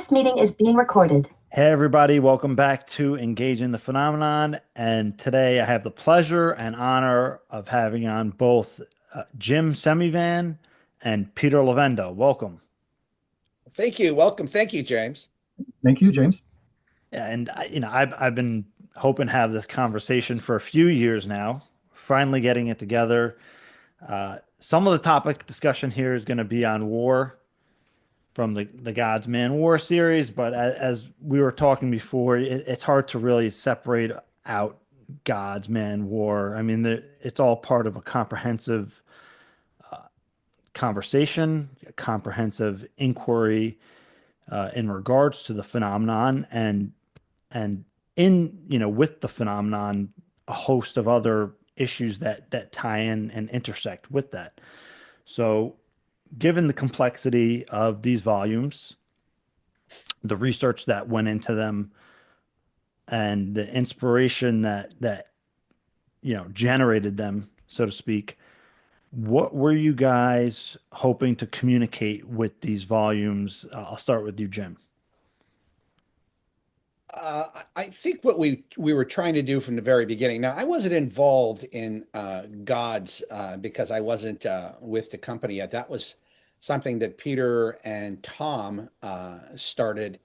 This meeting is being recorded. Hey everybody, welcome back to Engaging the Phenomenon. And today I have the pleasure and honor of having on both Jim Semivan and Peter Levenda. Welcome. Thank you. Welcome. Thank you, James. Thank you, James. Yeah, and I've been hoping to have this conversation for a few years now. Finally getting it together. Some of the topic discussion here is going to be on war from the God's Man War series, but as we were talking before, it's hard to really separate out God's Man War. I mean, it's all part of a comprehensive conversation, a comprehensive inquiry in regards to the phenomenon, and in with the phenomenon, a host of other issues that tie in and intersect with that. So given the complexity of these volumes, the research that went into them, and the inspiration that generated them, so to speak, what were you guys hoping to communicate with these volumes? I'll start with you, Jim. I think what we were trying to do from the very beginning. Now, I wasn't involved in Gods because I wasn't with the company yet. That was something that Peter and Tom started,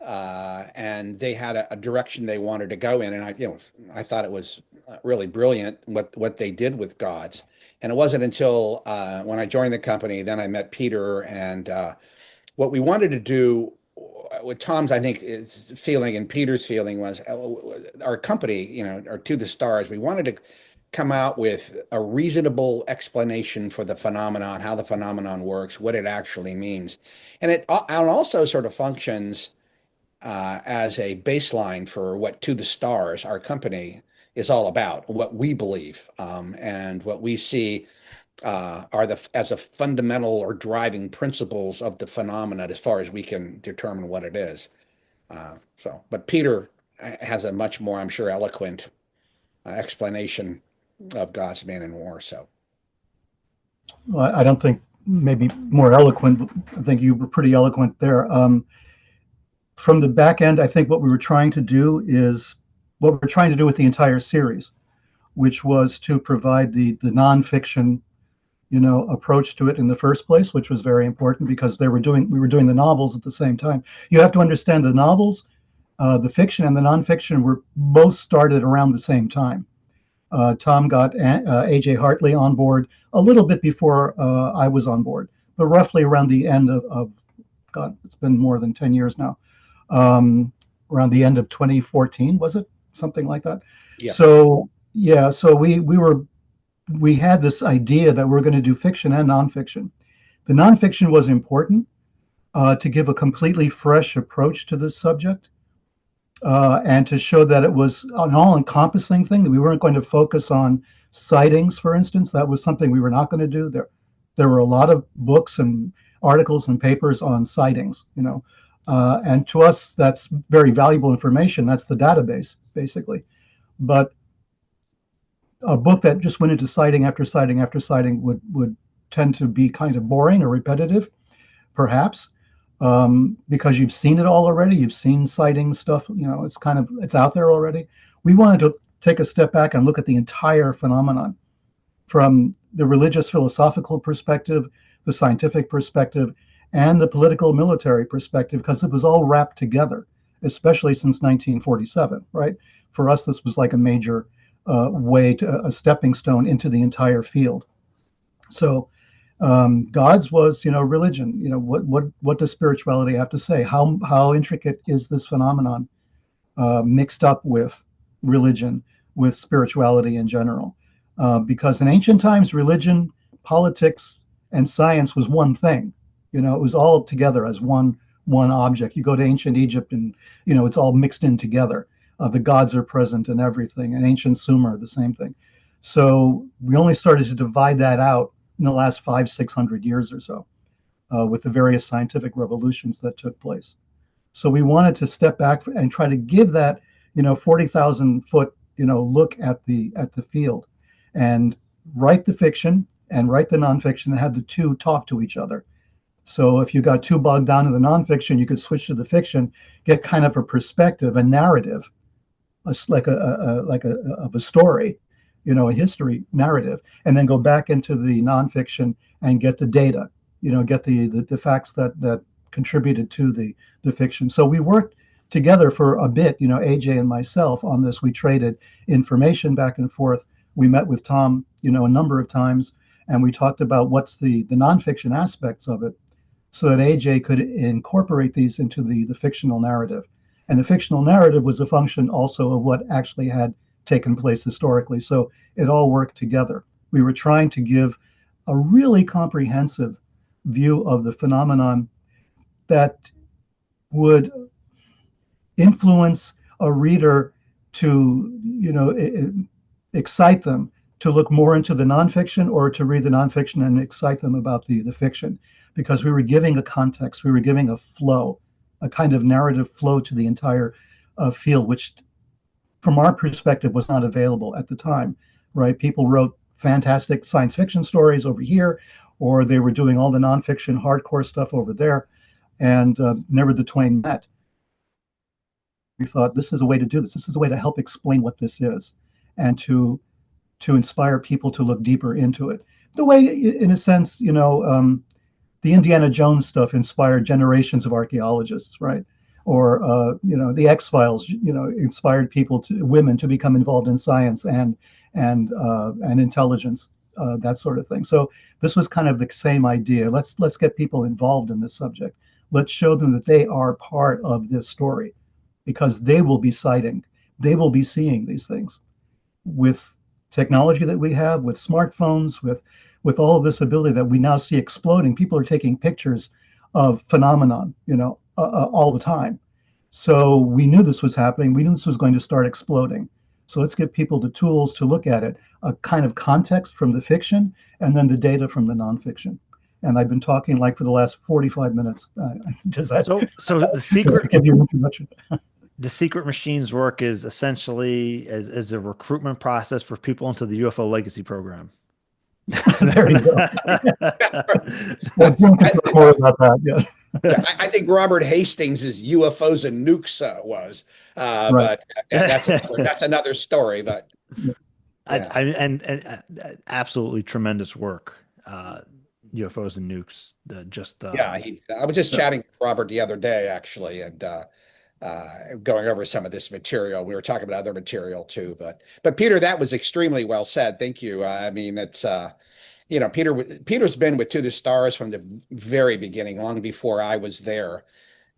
and they had a direction they wanted to go in. And I thought it was really brilliant what they did with Gods. And it wasn't until when I joined the company, then I met Peter, and what we wanted to do with Tom's, I think, is feeling and Peter's feeling was our company, or To the Stars, we wanted to come out with a reasonable explanation for the phenomenon, how the phenomenon works, what it actually means. And it also sort of functions as a baseline for what To the Stars, our company, is all about, what we believe, and what we see are as a fundamental or driving principles of the phenomenon as far as we can determine what it is. But Peter has a much more, I'm sure, eloquent explanation of God's Man in War. So, Well, I don't think maybe more eloquent, but I think you were pretty eloquent there. From the back end, I think what we were trying to do is what we're trying to do with the entire series, which was to provide the nonfiction approach to it in the first place, which was very important because we were doing the novels at the same time. You have to understand the novels, the fiction and the nonfiction were both started around the same time. Tom got A.J. Hartley on board a little bit before I was on board, but roughly around the end of God, it's been more than 10 years now. Around the end of 2014, was it? Something like that. Yeah. So we had this idea that we're going to do fiction and nonfiction. The nonfiction was important to give a completely fresh approach to this subject, and to show that it was an all-encompassing thing, that we weren't going to focus on sightings, for instance. That was something we were not going to do. There were a lot of books and articles and papers on sightings, and to us, that's very valuable information. That's the database, basically. But a book that just went into sighting after sighting after sighting would tend to be kind of boring or repetitive, perhaps, because you've seen it all already. You've seen sighting stuff. It's out there already. We wanted to take a step back and look at the entire phenomenon from the religious philosophical perspective, the scientific perspective, and the political military perspective, because it was all wrapped together, especially since 1947, right? For us, this was like a major a stepping stone into the entire field. So God's was, religion. What does spirituality have to say? How intricate is this phenomenon mixed up with religion, with spirituality in general? Because in ancient times, religion, politics, and science was one thing. It was all together as one object. You go to ancient Egypt, and it's all mixed in together. The gods are present in everything, and ancient Sumer, the same thing. So we only started to divide that out in the last 500-600 years or so, with the various scientific revolutions that took place. So we wanted to step back and try to give that 40,000-foot look at the field, and write the fiction and write the nonfiction, and have the two talk to each other. So if you got too bogged down in the nonfiction, you could switch to the fiction, get kind of a perspective, a narrative, of a story, a history narrative, and then go back into the nonfiction and get the data, get the facts that contributed to the fiction. So we worked together for a bit, AJ and myself on this. We traded information back and forth. We met with Tom, a number of times, and we talked about what's the nonfiction aspects of it, so that AJ could incorporate these into the fictional narrative. And the fictional narrative was a function also of what actually had taken place historically. So it all worked together. We were trying to give a really comprehensive view of the phenomenon that would influence a reader to, excite them to look more into the nonfiction, or to read the nonfiction and excite them about the fiction, because we were giving a context, we were giving a flow, a kind of narrative flow to the entire field, which from our perspective was not available at the time, right? People wrote fantastic science fiction stories over here, or they were doing all the nonfiction hardcore stuff over there, and never the twain met. We thought, this is a way to do this. This is a way to help explain what this is, and to inspire people to look deeper into it. The way, in a sense, the Indiana Jones stuff inspired generations of archaeologists, right? Or the X-Files, inspired women to become involved in science and intelligence, that sort of thing. So this was kind of the same idea. Let's get people involved in this subject. Let's show them that they are part of this story, because they will be citing, they will be seeing these things. With technology that we have, with smartphones, with all of this ability that we now see exploding, people are taking pictures of phenomenon, all the time. So we knew this was happening. We knew this was going to start exploding. So let's give people the tools to look at it, a kind of context from the fiction, and then the data from the nonfiction. And I've been talking like for the last 45 minutes. Does that so the secret give you an introduction? The Sekret Machines work is essentially as a recruitment process for people into the UFO Legacy program. There you go. Well, Jim can talk more about that. Yeah. I think Robert Hastings' UFOs and Nukes was, Right. but that's another story. But and absolutely tremendous work. UFOs and Nukes. I was just chatting with Robert the other day, actually, and going over some of this material. We were talking about other material too, but Peter, that was extremely well said. Thank you. I mean, it's Peter's been with To the Stars from the very beginning, long before I was there.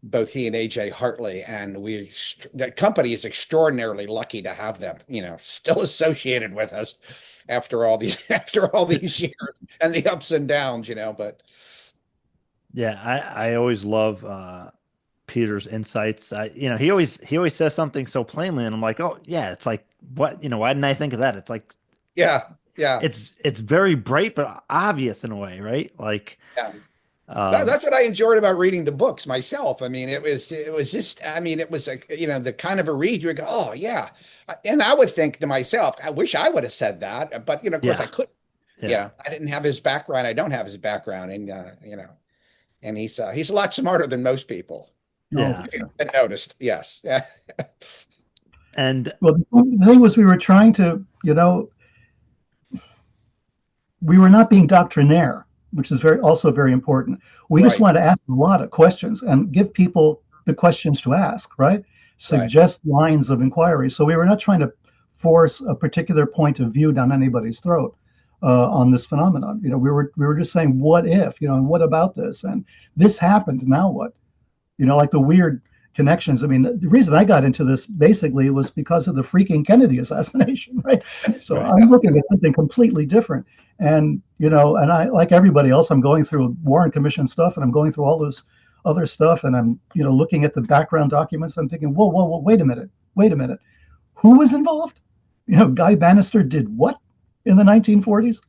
Both he and AJ Hartley, and the company is extraordinarily lucky to have them, still associated with us after all these years and the ups and downs, But yeah, I always love Peter's insights. He always says something so plainly, and I'm like, oh yeah, it's like, what, why didn't I think of that? It's like, yeah, it's very bright but obvious in a way, right? Like, yeah. That's what I enjoyed about reading the books myself. I mean, it was just, I mean, it was like, the kind of a read you would go, oh yeah, and I would think to myself, I wish I would have said that, but of course I couldn't. Yeah, I didn't have his background. I don't have his background, and and he's a lot smarter than most people. Yeah, I noticed. Yes. Yeah. And well, the thing was, we were trying to, we were not being doctrinaire, which is also very important. We just want to ask a lot of questions and give people the questions to ask, right? Suggest lines of inquiry. So we were not trying to force a particular point of view down anybody's throat on this phenomenon. We were just saying, what if, and what about this? And this happened, now what? Like the weird connections. I mean, the reason I got into this basically was because of the freaking Kennedy assassination, right? So I'm looking at something completely different. And, and I, like everybody else, I'm going through Warren Commission stuff, and I'm going through all this other stuff, and I'm, looking at the background documents. I'm thinking, whoa, wait a minute. Who was involved? Guy Bannister did what in the 1940s?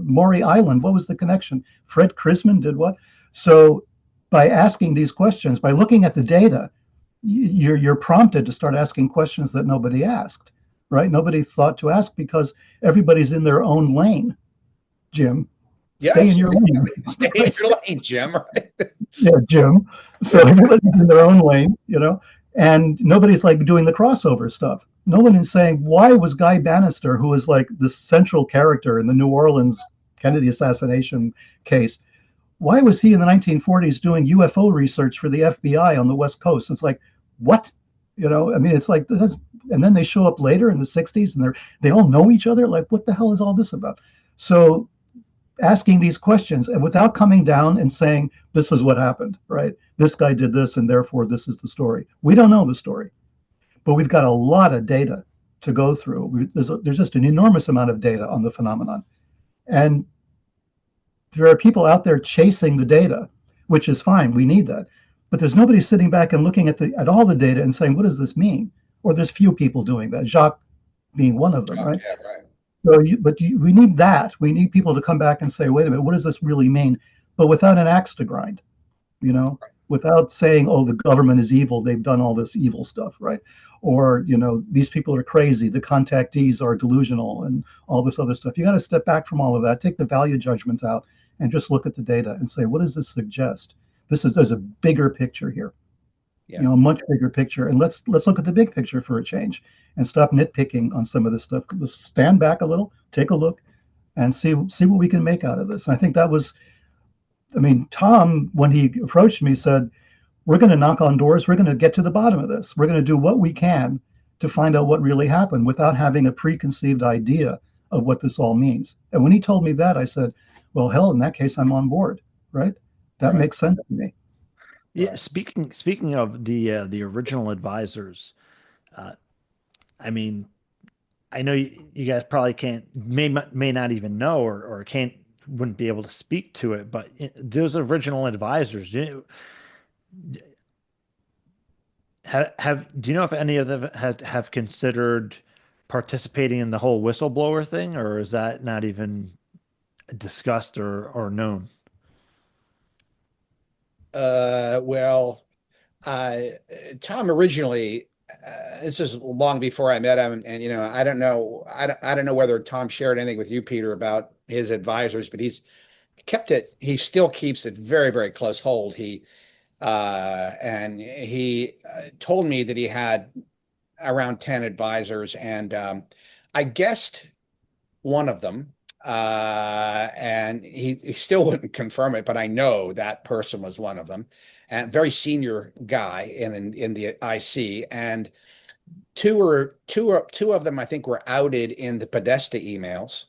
Maury Island, what was the connection? Fred Krisman did what? So by asking these questions, by looking at the data, you're prompted to start asking questions that nobody asked, right? Nobody thought to ask, because everybody's in their own lane, Jim. Stay in Yes, your lane. stay in your lane, Jim. Right? Yeah, Jim. So everybody's in their own lane, and nobody's like doing the crossover stuff. No one is saying, why was Guy Bannister, who was like the central character in the New Orleans Kennedy assassination case, why was he in the 1940s doing UFO research for the FBI on the West Coast? It's like, what? I mean, it's like this, and then they show up later in the 60s and they all know each other. Like, what the hell is all this about? So asking these questions and without coming down and saying, this is what happened, right? This guy did this, and therefore this is the story. We don't know the story, but we've got a lot of data to go through. There's just an enormous amount of data on the phenomenon. And there are people out there chasing the data, which is fine. We need that. But there's nobody sitting back and looking at all the data and saying, what does this mean? Or there's few people doing that, Jacques being one of them, Oh, right? yeah, right. So, we need that. We need people to come back and say, wait a minute, what does this really mean? But without an axe to grind, without saying, oh, the government is evil. They've done all this evil stuff, right? Or, these people are crazy. The contactees are delusional and all this other stuff. You got to step back from all of that, take the value judgments out, and just look at the data and say, what does this suggest? There's a bigger picture here, Yeah. a much bigger picture. And let's look at the big picture for a change and stop nitpicking on some of this stuff. Let's stand back a little, take a look, and see what we can make out of this. And I think that was, I mean, Tom, when he approached me, said, we're going to knock on doors. We're going to get to the bottom of this. We're going to do what we can to find out what really happened without having a preconceived idea of what this all means. And when he told me that, I said, well, hell, in that case, I'm on board, right? That Right. makes sense to me. Yeah, Right. speaking of the original advisors, uh, I mean, I know you guys probably may not even know or can't wouldn't be able to speak to it, but those original advisors, do you know if any of them have considered participating in the whole whistleblower thing, or is that not even discussed or known? Well, Tom originally, this is long before I met him, and I don't know, I don't know whether Tom shared anything with you, Peter, about his advisors, but he still keeps it very, very close hold. He told me that he had around 10 advisors, and I guessed one of them. And he still wouldn't confirm it, but I know that person was one of them, and very senior guy in the IC. And two of them I think were outed in the Podesta emails,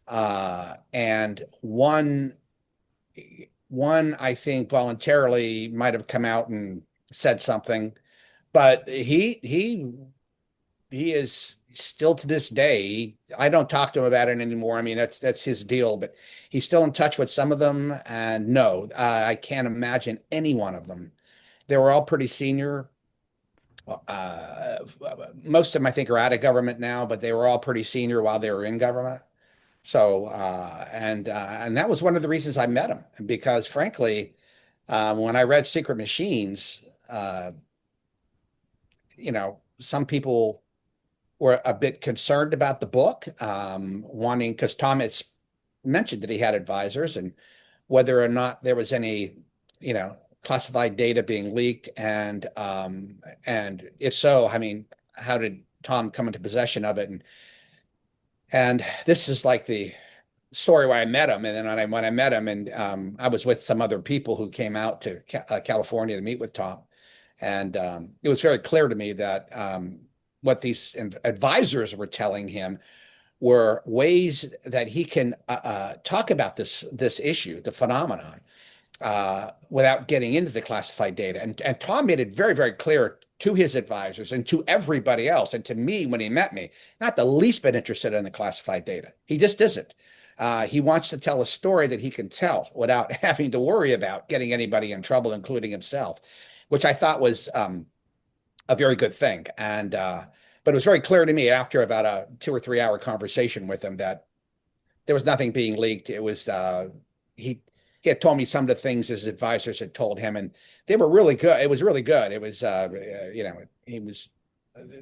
and one I think voluntarily might have come out and said something, but he is still to this day. I don't talk to him about it anymore. I mean, that's his deal, but he's still in touch with some of them. And no, I can't imagine any one of them. They were all pretty senior. Uh, Most of them, I think, are out of government now, but they were all pretty senior while they were in government. So, and that was one of the reasons I met him, because frankly, when I read Sekret Machines, some people were a bit concerned about the book, wanting, because Tom had mentioned that he had advisors and whether or not there was any, classified data being leaked, and if so, I mean, how did Tom come into possession of it? And this is like the story where I met him, and then when I met him, and I was with some other people who came out to California to meet with Tom, and it was very clear to me that what these advisors were telling him were ways that he can talk about this issue, the phenomenon, without getting into the classified data. And Tom made it very, very clear to his advisors and to everybody else, and to me when he met me, not the least bit interested in the classified data. He just isn't. He wants to tell a story that he can tell without having to worry about getting anybody in trouble, including himself, which I thought was a very good thing. And but it was very clear to me after about a 2 or 3 hour conversation with him that there was nothing being leaked. It was he had told me some of the things his advisors had told him, and they were really good. It was really good. It was he was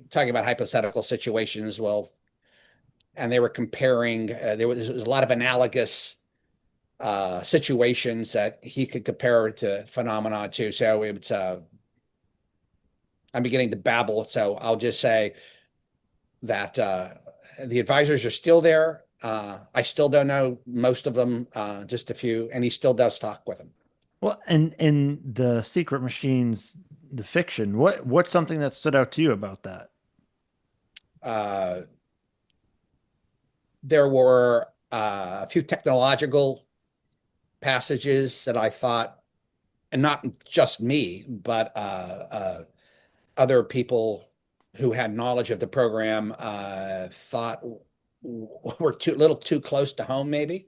talking about hypothetical situations. Well, and they were comparing. There was a lot of analogous situations that he could compare it to phenomena to. So it's I'm beginning to babble, so I'll just say that the advisors are still there. I still don't know most of them, just a few, and he still does talk with them. Well, and in the Sekret Machines, the fiction, what's something that stood out to you about that? Uh, there were a few technological passages that I thought, and not just me, but other people who had knowledge of the program thought were too little too close to home, maybe.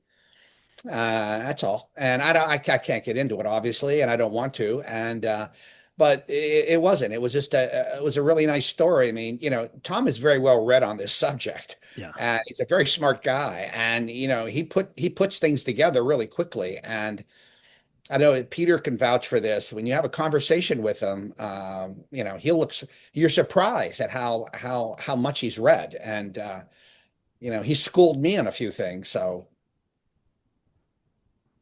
That's all. And I can't get into it, obviously, and I don't want to. And but it wasn't. It was just it was a really nice story. I mean, Tom is very well read on this subject. Yeah. And he's a very smart guy, and he puts things together really quickly. And I know Peter can vouch for this. When you have a conversation with him, you're surprised at how much he's read, and he schooled me on a few things. So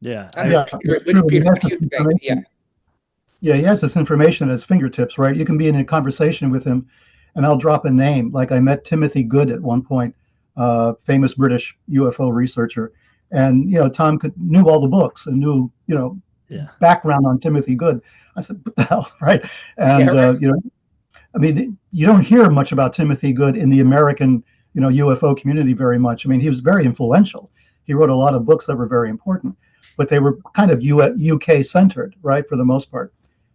Yeah. I don't know, Yeah, Peter, it's true. Peter, He what has do this you think? Yeah, information. Yeah, he has this information at his fingertips, right? You can be in a conversation with him, and I'll drop a name. Like I met Timothy Good at one point, famous British UFO researcher, and Tom knew all the books and knew Yeah. background on Timothy Good. I said, "What the hell?" Right? yeah, And right. I mean, you don't hear much about Timothy Good in the American UFO community very much. I mean, he was very influential. He wrote a lot of books that were very important, but they were kind of UK centered, right, for the most part.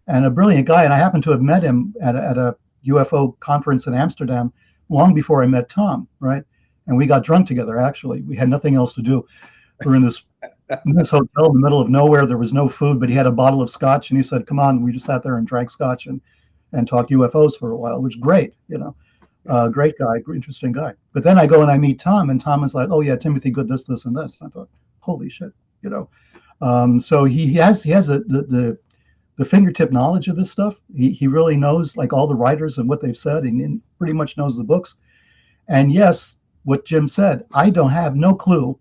And a brilliant guy. And I happened to have met him at a UFO conference in Amsterdam long before I met Tom, right? And we got drunk together. Actually, we had nothing else to do. We were in this hotel in the middle of nowhere. There was no food, but he had a bottle of scotch, and he said, "Come on." We just sat there and drank scotch and talked UFOs for a while, which is great, great guy, interesting guy. But then I go and I meet Tom, and Tom is like, "Oh yeah, Timothy Good, this, and this." And I thought, "Holy shit," you know. So he has the fingertip knowledge of this stuff. He really knows like all the writers and what they've said, and pretty much knows the books. And yes, what Jim said, I don't have no clue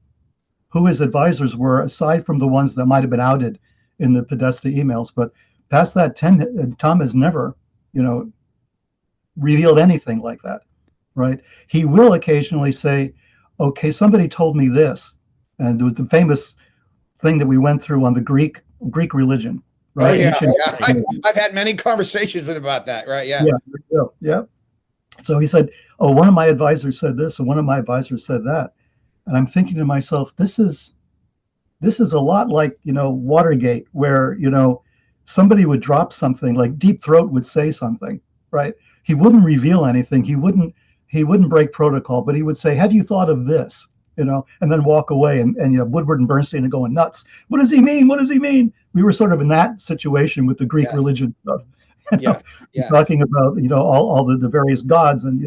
who his advisors were, aside from the ones that might have been outed in the Podesta emails. But past that, Tom has never, revealed anything like that, right? He will occasionally say, "Okay, somebody told me this," and there was the famous thing that we went through on the Greek religion, Oh right? yeah, Ancient. yeah. I've had many conversations with him about that. Right? Yeah. Yeah, yeah, yeah. So he said, "Oh, one of my advisors said this, and one of my advisors said that," and I'm thinking to myself, this is a lot like Watergate, where somebody would drop something, like Deep Throat would say something, right? He wouldn't reveal anything. He wouldn't break protocol, but he would say, "Have you thought of this?" And then walk away, and Woodward and Bernstein are going nuts. What does he mean? What does he mean? We were sort of in that situation with the Greek Yes. religion stuff. Yeah. Yeah. Talking about all the various gods, and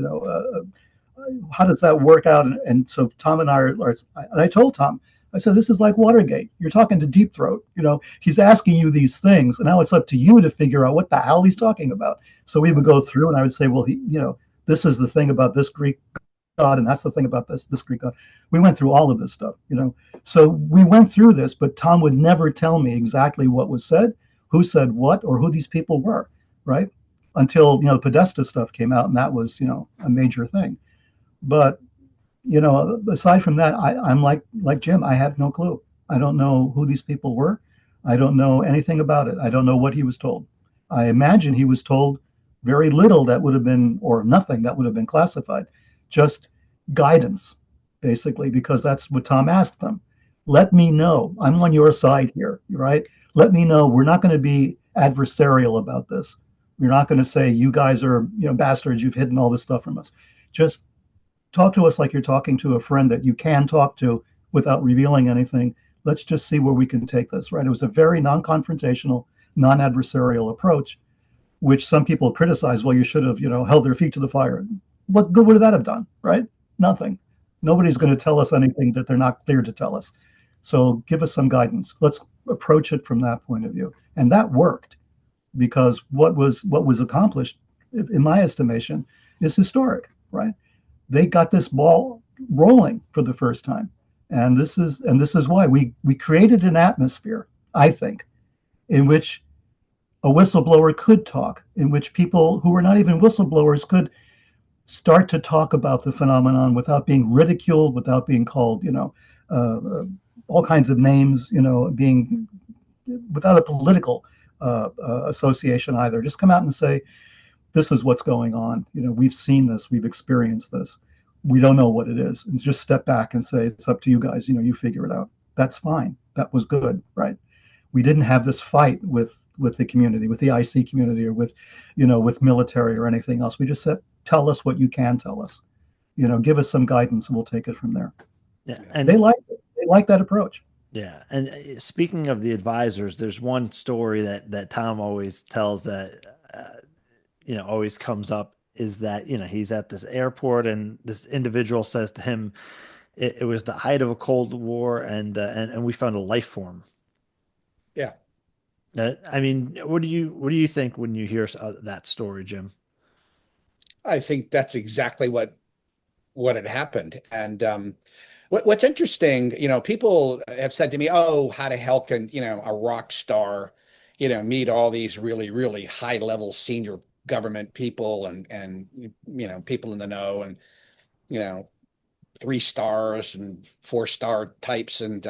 how does that work out? And so Tom and I and I told Tom, I said, "This is like Watergate. You're talking to Deep Throat. He's asking you these things, and now it's up to you to figure out what the hell he's talking about." So we would go through, and I would say, "Well, this is the thing about this Greek god, and that's the thing about this Greek god." We went through all of this stuff. So we went through this, but Tom would never tell me exactly what was said, who said what, or who these people were, right? Until the Podesta stuff came out, and that was a major thing. But aside from that, I'm like Jim. I have no clue. I don't know who these people were. I don't know anything about it. I don't know what he was told. I imagine he was told very little that would have been, or nothing that would have been classified, just guidance, basically, because that's what Tom asked them. Let me know. I'm on your side here, right? Let me know. We're not going to be adversarial about this. We're not going to say you guys are, bastards. You've hidden all this stuff from us. Just talk to us like you're talking to a friend that you can talk to without revealing anything. Let's just see where we can take this, right? It was a very non-confrontational, non-adversarial approach, which some people criticize. Well, you should have, held their feet to the fire. What good would that have done, right? Nothing. Nobody's going to tell us anything that they're not clear to tell us. So give us some guidance. Let's approach it from that point of view. And that worked, because what was accomplished, in my estimation, is historic, right? They got this ball rolling for the first time. And this is why we created an atmosphere, I think, in which a whistleblower could talk, in which people who were not even whistleblowers could start to talk about the phenomenon without being ridiculed, without being called, all kinds of names, being without a political association either. Just come out and say, this is what's going on. We've seen this, we've experienced this. We don't know what it is. And just step back and say, it's up to you guys. You figure it out. That's fine. That was good, right? We didn't have this fight with the community, with the IC community, or with military or anything else. We just said, tell us what you can tell us. Give us some guidance, and we'll take it from there. Yeah, and they like that approach. Yeah, and speaking of the advisors, there's one story that Tom always tells that always comes up, is that he's at this airport and this individual says to him, it was the height of a Cold War, and we found a life form. Yeah. I mean, what do you think when you hear that story, Jim? I think that's exactly what had happened. And what's interesting, people have said to me, "Oh, how the hell can a rock star, meet all these really, really high level senior government people and people in the know and 3 stars and 4-star types?" And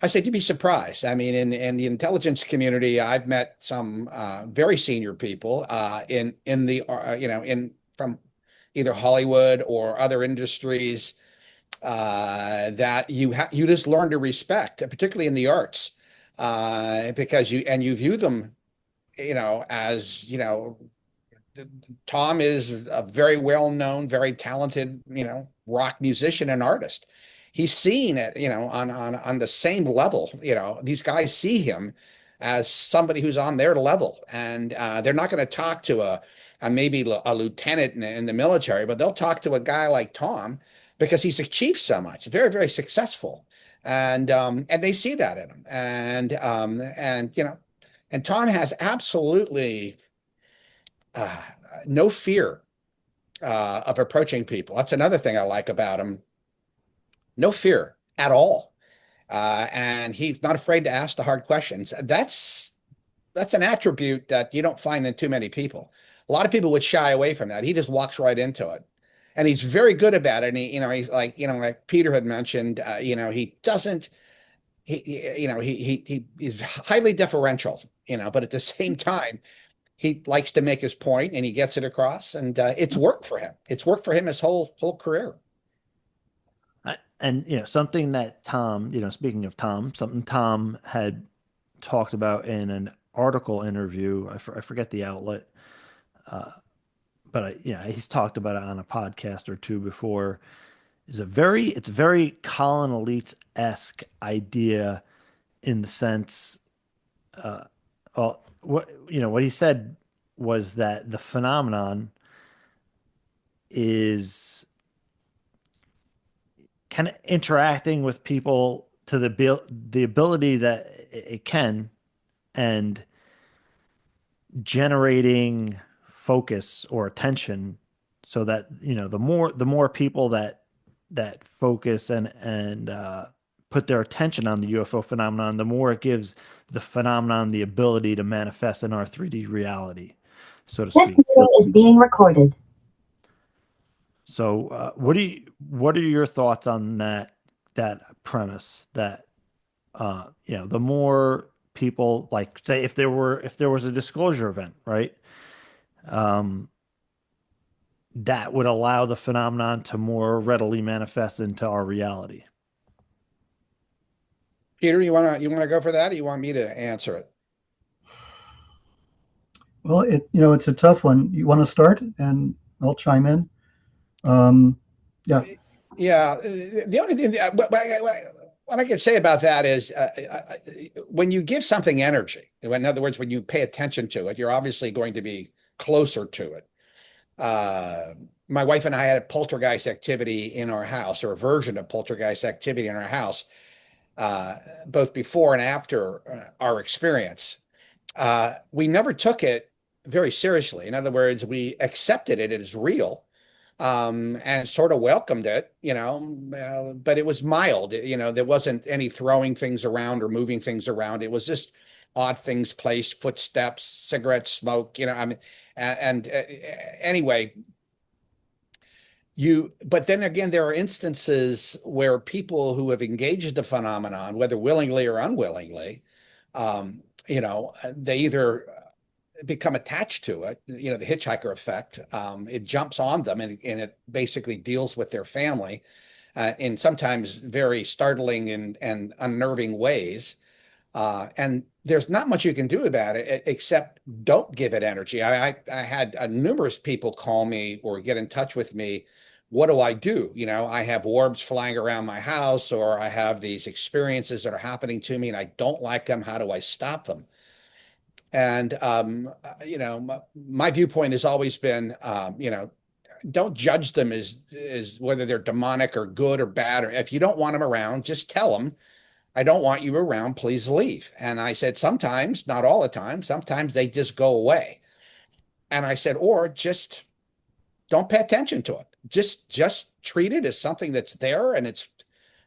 I said, you'd be surprised. I mean, in the intelligence community, I've met some very senior people in the in from either Hollywood or other industries that you just learn to respect, particularly in the arts, because you view them, as Tom is a very well known, very talented, rock musician and artist. He's seen it, on the same level. These guys see him as somebody who's on their level, and they're not going to talk to maybe a lieutenant in the military, but they'll talk to a guy like Tom because he's achieved so much, very, very successful, and they see that in him, and Tom has absolutely no fear of approaching people. That's another thing I like about him. No fear at all. And he's not afraid to ask the hard questions. That's an attribute that you don't find in too many people. A lot of people would shy away from that. He just walks right into it. And he's very good about it. And he's like Peter had mentioned, he doesn't, he's highly deferential, but at the same time, he likes to make his point and he gets it across, and it's worked for him. It's worked for him his whole career. And something that Tom, speaking of Tom, something Tom had talked about in an article interview. I forget the outlet, but he's talked about it on a podcast or two before. It's very Colin Elites-esque idea, in the sense, well, what he said was that the phenomenon is kind of interacting with people to the ability that it can, and generating focus or attention, so that the more people that focus and put their attention on the UFO phenomenon, the more it gives the phenomenon the ability to manifest in our 3D reality, so to speak. This meeting is being recorded. So, what are your thoughts on that premise? That the more people, like, say, if there was a disclosure event, right? That would allow the phenomenon to more readily manifest into our reality. Peter, you wanna go for that, or you want me to answer it? Well, it's a tough one. You want to start, and I'll chime in. Yeah. Yeah. The only thing what I can say about that is, when you give something energy, in other words, when you pay attention to it, you're obviously going to be closer to it. My wife and I had a poltergeist activity in our house, or a version of poltergeist activity in our house, both before and after our experience. We never took it very seriously. In other words, we accepted it as real, and sort of welcomed it, but it was mild. There wasn't any throwing things around or moving things around. It was just odd things placed, footsteps, cigarette smoke, I mean, anyway, but then again, there are instances where people who have engaged the phenomenon, whether willingly or unwillingly, they either become attached to it, the hitchhiker effect. It jumps on them and it basically deals with their family in sometimes very startling and unnerving ways. And there's not much you can do about it except don't give it energy. I had numerous people call me or get in touch with me. What do I do? I have orbs flying around my house, or I have these experiences that are happening to me and I don't like them. How do I stop them? And, my viewpoint has always been, don't judge them as whether they're demonic or good or bad. Or if you don't want them around, just tell them, I don't want you around, please leave. And I said, sometimes, not all the time, sometimes they just go away. And I said, or just don't pay attention to it. Just treat it as something that's there and it's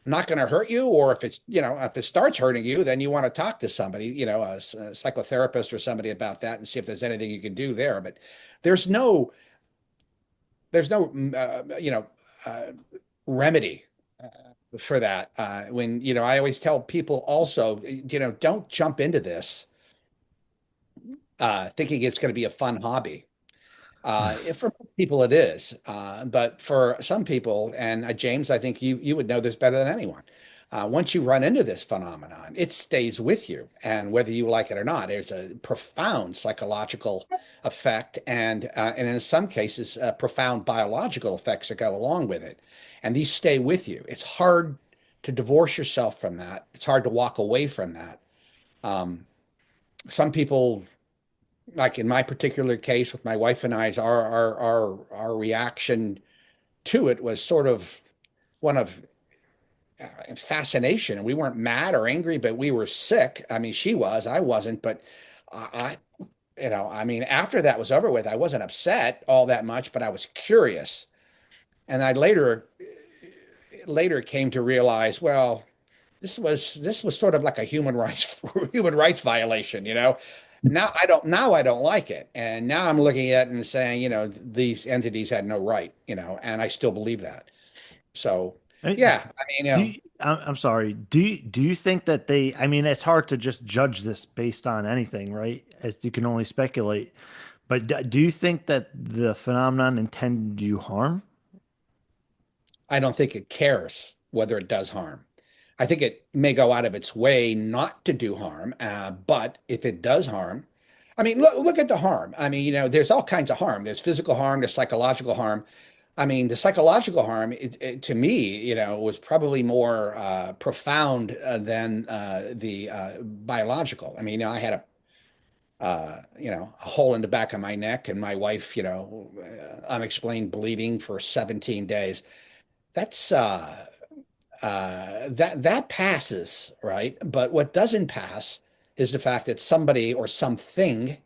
not going to hurt you. Or if it's, if it starts hurting you, then you want to talk to somebody, a psychotherapist or somebody about that and see if there's anything you can do there. But there's no remedy for that. When, I always tell people also, don't jump into this thinking it's going to be a fun hobby. For people it is, but for some people, and James, I think you would know this better than anyone. Once you run into this phenomenon, it stays with you, and whether you like it or not, there's a profound psychological effect, and in some cases, profound biological effects that go along with it, and these stay with you. It's hard to divorce yourself from that. It's hard to walk away from that. Some people, like in my particular case with my wife and I's, our reaction to it was sort of one of fascination. And we weren't mad or angry, but we were sick. I mean, she was, I wasn't, but I mean, after that was over with, I wasn't upset all that much, but I was curious. And I later came to realize, well, this was sort of like a human rights violation, Now I don't like it. And now I'm looking at it and saying, these entities had no right, and I still believe that. So yeah, I mean, I'm sorry. Do you think that I mean, it's hard to just judge this based on anything, right? As you can only speculate. But do you think that the phenomenon intended you harm? I don't think it cares whether it does harm. I think it may go out of its way not to do harm, but if it does harm, I mean, look at the harm. I mean, there's all kinds of harm. There's physical harm, there's psychological harm. I mean, the psychological harm, to me, was probably more profound than the biological. I mean, I had a hole in the back of my neck, and my wife, unexplained bleeding for 17 days. That's that passes, right? But what doesn't pass is the fact that somebody or something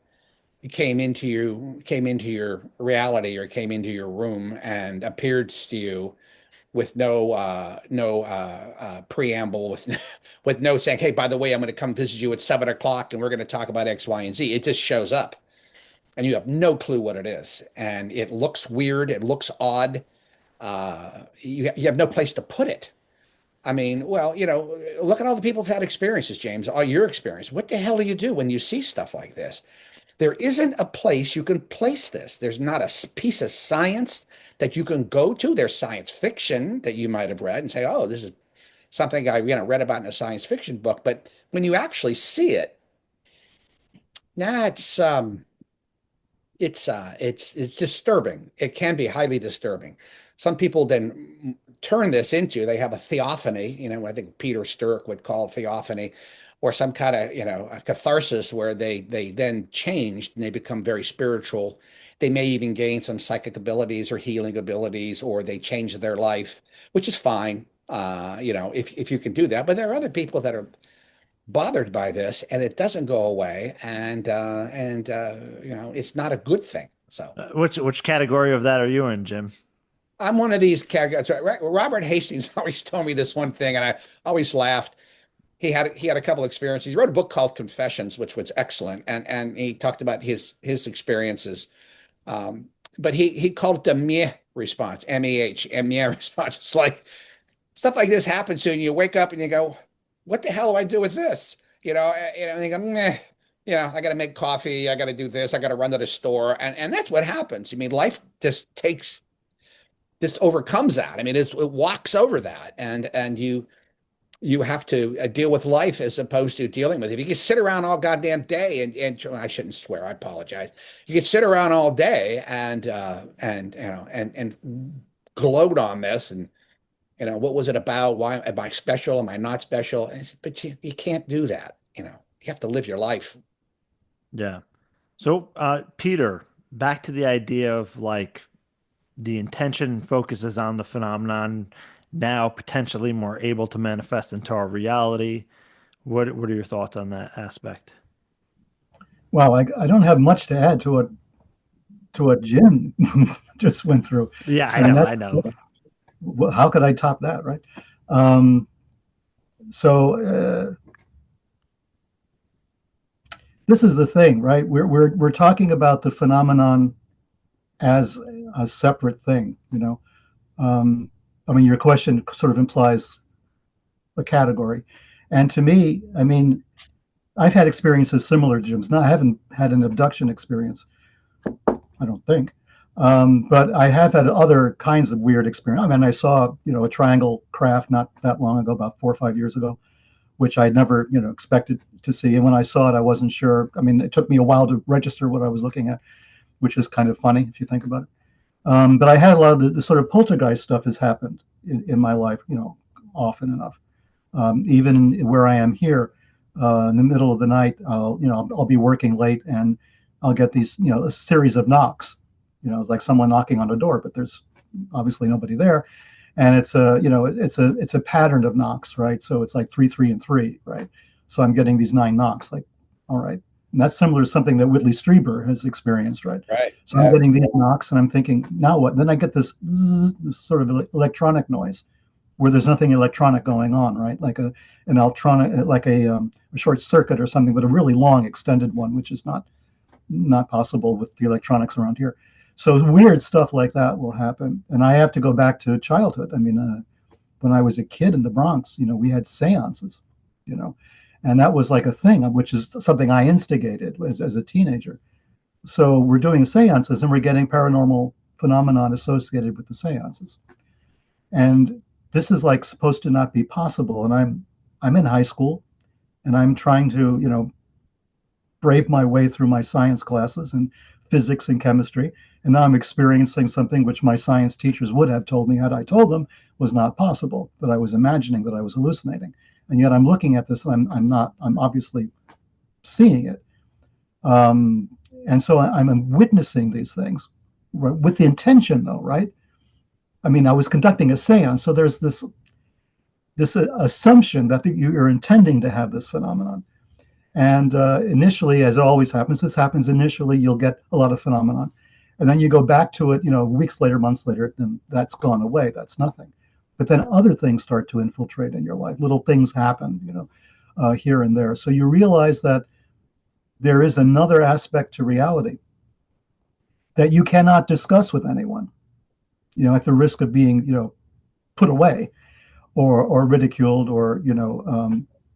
came into your reality or came into your room and appeared to you with no preamble, with no saying, hey, by the way, I'm going to come visit you at 7 o'clock and we're going to talk about X, Y, and Z. It just shows up and you have no clue what it is. And it looks weird. It looks odd. You have no place to put it. I mean, well, look at all the people who've had experiences, James, all your experience. What the hell do you do when you see stuff like this? There isn't a place you can place this. There's not a piece of science that you can go to. There's science fiction that you might have read and say, oh, this is something I read about in a science fiction book. But when you actually see it, nah, it's disturbing. It can be highly disturbing. Some people then turn this into, they have a theophany, I think Peter Sturrock would call it theophany, or some kind of, a catharsis where they then changed and they become very spiritual. They may even gain some psychic abilities or healing abilities, or they change their life, which is fine, if you can do that. But there are other people that are bothered by this and it doesn't go away, and it's not a good thing. So Which category of that are you in, Jim? I'm one of these characters. Robert Hastings always told me this one thing, and I always laughed. He had a couple experiences. He wrote a book called Confessions, which was excellent, and he talked about his experiences. Um, but he called it the meh response, MEH, meh response. It's like stuff like this happens to you, and you wake up and you go, "What the hell do I do with this?" And you go, "Meh." I got to make coffee. I got to do this. I got to run to the store, and that's what happens. I mean, life just overcomes that. I mean, it walks over that, and you have to deal with life as opposed to dealing with it. If you can sit around all goddamn day and I shouldn't swear, I apologize. You can sit around all day and gloat on this and what was it about? Why am I special? Am I not special? But you can't do that. You have to live your life. Yeah. So, Peter, back to the idea of like the intention focuses on the phenomenon now potentially more able to manifest into our reality. What are your thoughts on that aspect? Well, I don't have much to add to what Jim just went through. Yeah, I know. How could I top that, right? So this is the thing, right? We're talking about the phenomenon as a separate thing, I mean, your question sort of implies a category, and to me, I mean, I've had experiences similar to Jim's. Now, I haven't had an abduction experience, I don't think, but I have had other kinds of weird experience. I mean, I saw, a triangle craft not that long ago, about 4 or 5 years ago, which I never, expected to see. And when I saw it, I wasn't sure. I mean, it took me a while to register what I was looking at, which is kind of funny if you think about it. But I had a lot of the sort of poltergeist stuff has happened in my life, often enough. Even where I am here, in the middle of the night, I'll be working late and I'll get these, a series of knocks. It's like someone knocking on a door, but there's obviously nobody there, and it's a pattern of knocks, right? So it's like 3, 3, and 3, right? So I'm getting these 9 knocks, like, all right. And that's similar to something that Whitley Strieber has experienced, right? Right. So I'm getting these knocks, and I'm thinking, now what? Then I get this sort of electronic noise, where there's nothing electronic going on, right? Like an electronic, like a short circuit or something, but a really long, extended one, which is not possible with the electronics around here. So weird stuff like that will happen, and I have to go back to childhood. I mean, when I was a kid in the Bronx, we had seances, and that was like a thing, which is something I instigated as a teenager. So we're doing seances and we're getting paranormal phenomenon associated with the seances. And this is like supposed to not be possible. And I'm in high school and I'm trying to, brave my way through my science classes and physics and chemistry. And now I'm experiencing something which my science teachers would have told me had I told them was not possible, that I was imagining, that I was hallucinating. And yet I'm looking at this and I'm obviously seeing it. And so I'm witnessing these things, right, with the intention though, right? I mean, I was conducting a seance, so there's this assumption that you're intending to have this phenomenon. And initially, as it always happens, this happens initially, you'll get a lot of phenomenon. And then you go back to it, weeks later, months later, and that's gone away. That's nothing. But then other things start to infiltrate in your life. Little things happen, here and there. So you realize that there is another aspect to reality that you cannot discuss with anyone, at the risk of being, put away or ridiculed, or,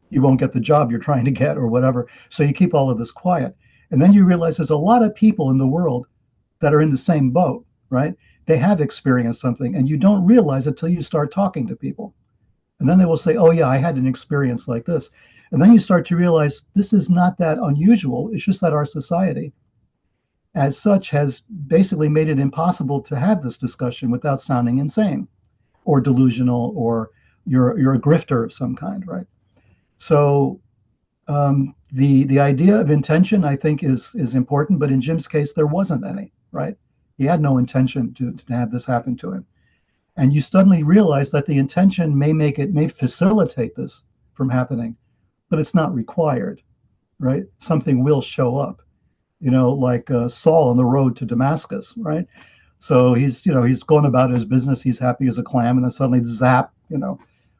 you won't get the job you're trying to get or whatever. So you keep all of this quiet. And then you realize there's a lot of people in the world that are in the same boat, right? They have experienced something and you don't realize it till you start talking to people. And then they will say, oh yeah, I had an experience like this. And then you start to realize this is not that unusual. It's just that our society as such has basically made it impossible to have this discussion without sounding insane or delusional, or you're a grifter of some kind, right? So the idea of intention, I think, is important, but in Jim's case, there wasn't any, right? He had no intention to have this happen to him. And you suddenly realize that the intention may facilitate this from happening, but it's not required, right? Something will show up, like Saul on the road to Damascus, right? So he's going about his business. He's happy as a clam, and then suddenly zap,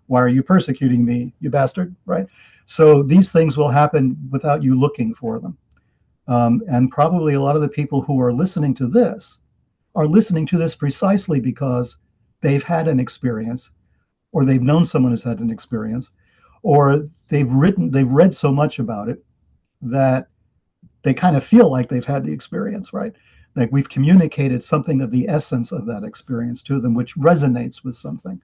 why are you persecuting me, you bastard, right? So these things will happen without you looking for them. And probably a lot of the people who are listening to this are listening to this precisely because they've had an experience, or they've known someone who's had an experience, or they've read so much about it that they kind of feel like they've had the experience, right? Like we've communicated something of the essence of that experience to them, which resonates with something.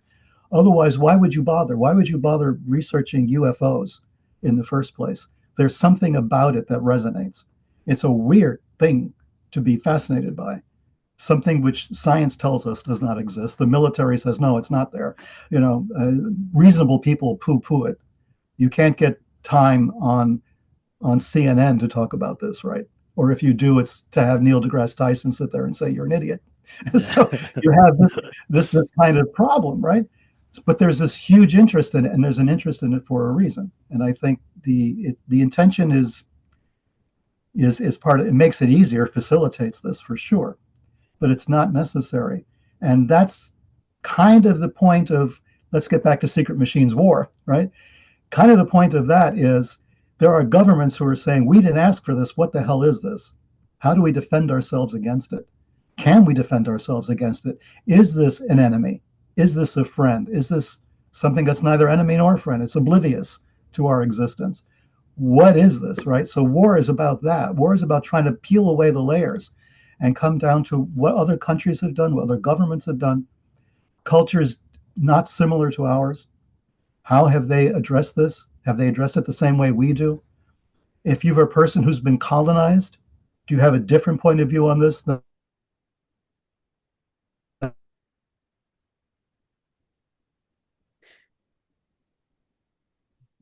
Otherwise, why would you bother? Why would you bother researching UFOs in the first place? There's something about it that resonates. It's a weird thing to be fascinated by. Something which science tells us does not exist. The military says, no, it's not there. Reasonable people poo-poo it. You can't get time on CNN to talk about this, right? Or if you do, it's to have Neil deGrasse Tyson sit there and say you're an idiot. So you have this kind of problem, right? But there's this huge interest in it, and there's an interest in it for a reason. And I think the intention is part of it. Makes it easier, facilitates this for sure, but it's not necessary. And that's kind of the point of, let's get back to Sekret Machines war, right? Kind of the point of that is there are governments who are saying, we didn't ask for this. What the hell is this? How do we defend ourselves against it? Can we defend ourselves against it? Is this an enemy? Is this a friend? Is this something that's neither enemy nor friend? It's oblivious to our existence. What is this, right? So war is about that. War is about trying to peel away the layers and come down to what other countries have done, what other governments have done, cultures not similar to ours. How have they addressed this? Have they addressed it the same way we do? If you're a person who's been colonized, do you have a different point of view on this than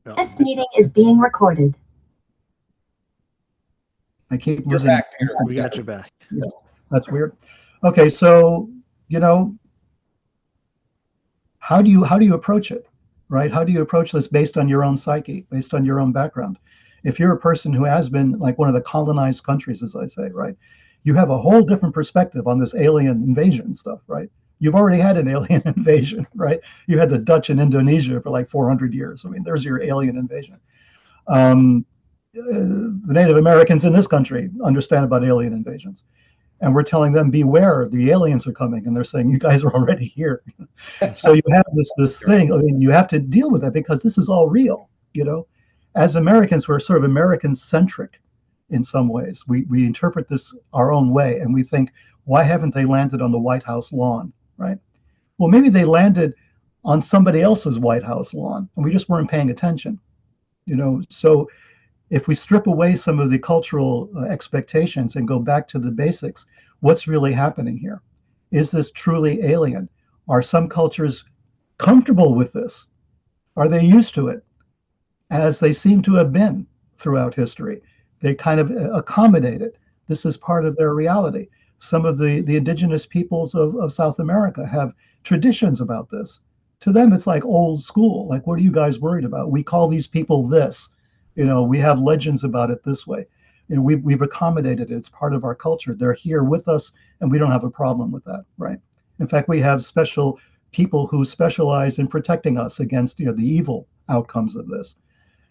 This meeting is being recorded. I keep You're losing? back, Peter. We got you back. Yeah, that's weird. Okay, so how do you approach it, right? How do you approach this based on your own psyche, based on your own background? If you're a person who has been like one of the colonized countries, as I say, right, you have a whole different perspective on this alien invasion stuff, right? You've already had an alien invasion, right? You had the Dutch in Indonesia for like 400 years. I mean, there's your alien invasion. The Native Americans in this country understand about alien invasions. And we're telling them, beware, the aliens are coming. And they're saying, you guys are already here. So you have this thing. I mean, you have to deal with that because this is all real, As Americans, we're sort of American-centric in some ways. We interpret this our own way, and we think, why haven't they landed on the White House lawn, right? Well, maybe they landed on somebody else's White House lawn, and we just weren't paying attention, So if we strip away some of the cultural expectations and go back to the basics, what's really happening here? Is this truly alien? Are some cultures comfortable with this? Are they used to it? As they seem to have been throughout history. They kind of accommodate it. This is part of their reality. Some of the indigenous peoples of South America have traditions about this. To them, it's like old school. Like, what are you guys worried about? We call these people this. We have legends about it this way. We've accommodated it. It's part of our culture. They're here with us, and we don't have a problem with that, right? In fact, we have special people who specialize in protecting us against, the evil outcomes of this.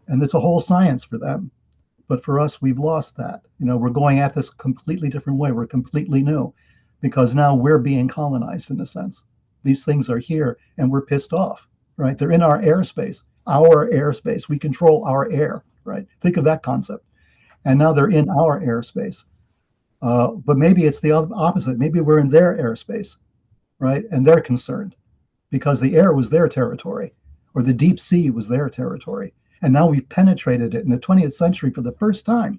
And it's a whole science for them. But for us, we've lost that. We're going at this completely different way. We're completely new because now we're being colonized in a sense. These things are here and we're pissed off, right? They're in our airspace. We control our air, right? Think of that concept. And now they're in our airspace. But maybe it's the opposite. Maybe we're in their airspace, right? And they're concerned because the air was their territory or the deep sea was their territory. And now we've penetrated it in the 20th century for the first time,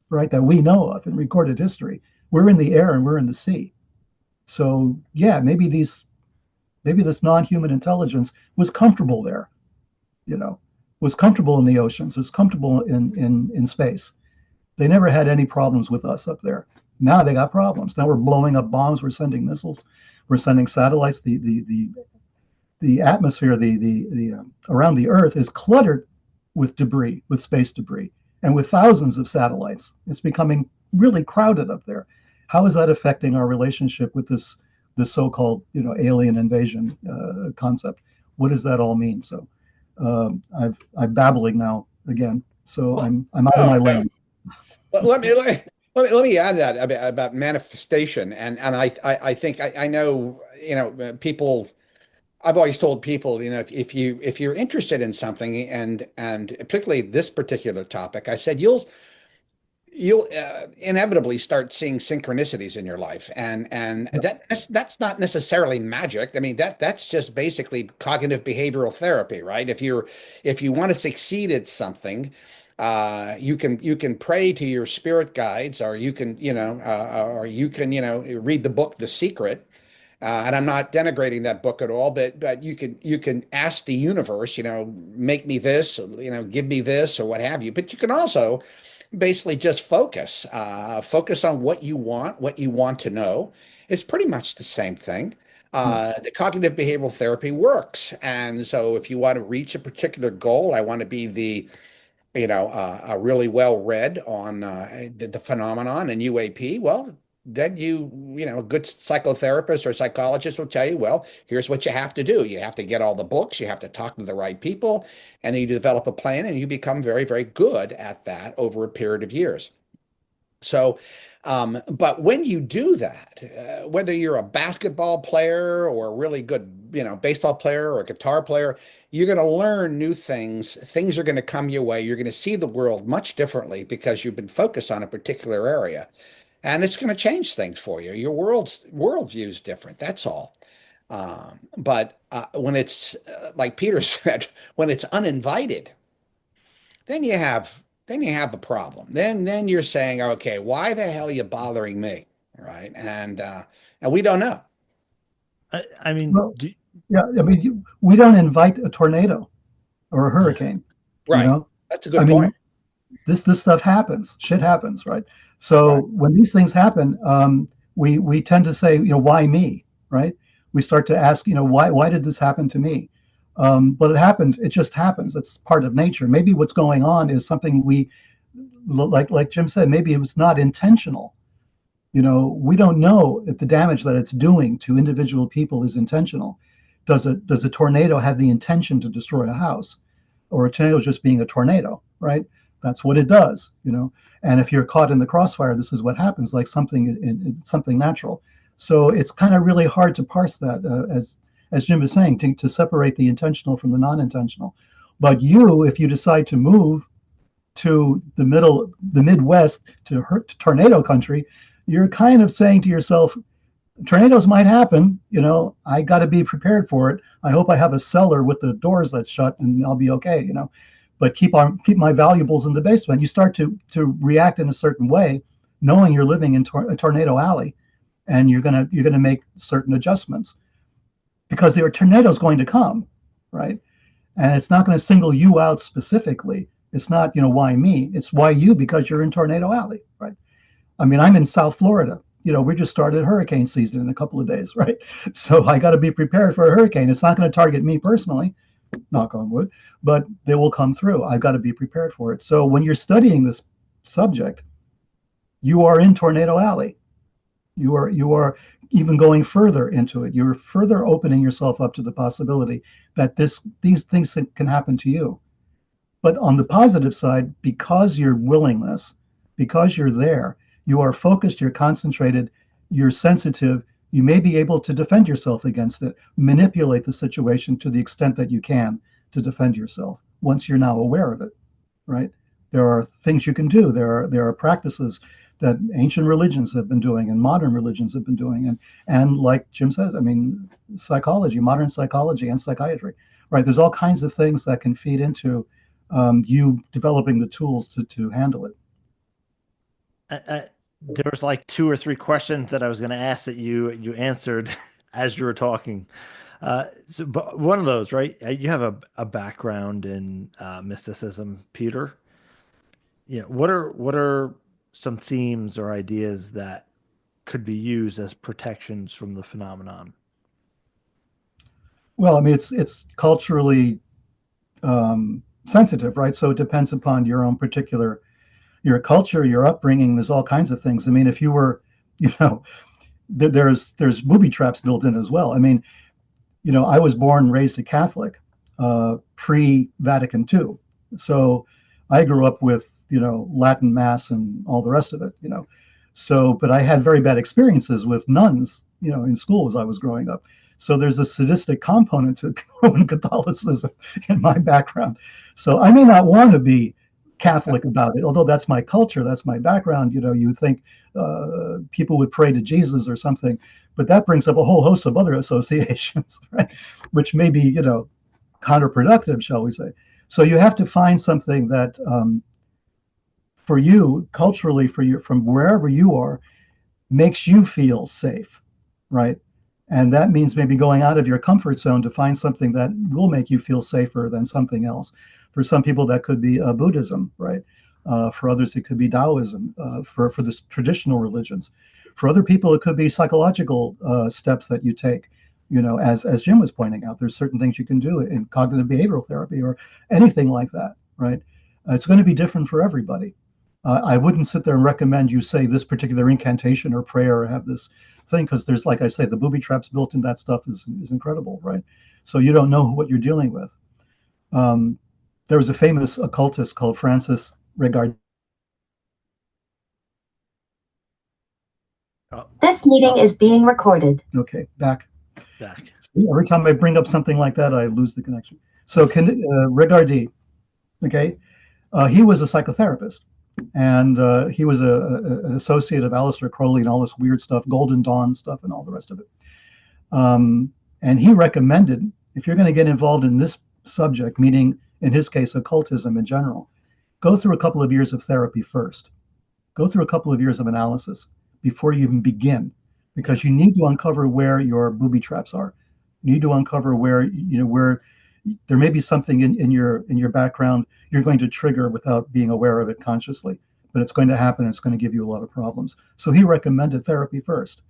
right, that we know of in recorded history. We're in the air and we're in the sea. So yeah, maybe this non-human intelligence was comfortable there, was comfortable in the oceans, was comfortable in space. They never had any problems with us up there. Now they got problems. Now we're blowing up bombs. We're sending missiles. We're sending satellites. The atmosphere, around the Earth is cluttered with debris, with space debris, and with thousands of satellites. It's becoming really crowded up there. how is that affecting our relationship with this so-called alien invasion concept? What does that all mean? So I'm babbling now again, so I'm out of my lane. Well, let me add that about manifestation, and I think I know, people. I've always told people, if you're interested in something, and particularly this particular topic, I said you'll inevitably start seeing synchronicities in your life, and that's not necessarily magic. I mean, that's just basically cognitive behavioral therapy, right? If you want to succeed at something, you can pray to your spirit guides, or you can read the book The Secret. And I'm not denigrating that book at all, but you can ask the universe, make me this, give me this, or what have you. But you can also basically just focus on what you want to know. It's pretty much the same thing. The cognitive behavioral therapy works, and so if you want to reach a particular goal, I want to be really well read on the phenomenon and UAP. Well, then a good psychotherapist or psychologist will tell you, well, here's what you have to do. You have to get all the books, you have to talk to the right people, and then you develop a plan, and you become very, very good at that over a period of years. So, but when you do that, whether you're a basketball player or a really good, baseball player or a guitar player, you're going to learn new things. Things are going to come your way. You're going to see the world much differently because you've been focused on a particular area, and it's going to change things for you. Your worldview is different. That's all. But when it's like Peter said, when it's uninvited, then you have a problem. Then you're saying, okay, why the hell are you bothering me, right? And we don't know. I mean, well, we don't invite a tornado or a hurricane, right? That's a good point. This stuff happens. Shit happens, right? So when these things happen, we tend to say, why me, right? We start to ask, why did this happen to me? But it happened. It just happens. It's part of nature. Maybe what's going on is something like Jim said, maybe it was not intentional. We don't know if the damage that it's doing to individual people is intentional. Does a tornado have the intention to destroy a house, or a tornado is just being a tornado, right? That's what it does, And if you're caught in the crossfire, this is what happens, like something natural. So it's kind of really hard to parse that, as Jim is saying, to separate the intentional from the non-intentional. But if you decide to move to the Midwest, to tornado country, you're kind of saying to yourself, tornadoes might happen, I got to be prepared for it. I hope I have a cellar with the doors that's shut and I'll be okay, But keep my valuables in the basement. You start to react in a certain way, knowing you're living in a tornado alley, and you're gonna make certain adjustments, because there are tornadoes going to come, right? And it's not going to single you out specifically. It's not, why me? It's why you, because you're in tornado alley, right? I mean, I'm in South Florida. We just started hurricane season in a couple of days, right? So I got to be prepared for a hurricane. It's not going to target me personally, knock on wood, but they will come through. I've got to be prepared for it. So when you're studying this subject, you are in tornado alley. You are even going further into it. You're further opening yourself up to the possibility that these things can happen to you. But on the positive side, because your willingness, because you're there, you are focused, you're concentrated, you're sensitive, you may be able to defend yourself against it, manipulate the situation to the extent that you can to defend yourself once you're now aware of it, right? There are things you can do. There are practices that ancient religions have been doing and modern religions have been doing. And like Jim says, I mean, psychology, modern psychology and psychiatry, right? There's all kinds of things that can feed into you developing the tools to handle it. There was like 2 or 3 questions that I was going to ask that you answered as you were talking. But one of those, right? You have a background in mysticism, Peter. What are some themes or ideas that could be used as protections from the phenomenon? Well, I mean, it's culturally sensitive, right? So it depends upon your own particular, your culture, your upbringing. There's all kinds of things. I mean, if you were there's booby traps built in as well. I mean, I was born and raised a Catholic, pre-Vatican II. So I grew up with, Latin Mass and all the rest of it, So, but I had very bad experiences with nuns, in school as I was growing up. So there's a sadistic component to Roman Catholicism in my background. So I may not want to be Catholic about it, although that's my culture, that's my background. You think people would pray to Jesus or something, but that brings up a whole host of other associations, right? Which may be, counterproductive, shall we say. So you have to find something that, for you, culturally, from wherever you are, makes you feel safe, right? And that means maybe going out of your comfort zone to find something that will make you feel safer than something else. For some people, that could be Buddhism, right? For others, it could be Taoism. For the traditional religions. For other people, it could be psychological steps that you take. As Jim was pointing out, there's certain things you can do in cognitive behavioral therapy or anything like that, right? It's going to be different for everybody. I wouldn't sit there and recommend you say this particular incantation or prayer or have this thing, because there's, like I say, the booby traps built in that stuff is incredible, right? So you don't know what you're dealing with. There was a famous occultist called Francis Regard. This meeting is being recorded. Okay, back. Back. See, every time I bring up something like that, I lose the connection. So Regardi, okay, he was a psychotherapist, and he was an associate of Aleister Crowley and all this weird stuff, Golden Dawn stuff, and all the rest of it. And he recommended, if you're going to get involved in this subject, meaning in his case occultism in general, go through a couple of years of therapy first. Go through a couple of years of analysis before you even begin, because you need to uncover where your booby traps are. You need to uncover where there may be something in your background you're going to trigger without being aware of it consciously, but it's going to happen. And it's going to give you a lot of problems. So he recommended therapy first.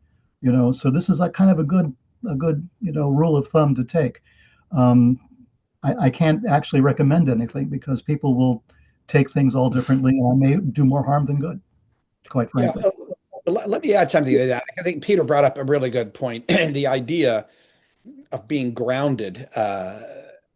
So this is like kind of a good rule of thumb to take. I can't actually recommend anything because people will take things all differently, and I may do more harm than good, quite frankly. Yeah. Let me add something to that. I think Peter brought up a really good point. The idea of being grounded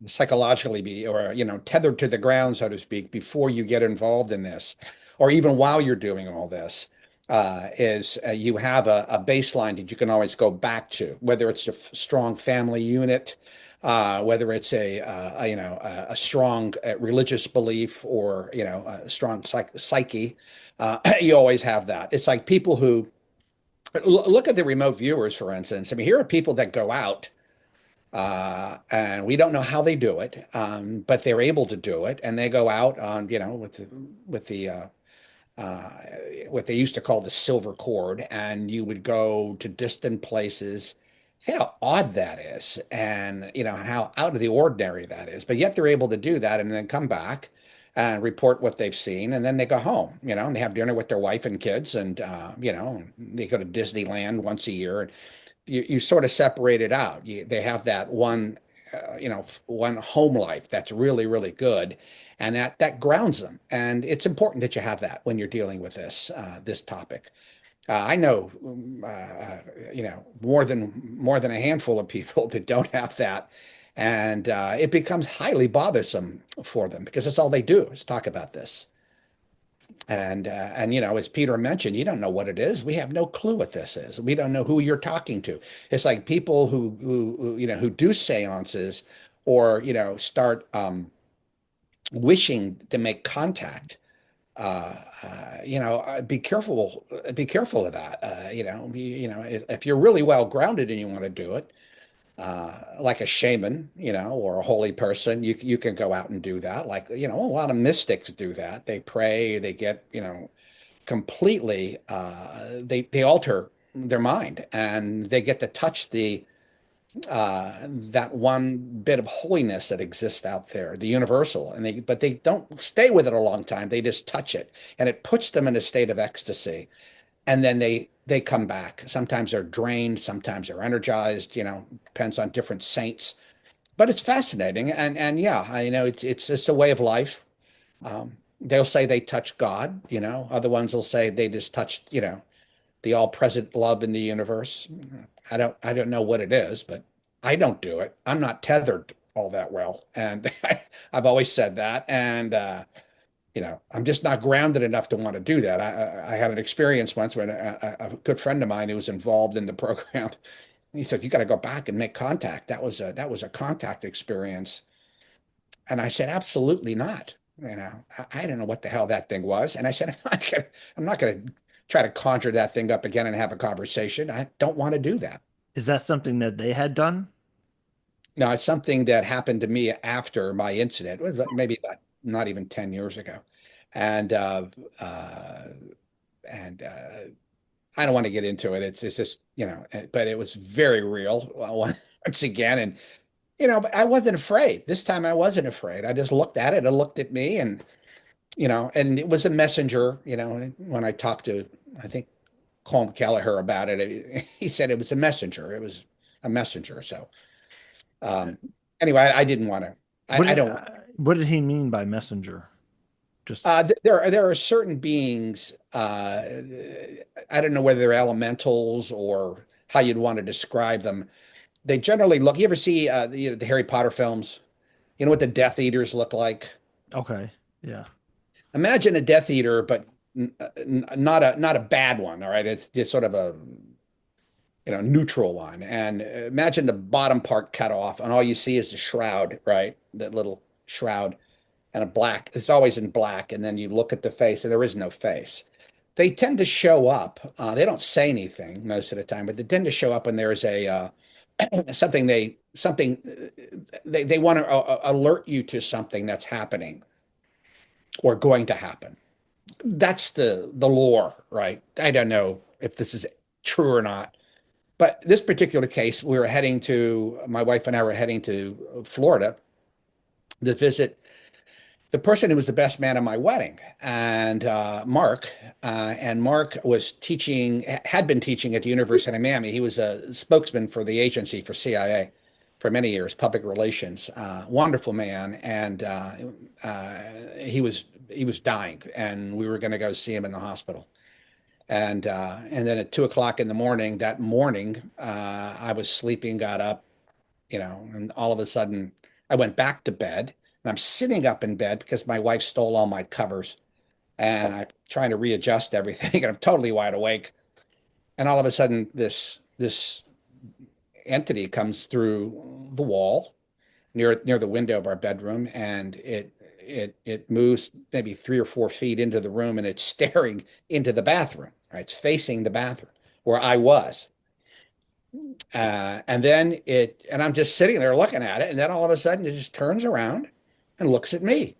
psychologically, or tethered to the ground, so to speak, before you get involved in this, or even while you're doing all this, is you have a baseline that you can always go back to, whether it's a strong family unit, whether it's a strong religious belief, or a strong psyche. You always have that. It's like people who look at the remote viewers, for instance. I mean, here are people that go out, and we don't know how they do it, but they're able to do it, and they go out on, with the what they used to call the silver cord, and you would go to distant places. How odd that is, and how out of the ordinary that is. But yet they're able to do that, and then come back and report what they've seen, and then they go home, and they have dinner with their wife and kids, and they go to Disneyland once a year, and you sort of separate it out. They have that one, one home life that's really, really good, and that grounds them. And it's important that you have that when you're dealing with this topic. I know, more than a handful of people that don't have that, and it becomes highly bothersome for them because that's all they do is talk about this. And as Peter mentioned, you don't know what it is. We have no clue what this is. We don't know who you're talking to. It's like people who do seances, or start wishing to make contact. Be careful. Be careful of that. If you're really well grounded and you want to do it, like a shaman, or a holy person, you can go out and do that. Like, a lot of mystics do that. They pray, they get, completely, they alter their mind, and they get to touch that one bit of holiness that exists out there, the universal, but they don't stay with it a long time. They just touch it, and it puts them in a state of ecstasy, and then they come back. Sometimes they're drained, sometimes they're energized, depends on different saints. But it's fascinating, and yeah, it's just a way of life. They'll say they touch God, other ones will say they just touched, the all-present love in the universe. I don't know what it is, but I don't do it. I'm not tethered all that well, and I've always said that. And I'm just not grounded enough to want to do that. I had an experience once when a good friend of mine who was involved in the program, he said, "You got to go back and make contact." That was a contact experience, and I said, "Absolutely not." I don't know what the hell that thing was, and I said, I'm not gonna try to conjure that thing up again and have a conversation. I don't want to do that. Is that something that they had done? No, it's something that happened to me after my incident, maybe not even 10 years ago. And I don't want to get into it. It's just, but it was very real once again. And, but I wasn't afraid. This time I wasn't afraid. I just looked at it. It looked at me and it was a messenger, when I talked to, I think, Colm Kelleher about it, he said it was a messenger. It was a messenger. So, anyway, I didn't want to. I don't. What did he mean by messenger? Just there are certain beings. I don't know whether they're elementals or how you'd want to describe them. They generally look. You ever see the Harry Potter films? You know what the Death Eaters look like? okay, yeah. Imagine a Death Eater, but not a bad one. All right, it's just sort of a neutral one. And imagine the bottom part cut off, and all you see is the shroud, right? That little shroud, and a black. It's always in black, and then you look at the face, and there is no face. They tend to show up. They don't say anything most of the time, but they tend to show up when there is a something they want to alert you to something that's happening or going to happen. That's the lore, right? I don't know if this is true or not, but this particular case, my wife and I were heading to Florida to visit the person who was the best man at my wedding, and Mark. And Mark had been teaching at the University of Miami. He was a spokesman for the agency for CIA for many years, public relations. Wonderful man, and he was dying, and we were going to go see him in the hospital. And then at 2 o'clock in the morning, I was sleeping, got up, and all of a sudden I went back to bed, and I'm sitting up in bed because my wife stole all my covers, and I'm trying to readjust everything, and I'm totally wide awake. And all of a sudden, this entity comes through the wall near the window of our bedroom, and it moves maybe 3 or 4 feet into the room, and it's staring into the bathroom. Right? It's facing the bathroom where I was. And I'm just sitting there looking at it, and then all of a sudden it just turns around and looks at me.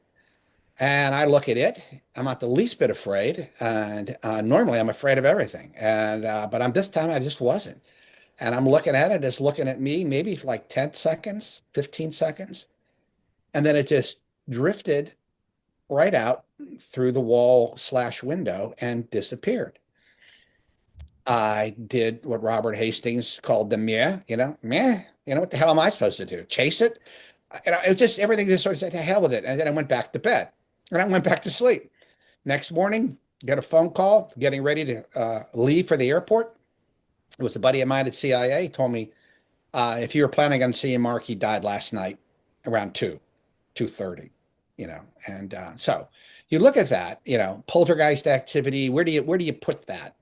And I look at it. I'm not the least bit afraid. And normally I'm afraid of everything. But this time I just wasn't. And I'm looking at it, it's looking at me maybe for like 10 seconds, 15 seconds. And then it just drifted right out through the wall/window and disappeared. I did what Robert Hastings called the meh, meh, what the hell am I supposed to do? Chase it? It was just, everything just sort of said, to hell with it. And then I went back to bed and I went back to sleep. Next morning, got a phone call, getting ready to leave for the airport. It was a buddy of mine at CIA. He told me, if you were planning on seeing Mark, he died last night around 2:30, and so you look at that, poltergeist activity. Where do you put that?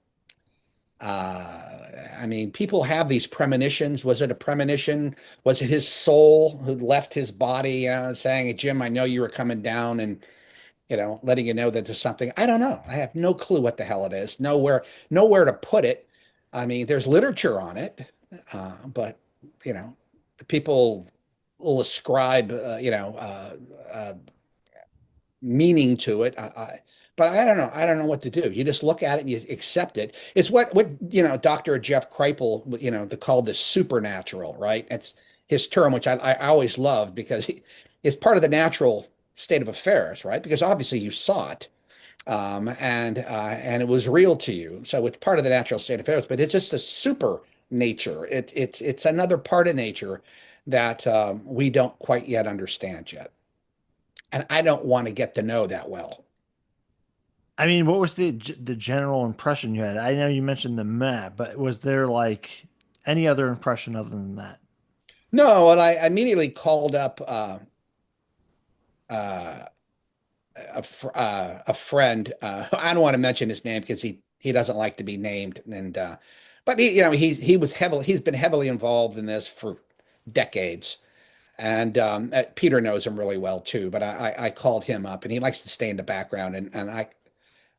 I mean, people have these premonitions. Was it a premonition? Was it his soul who left his body, saying, "Hey, Jim, I know you were coming down," and letting you know that there's something? I don't know. I have no clue what the hell it is. Nowhere to put it. I mean, there's literature on it, but people will ascribe, meaning to it. But I don't know. I don't know what to do. You just look at it and you accept it. It's what Dr. Jeff Kripal, they call this supernatural, right? It's his term, which I always loved, because it's part of the natural state of affairs, right? Because obviously you saw it, and it was real to you, so it's part of the natural state of affairs. But it's just a super nature. It's another part of nature that we don't quite yet understand yet, and I don't want to get to know that well. I mean, what was the general impression you had? I know you mentioned the map, but was there like any other impression other than that? No, and I immediately called up uh, a friend. I don't want to mention his name because he doesn't like to be named, and but he's been heavily involved in this for decades. And Peter knows him really well too, but I called him up and he likes to stay in the background. And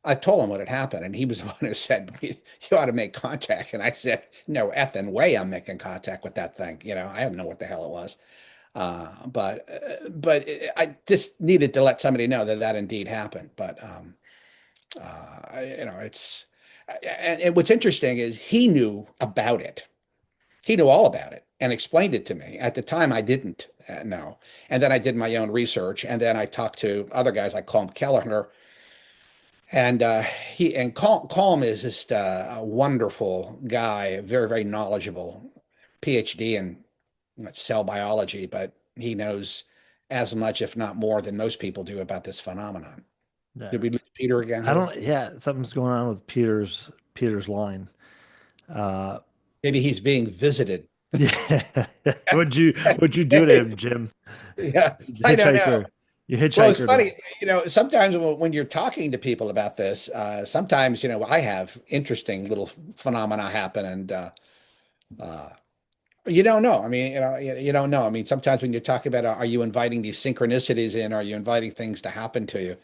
I told him what had happened. And he was the one who said, you ought to make contact. And I said, no effing way I'm making contact with that thing. I don't know what the hell it was. But I just needed to let somebody know that that indeed happened. But, it's, and what's interesting is he knew about it. He knew all about it and explained it to me. At the time, I didn't know. And then I did my own research. And then I talked to other guys like Colm Kelleher. And Colm is just a wonderful guy, very, very knowledgeable, PhD in cell biology, but he knows as much, if not more, than most people do about this phenomenon. Yeah. Did we lose Peter again I here? don't, yeah, something's going on with Peter's line. Uh, Maybe he's being visited. yeah. What'd you do to him, Jim? Yeah, I don't know. Hitchhiker. You Well, it's hitchhiker him. funny, sometimes when you're talking to people about this, sometimes, I have interesting little phenomena happen and uh, you don't know. I mean, you don't know. I mean, sometimes when you talk about, are you inviting these synchronicities in? Are you inviting things to happen to you?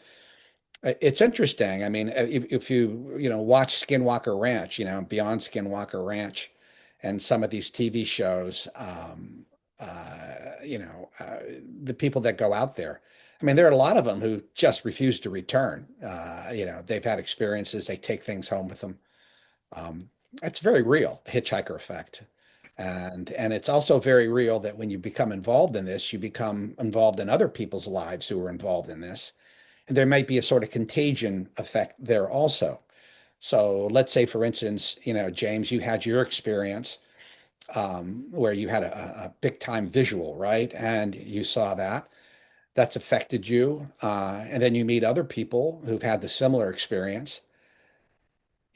It's interesting. I mean, if you, watch Skinwalker Ranch, Beyond Skinwalker Ranch and some of these TV shows, the people that go out there. I mean, there are a lot of them who just refuse to return. They've had experiences, they take things home with them. Um, that's very real, hitchhiker effect. And it's also very real that when you become involved in this, you become involved in other people's lives who are involved in this. And there might be a sort of contagion effect there also. So let's say, for instance, James, you had your experience where you had a big time visual, right? And you saw that's affected you. And then you meet other people who've had the similar experience.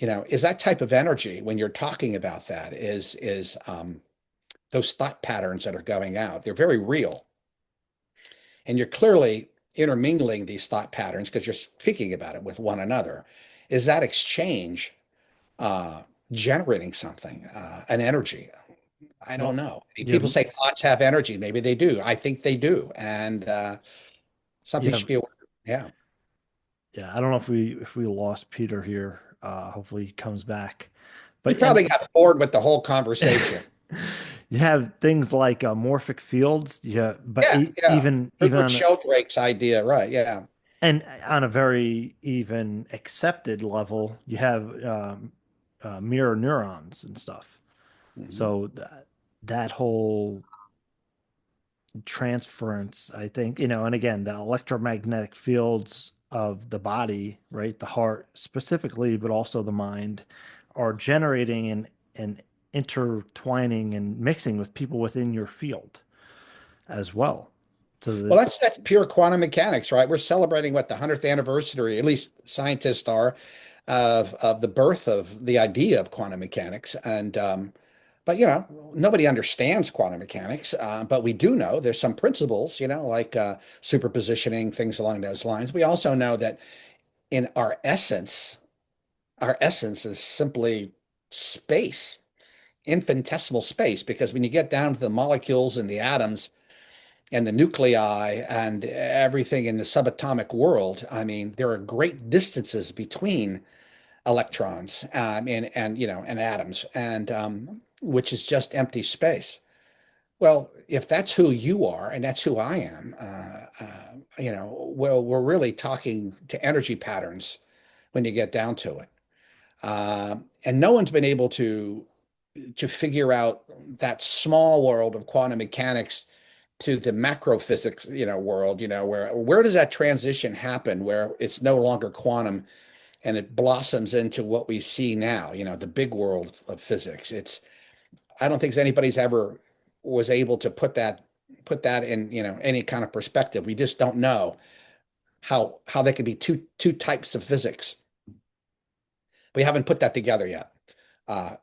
Is that type of energy when you're talking about that is those thought patterns that are going out. They're very real. And you're clearly intermingling these thought patterns because you're speaking about it with one another. Is that exchange uh, generating something, an energy? I don't Well, know. yeah, People say thoughts have energy. Maybe they do. I think they do. And something yeah, should be aware. Yeah. yeah. I don't know if we lost Peter here. Hopefully he comes back. He But probably and got bored with the whole conversation. you have things like morphic fields. Yeah, but Yeah. Yeah. even Rupert on Sheldrake's idea. Right. Yeah. and on a very even accepted level, you have mirror neurons and stuff. Mhm. So that whole transference, I think, and again, the electromagnetic fields of the body, right, the heart specifically, but also the mind, are generating and intertwining and mixing with people within your field as well. So Well, the that's pure quantum mechanics, right? We're celebrating what the 100th anniversary, at least scientists are, of the birth of the idea of quantum mechanics. And but nobody understands quantum mechanics, but we do know there's some principles, like superpositioning, things along those lines. We also know that in our essence is simply space, infinitesimal space, because when you get down to the molecules and the atoms and the nuclei and everything in the subatomic world, I mean, there are great distances between electrons and atoms, and which is just empty space. Well, if that's who you are and that's who I am, well, we're really talking to energy patterns when you get down to it. And no one's been able to figure out that small world of quantum mechanics to the macro physics, world, where does that transition happen where it's no longer quantum and it blossoms into what we see now, the big world of physics. I don't think anybody's ever was able to put that in, any kind of perspective. We just don't know how they could be two types of physics We haven't put that together yet.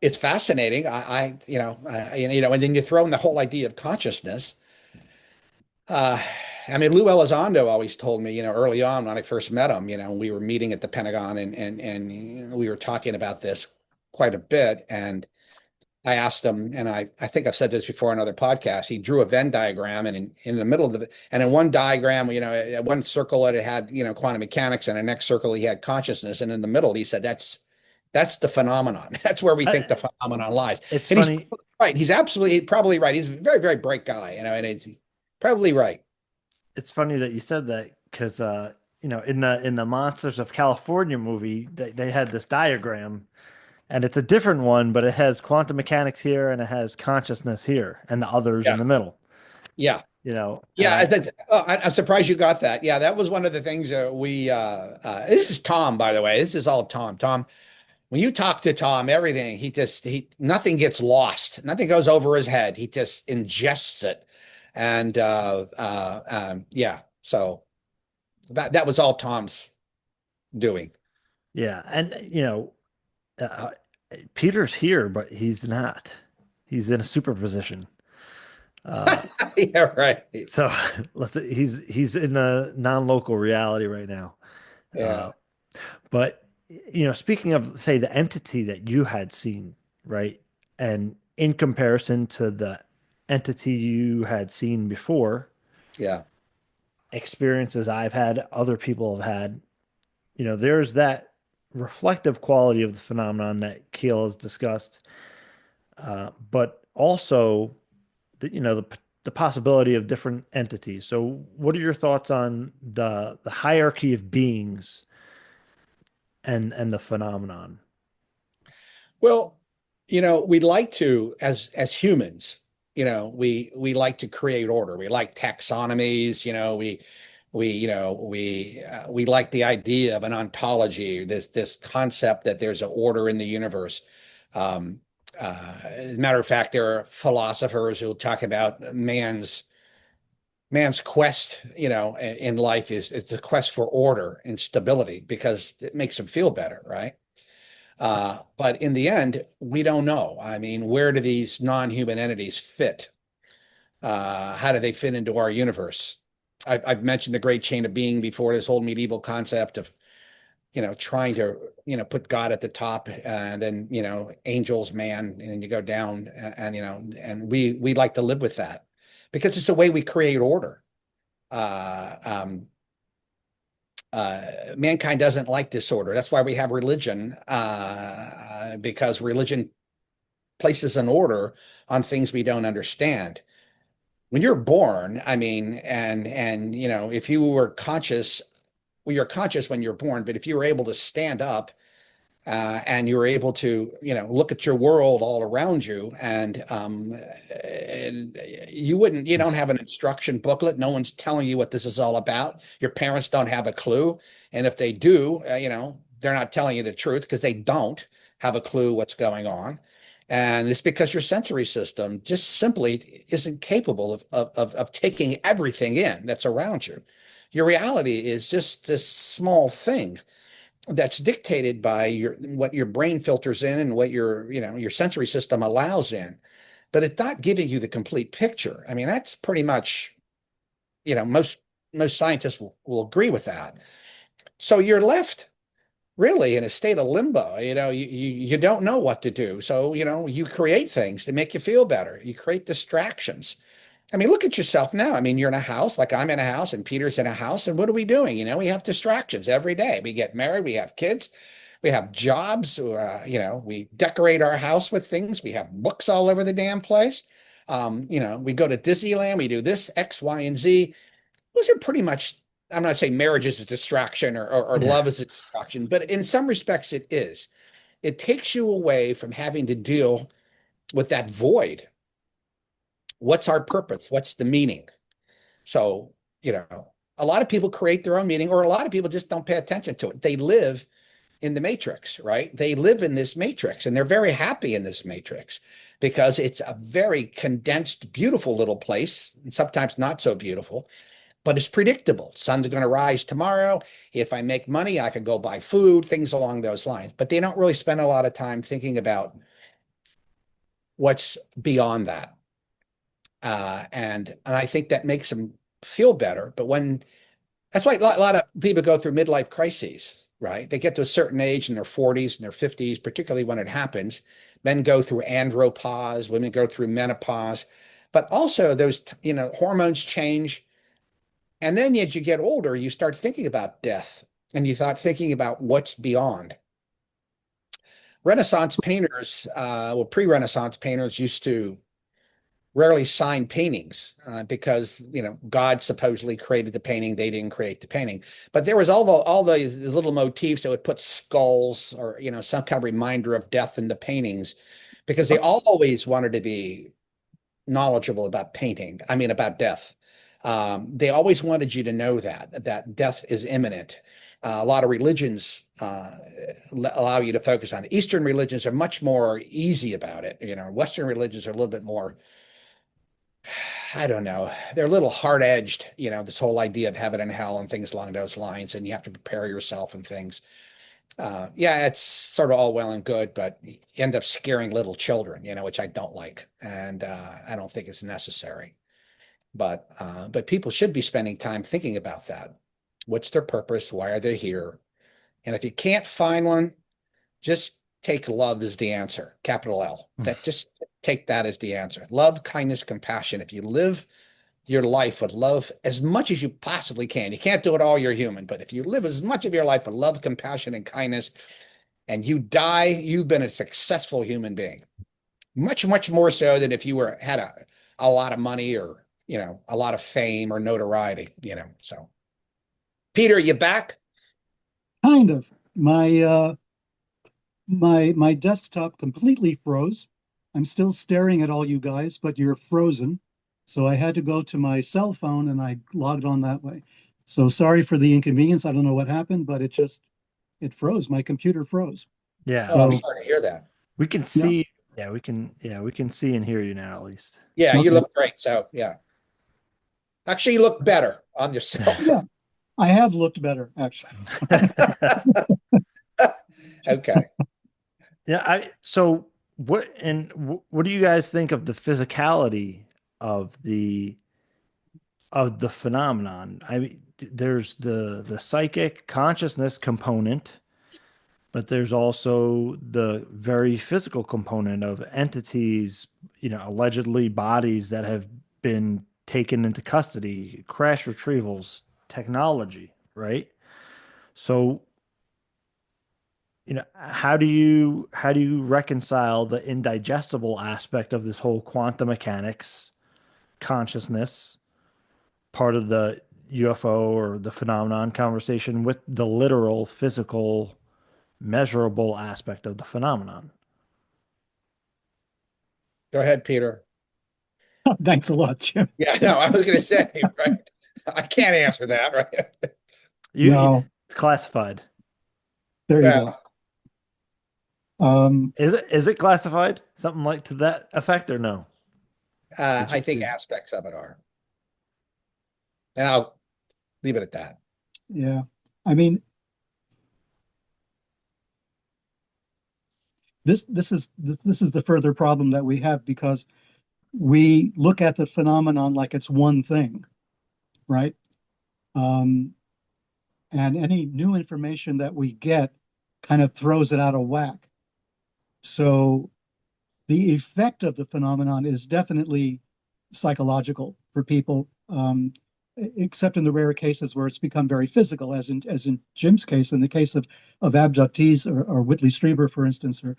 It's fascinating. And then you throw in the whole idea of consciousness. I mean, Lou Elizondo always told me, early on when I first met him, we were meeting at the Pentagon and we were talking about this quite a bit. And I asked him, and I think I've said this before on other podcasts, he drew a Venn diagram, and in the middle of it, and in one diagram, at one circle it had, quantum mechanics, and the next circle he had consciousness. And in the middle, he said, that's the phenomenon. That's where we think the phenomenon lies. It's and funny. He's right. He's probably right. He's a very, very bright guy, and it's probably right. It's funny that you said that because, in the Monsters of California movie, they had this diagram. And it's a different one, but it has quantum mechanics here and it has consciousness here and the others in the middle. Yeah. Yeah. I'm surprised you got that. Yeah, that was one of the things that this is Tom, by the way. This is all Tom. Tom, when you talk to Tom, everything, nothing gets lost. Nothing goes over his head. He just ingests it. And so that was all Tom's doing. Yeah. And, Peter's here, but he's not. He's in a superposition. Yeah, right. So he's in a non-local reality right now. Yeah. But speaking of, say, the entity that you had seen, right, and in comparison to the entity you had seen before, experiences I've had, other people have had, there's that reflective quality of the phenomenon that Keel has discussed, but also the possibility of different entities. So what are your thoughts on the hierarchy of beings and the phenomenon? Well, we'd like to, as humans, we like to create order. We like taxonomies, we like the idea of an ontology, this concept that there's an order in the universe. As a matter of fact, there are philosophers who talk about man's quest, in life it's a quest for order and stability because it makes him feel better, right? But in the end, we don't know. I mean, where do these non-human entities fit? How do they fit into our universe? I've mentioned the great chain of being before, this whole medieval concept of, trying to, put God at the top and then, angels, man, and you go down and we like to live with that because it's the way we create order. Mankind doesn't like disorder. That's why we have religion, because religion places an order on things we don't understand. When you're born, I mean, and if you were conscious, well, you're conscious when you're born, but if you were able to stand up and you were able to, look at your world all around you and you don't have an instruction booklet. No one's telling you what this is all about. Your parents don't have a clue. And if they do, they're not telling you the truth because they don't have a clue what's going on. And it's because your sensory system just simply isn't capable of taking everything in that's around you. Your reality is just this small thing that's dictated by what your brain filters in and what your sensory system allows in. But it's not giving you the complete picture. I mean, that's pretty much, most scientists will agree with that. So you're left really in a state of limbo. You don't know what to do. So, you create things to make you feel better. You create distractions. I mean, look at yourself now. I mean, you're in a house, like I'm in a house and Peter's in a house. And what are we doing? We have distractions every day. We get married, we have kids, we have jobs, we decorate our house with things. We have books all over the damn place. We go to Disneyland, we do this, X, Y, and Z. Those are pretty much, I'm not saying marriage is a distraction or love is a distraction, but in some respects it is. It takes you away from having to deal with that void. What's our purpose? What's the meaning? So, a lot of people create their own meaning, or a lot of people just don't pay attention to it. They live in the matrix, right? They live in this matrix and they're very happy in this matrix because it's a very condensed, beautiful little place, and sometimes not so beautiful. but it's predictable. Sun's going to rise tomorrow. If I make money, I could go buy food, things along those lines. But they don't really spend a lot of time thinking about what's beyond that. And I think that makes them feel better. But that's why a lot of people go through midlife crises, right? They get to a certain age in their 40s and their 50s, particularly when it happens. Men go through andropause, women go through menopause, but also those, hormones change. And then as you get older, you start thinking about death, and you start thinking about what's beyond. Renaissance painters, pre-Renaissance painters used to rarely sign paintings because, God supposedly created the painting. They didn't create the painting. But there was all the little motifs that would put skulls or, some kind of reminder of death in the paintings, because they always wanted to be knowledgeable about about death. They always wanted you to know that death is imminent. A lot of religions allow you to focus on it. Eastern religions are much more easy about it. Western religions are a little bit more, I don't know, they're a little hard-edged, this whole idea of heaven and hell and things along those lines, and you have to prepare yourself and things. It's sort of all well and good, but you end up scaring little children, which I don't like, and I don't think it's necessary. But people should be spending time thinking about that. What's their purpose? Why are they here? And if you can't find one, just take love as the answer, capital L. Just take that as the answer. Love, kindness, compassion. If you live your life with love as much as you possibly can, you can't do it all, you're human, but if you live as much of your life with love, compassion, and kindness, and you die, you've been a successful human being. Much, much more so than if you had a lot of money or, a lot of fame or notoriety, so. Peter, you back? Kind of. My desktop completely froze. I'm still staring at all you guys, but you're frozen. So I had to go to my cell phone and I logged on that way. So sorry for the inconvenience. I don't know what happened, but it froze. My computer froze. Yeah. Oh, I'm sorry to hear that. We can see. Yeah, we can see and hear you now, at least. Yeah, Okay. You look great. So yeah. Actually, you look better on your cell phone. Yeah, I have looked better, actually. Okay. Yeah. So what do you guys think of the physicality of the phenomenon? There's the psychic consciousness component, but there's also the very physical component of entities, allegedly bodies that have been taken into custody, crash retrievals, technology, right? So, how do you reconcile the indigestible aspect of this whole quantum mechanics consciousness part of the UFO or the phenomenon conversation with the literal, physical, measurable aspect of the phenomenon? Go ahead, Peter. Thanks a lot, Jim. Yeah, no, I was going to say, right? I can't answer that, right? No. It's classified. There you Yeah. go. Is it classified? Something like to that effect or no? I think aspects of it are. And I'll leave it at that. Yeah. I mean, this is the further problem that we have, because we look at the phenomenon like it's one thing, right? And any new information that we get kind of throws it out of whack. So the effect of the phenomenon is definitely psychological for people, except in the rare cases where it's become very physical, as in Jim's case, in the case of abductees or Whitley Strieber, for instance, or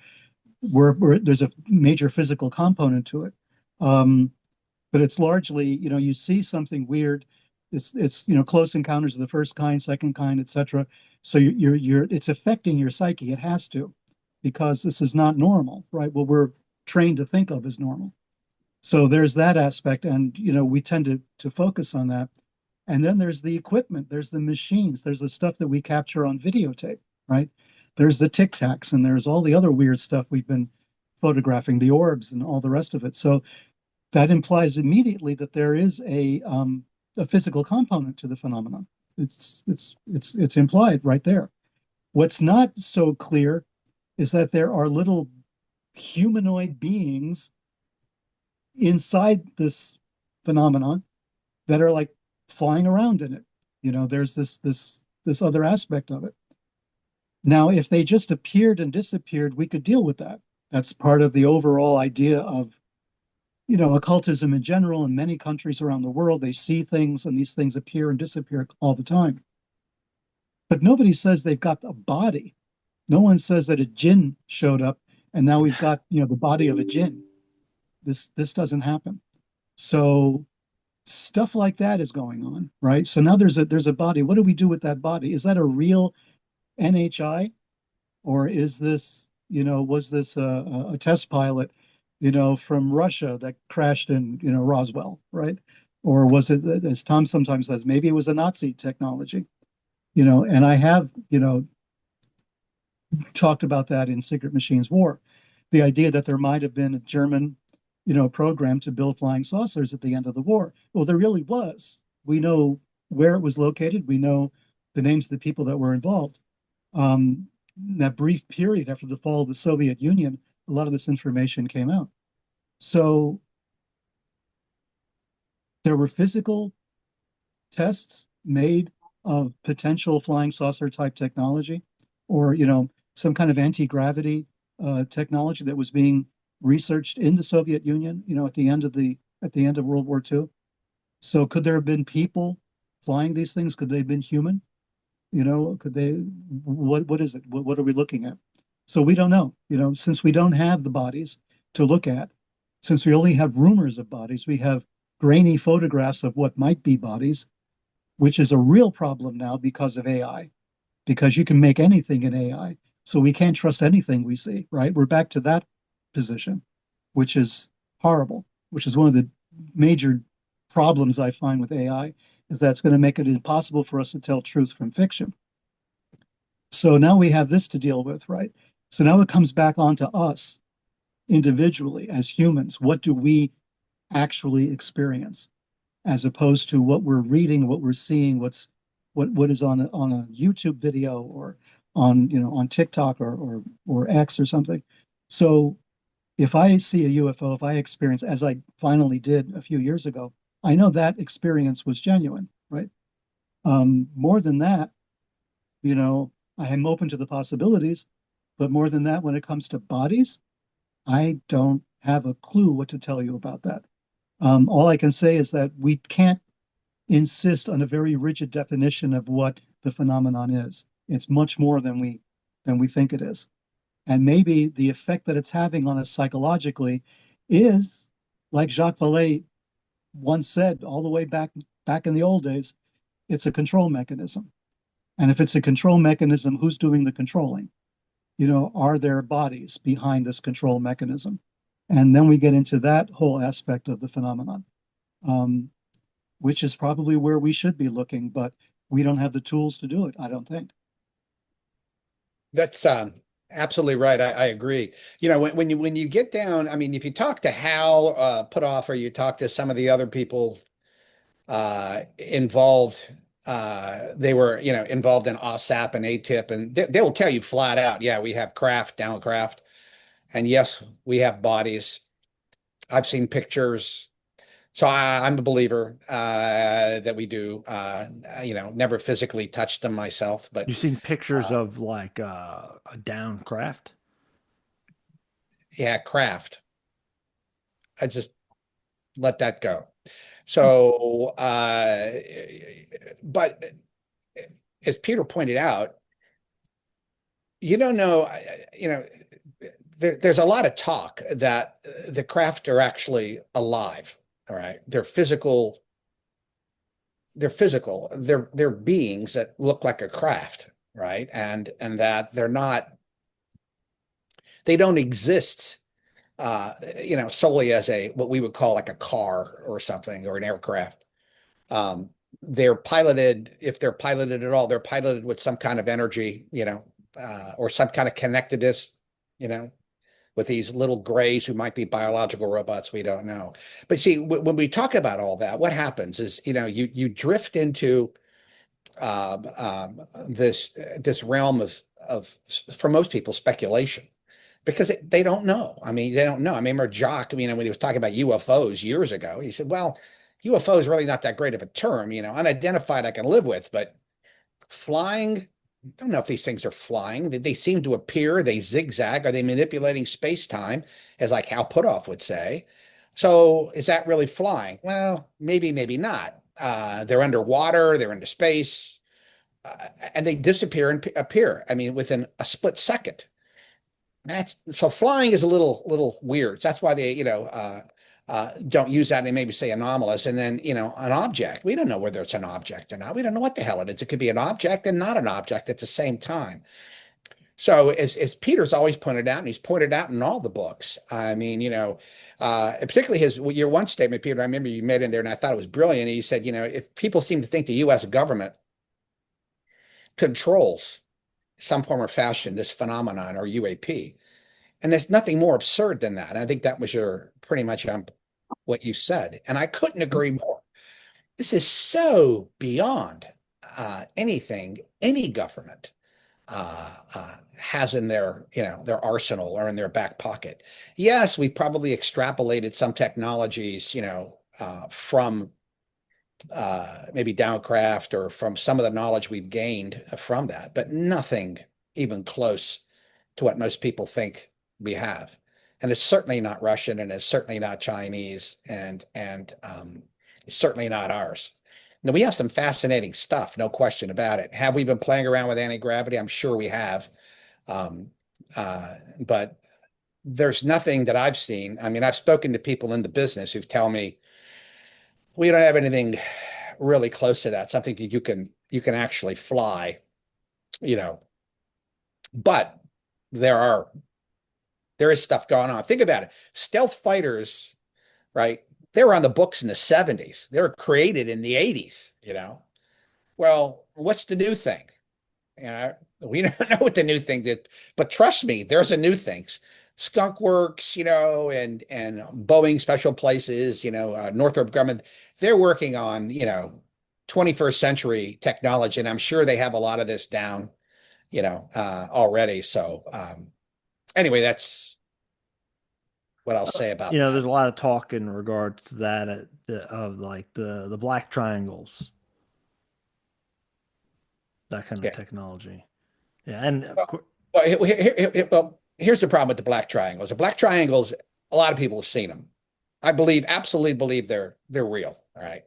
where there's a major physical component to it. But it's largely, you see something weird. It's close encounters of the first kind, second kind, etc. So it's affecting your psyche. It has to, because this is not normal, right? What we're trained to think of as normal. So there's that aspect, and we tend to focus on that. And then there's the equipment, there's the machines, there's the stuff that we capture on videotape, right? There's the Tic Tacs, and there's all the other weird stuff we've been photographing, the orbs and all the rest of it. So that implies immediately that there is a a physical component to the phenomenon. It's implied right there. What's not so clear is that there are little humanoid beings inside this phenomenon that are like flying around in it. There's this other aspect of it. Now, if they just appeared and disappeared, we could deal with that. That's part of the overall idea of, occultism in general. In many countries around the world, they see things and these things appear and disappear all the time. But nobody says they've got a body. No one says that a jinn showed up and now we've got, the body of a jinn. This doesn't happen. So stuff like that is going on, right? So now there's a body. What do we do with that body? Is that a real NHI, or is this, was this a test pilot, from Russia that crashed in, Roswell, right? Or was it, as Tom sometimes says, maybe it was a Nazi technology, and I have, talked about that in Sekret Machines War, the idea that there might have been a German, program to build flying saucers at the end of the war. Well, there really was. We know where it was located. We know the names of the people that were involved. That brief period after the fall of the Soviet Union, a lot of this information came out. So there were physical tests made of potential flying saucer type technology, or some kind of anti-gravity technology that was being researched in the Soviet Union, at the end of World War II. So could there have been people flying these things? Could they have been human? Could they? What is it? What are we looking at? So we don't know. Since we don't have the bodies to look at, since we only have rumors of bodies, we have grainy photographs of what might be bodies, which is a real problem now because of AI, because you can make anything in AI. So we can't trust anything we see, right? We're back to that position, which is horrible, which is one of the major problems I find with AI, is that it's going to make it impossible for us to tell truth from fiction. So now we have this to deal with, right? So now it comes back onto us individually as humans. What do we actually experience, as opposed to what we're reading, what we're seeing, what is on a YouTube video, or on TikTok or X or something. So if I see a UFO, if I experience, as I finally did a few years ago, I know that experience was genuine, right? More than that, I am open to the possibilities, but more than that, when it comes to bodies, I don't have a clue what to tell you about that. All I can say is that we can't insist on a very rigid definition of what the phenomenon is. It's much more than we think it is. And maybe the effect that it's having on us psychologically is, like Jacques Vallée once said, all the way back in the old days, it's a control mechanism. And if it's a control mechanism, who's doing the controlling? Are there bodies behind this control mechanism? And then we get into that whole aspect of the phenomenon, which is probably where we should be looking, but we don't have the tools to do it, I don't think. That's absolutely right. I agree. When you get down, I mean, if you talk to Hal Puthoff, or you talk to some of the other people involved, they were, involved in OSAP and ATIP, and they will tell you flat out, yeah, we have craft, downcraft, and yes, we have bodies. I've seen pictures. So I'm a believer that we do. Never physically touched them myself, but You've seen pictures of like a down craft? yeah, craft. I just let that go. So, but as Peter pointed out, you don't know, there's a lot of talk that the craft are actually alive. All right. They're physical. They're beings that look like a craft, right? And that they don't exist solely as what we would call like a car or something, or an aircraft. They're piloted, if they're piloted at all, they're piloted with some kind of energy, or some kind of connectedness, with these little grays who might be biological robots we don't know. But see, when we talk about all that, what happens is, you drift into this realm of for most people, speculation, because they don't know. I mean, they don't know. I remember Jock, when he was talking about UFOs years ago, he said, well, UFO is really not that great of a term. Unidentified I can live with, but flying, I don't know if these things are flying. They seem to appear, they zigzag. Are they manipulating space-time, as like Hal Puthoff would say? So is that really flying? Well, maybe, maybe not. They're underwater, they're into space, and they disappear and appear. I mean, within a split second. So flying is a little weird. That's why they, don't use that. And they maybe say anomalous. And then, an object. We don't know whether it's an object or not. We don't know what the hell it is. It could be an object and not an object at the same time. So as Peter's always pointed out, and he's pointed out in all the books, I mean, particularly your one statement, Peter, I remember you made in there, and I thought it was brilliant. He said, if people seem to think the U.S. government controls some form or fashion this phenomenon or UAP, and there's nothing more absurd than that. And I think that was pretty much what you said, and I couldn't agree more. This is so beyond anything any government has in their arsenal or in their back pocket. Yes, we probably extrapolated some technologies, from maybe Downcraft or from some of the knowledge we've gained from that, but nothing even close to what most people think we have. And it's certainly not Russian, and it's certainly not Chinese, and it's certainly not ours. Now, we have some fascinating stuff, no question about it. Have we been playing around with anti-gravity? I'm sure we have. But there's nothing that I've seen. I mean, I've spoken to people in the business who tell me we don't have anything really close to that, something that you can actually fly, but there is stuff going on. Think about it. Stealth fighters, right? They were on the books in the 70s. They were created in the 80s, Well, what's the new thing? We don't know what the new thing did, but trust me, there's a new things. Skunk Works, and Boeing Special Places, Northrop Grumman, they're working on, 21st century technology, and I'm sure they have a lot of this down, already. So anyway, that's what I'll say about that. There's a lot of talk in regards to that of like the black triangles, that kind of technology. Yeah, and well, here's the problem with the black triangles. The black triangles, a lot of people have seen them. I absolutely believe they're real. All right.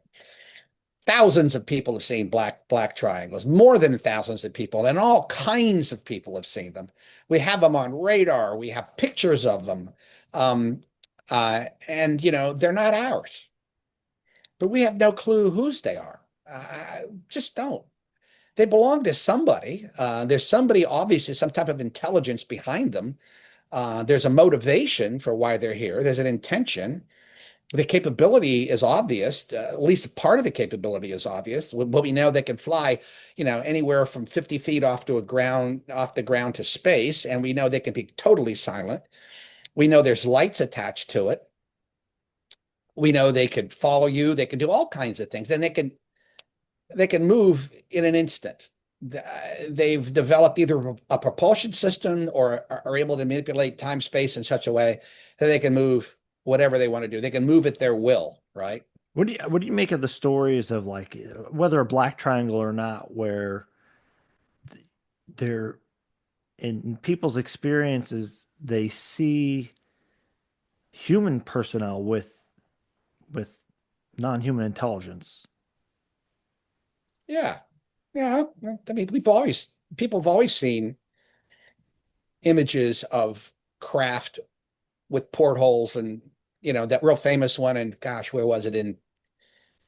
Thousands of people have seen black triangles, more than thousands of people, and all kinds of people have seen them. We have them on radar. We have pictures of them. And they're not ours, but we have no clue whose they are. Just don't. They belong to somebody. There's somebody, obviously, some type of intelligence behind them. There's a motivation for why they're here. There's an intention. The capability is obvious. At least part of the capability is obvious. But we know they can fly, anywhere from 50 feet off the ground to space, and we know they can be totally silent. We know there's lights attached to it. We know they could follow you. They can do all kinds of things, and they can move in an instant. They've developed either a propulsion system or are able to manipulate time, space in such a way that they can move whatever they want to do. They can move at their will, right? What do you make of the stories of, like, whether a black triangle or not, where they're in people's experiences, they see human personnel with non-human intelligence? Yeah. I mean, people have always seen images of craft with portholes, and that real famous one, and gosh, where was it, in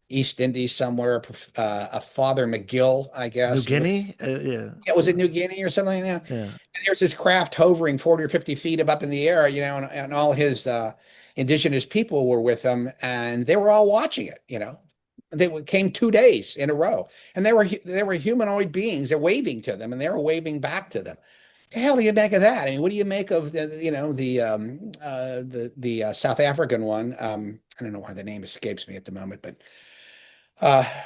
East Indies somewhere, a Father McGill, I guess. New Guinea? Yeah. Was it New Guinea or something like that? Yeah. And there's this craft hovering 40 or 50 feet up in the air, and all his indigenous people were with him, and they were all watching it, They came 2 days in a row, and they were humanoid beings. They're waving to them, and they were waving back to them. The hell do you make of that? I mean, what do you make of the South African one? I don't know why the name escapes me at the moment, but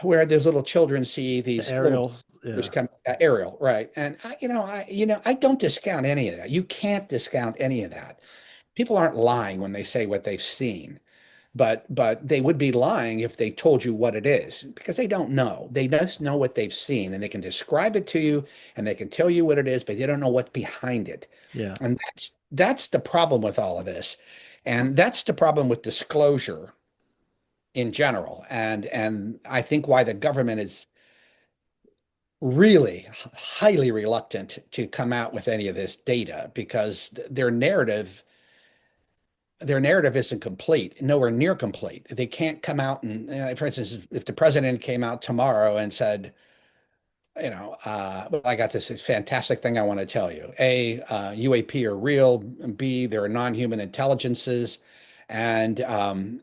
where those little children see The these little aerial, creatures yeah, come, Ariel, right? And I don't discount any of that. You can't discount any of that. People aren't lying when they say what they've seen. But they would be lying if they told you what it is because they don't know. They just know what they've seen and they can describe it to you and they can tell you what it is, but they don't know what's behind it. yeah. And that's the problem with all of this. And that's the problem with disclosure in general. And I think why the government is really highly reluctant to come out with any of this data because their narrative isn't complete, nowhere near complete. They can't come out and, for instance, if the president came out tomorrow and said, well, I got this fantastic thing I want to tell you. A, UAP are real. B, there are non-human intelligences, and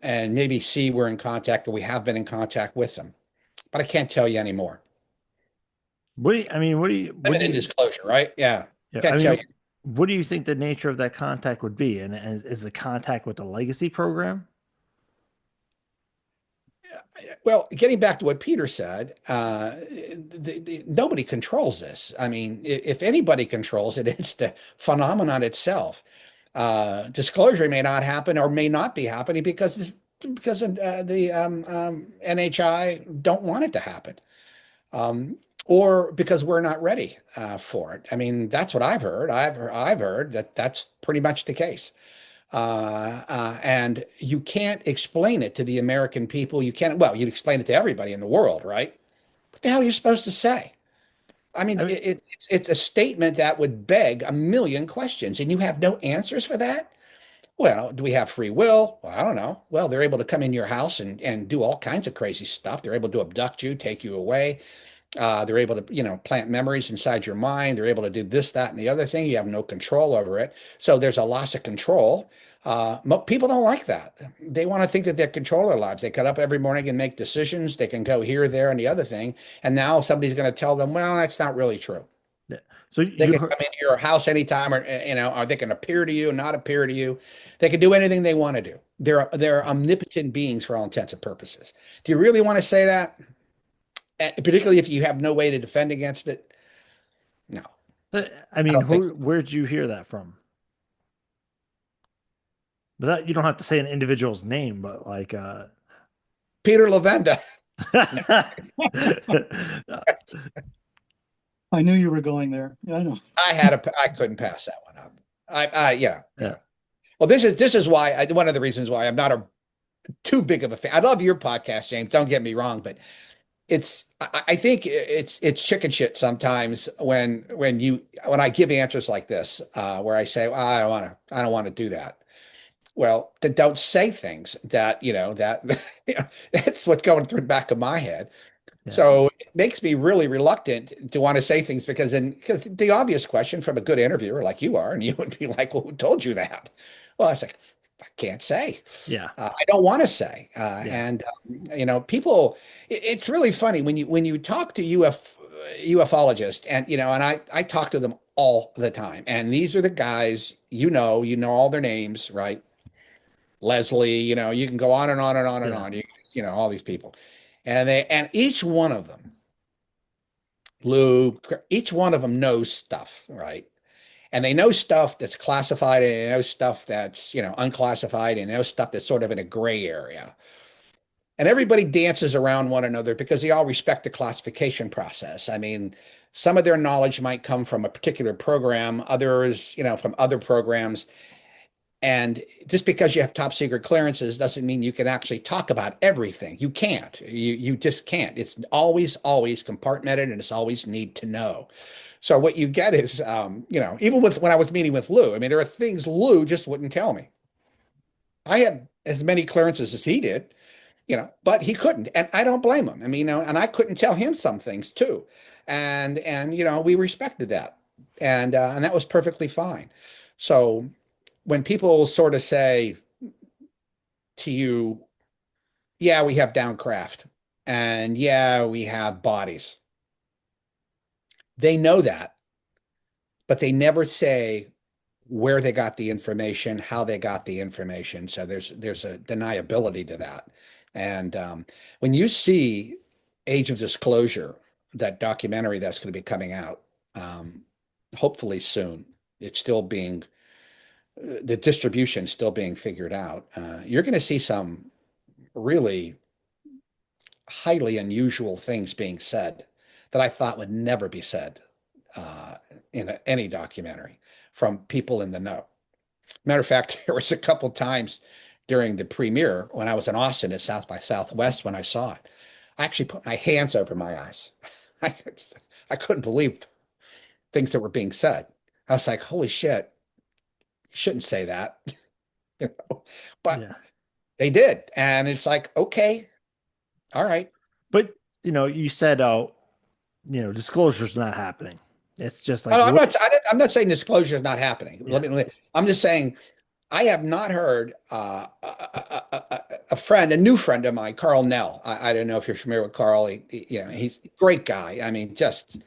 maybe C, we're in contact or we have been in contact with them. But I can't tell you anymore. I mean, Limited disclosure, right? Yeah, yeah, I can't tell mean, you. what do you think the nature of that contact would be? And is the contact with the legacy program? Well, getting back to what Peter said, nobody controls this. I mean, if anybody controls it, it's the phenomenon itself. Disclosure may not happen or may not be happening because of, the NHI don't want it to happen, or because we're not ready for it. I mean, that's what I've heard. I've heard that that's pretty much the case. And you can't explain it to the American people. You can't, well, you'd explain it to everybody in the world, right? What the hell are you supposed to say? I mean, I mean, it's a statement that would beg a million questions, and you have no answers for that. Well, do we have free will? Well, I don't know. Well, they're able to come in your house and do all kinds of crazy stuff. They're able to abduct you, take you away. They're able to, plant memories inside your mind. They're able to do this, that, and the other thing. You have no control over it. So there's a loss of control. People don't like that. They want to think that they control their lives. They get up every morning and make decisions. They can go here, there, and the other thing. And now somebody's going to tell them, well, that's not really true. yeah. So They you can heard, come into your house anytime, or they can appear to you, not appear to you. They can do anything they want to do. They're omnipotent beings for all intents and purposes. Do you really want to say that? Particularly if you have no way to defend against it? No, I I mean, don't think. where'd you hear that from? But that, you don't have to say an individual's name, but like, Peter Levenda. I knew you were going there. Yeah, I know. I couldn't pass that one up. Yeah. Yeah. Well, this is why one of the reasons why I'm not too big of a fan. I love your podcast, James. Don't get me wrong, but I think it's chicken shit sometimes when I give answers like this, where I say, well, I don't want to do that. Well, then don't say things that, that's what's going through the back of my head. Yeah. So it makes me really reluctant to want to say things because the obvious question from a good interviewer like you are, and you would be like, well, who told you that? Well, I was like, I can't say. Yeah. I don't want to say. Yeah. And people, it's really funny when you talk to ufologists, and I talk to them all the time. And these are the guys, all their names, right? Leslie, you can go on and on and on and Yeah. on. All these people. And each one of them, Lou, each one of them knows stuff, right? And they know stuff that's classified, and they know stuff that's, unclassified, and they know stuff that's sort of in a gray area. And everybody dances around one another because they all respect the classification process. I mean, some of their knowledge might come from a particular program, others, from other programs. And just because you have top secret clearances doesn't mean you can actually talk about everything. You can't. You just can't. It's always compartmented, and it's always need to know. So what you get is, even when I was meeting with Lou, I mean, there are things Lou just wouldn't tell me. I had as many clearances as he did, but he couldn't, and I don't blame him. I mean, and I couldn't tell him some things too, and we respected that, and that was perfectly fine. So when people sort of say to you, yeah, we have downcraft, and yeah, we have bodies, they know that, but they never say where they got the information, how they got the information. So there's a deniability to that. And when you see Age of Disclosure, that documentary that's going to be coming out, hopefully soon, it's still being the distribution still being figured out. You're going to see some really highly unusual things being said that I thought would never be said in any documentary from people in the know. Matter of fact, there was a couple times during the premiere when I was in Austin at South by Southwest when I saw it. I actually put my hands over my eyes. I couldn't believe things that were being said. I was like, holy shit, you shouldn't say that. But Yeah. they did. And it's like, okay, all right. But you said, oh, disclosure's not happening. It's just like I'm not saying disclosure is not happening. Yeah. I'm just saying I have not heard a new friend of mine, Carl Nell. I don't know if you're familiar with Carl. He's a great guy. I mean, just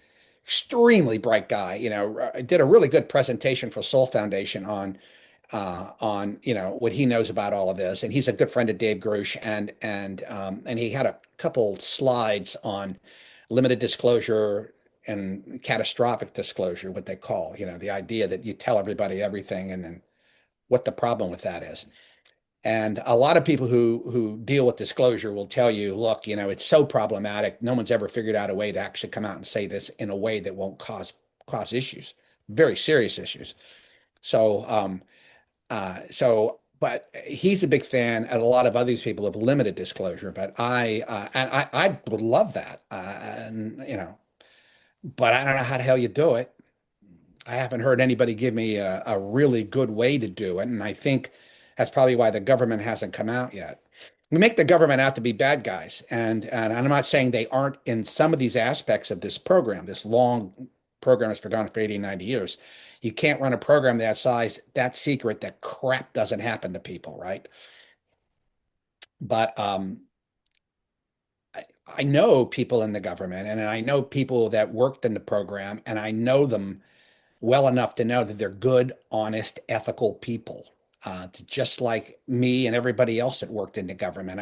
extremely bright guy. Did a really good presentation for Soul Foundation on what he knows about all of this, and he's a good friend of Dave Grush, and he had a couple slides on limited disclosure and catastrophic disclosure, what they call, the idea that you tell everybody everything and then what the problem with that is. And a lot of people who deal with disclosure will tell you, look, it's so problematic. No one's ever figured out a way to actually come out and say this in a way that won't cause issues, very serious issues. But he's a big fan, and a lot of other people have limited disclosure. But I would love that, but I don't know how the hell you do it. I haven't heard anybody give me a really good way to do it, and I think that's probably why the government hasn't come out yet. We make the government out to be bad guys, and I'm not saying they aren't in some of these aspects of this program, this long program that's been going for 80, 90 years. You can't run a program that size, that secret, that crap doesn't happen to people, right? But I know people in the government, and I know people that worked in the program, and I know them well enough to know that they're good, honest, ethical people, just like me and everybody else that worked in the government.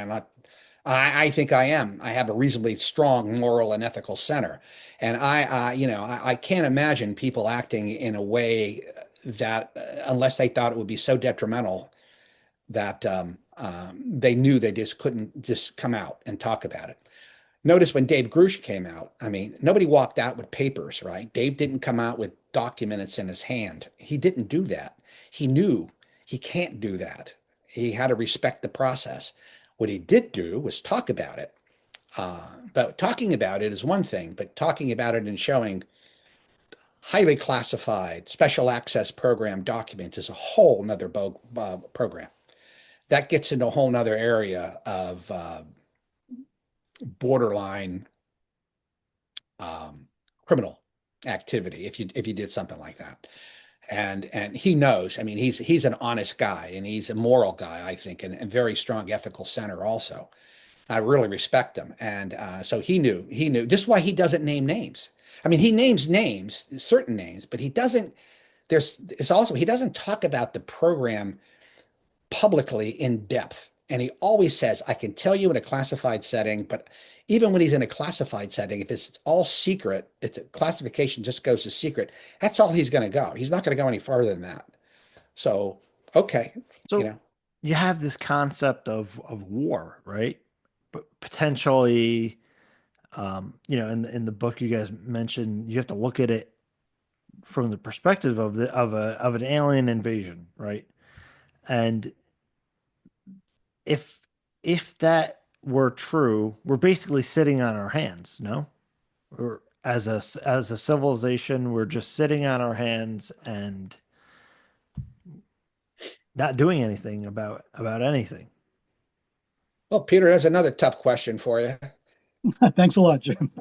I think I am. I have a reasonably strong moral and ethical center, and I can't imagine people acting in a way that, unless they thought it would be so detrimental that they knew they just couldn't just come out and talk about it. Notice when Dave Grush came out, I mean, nobody walked out with papers, right? Dave didn't come out with documents in his hand. He didn't do that. He knew he can't do that. He had to respect the process. What he did do was talk about it. But talking about it is one thing, but talking about it and showing highly classified special access program documents is a whole nother program. That gets into a whole nother area of borderline criminal activity if you did something like that. And he knows. I mean, he's an honest guy, and he's a moral guy, I think, and very strong ethical center also. I really respect him. And so he knew. Just why he doesn't name names. I mean, he names names, certain names, but he doesn't. He doesn't talk about the program publicly in depth. And he always says, I can tell you in a classified setting, but even when he's in a classified setting, if it's all secret, it's a classification just goes to secret. That's all he's going to go. He's not going to go any further than that. So, okay. So you have this concept of war, right? But potentially, in the book you guys mentioned, you have to look at it from the perspective of an alien invasion, right? And if that were true, we're basically sitting on our hands, no? Or as a civilization, we're just sitting on our hands and not doing anything about anything. Well, Peter, there's another tough question for you. Thanks a lot, Jim.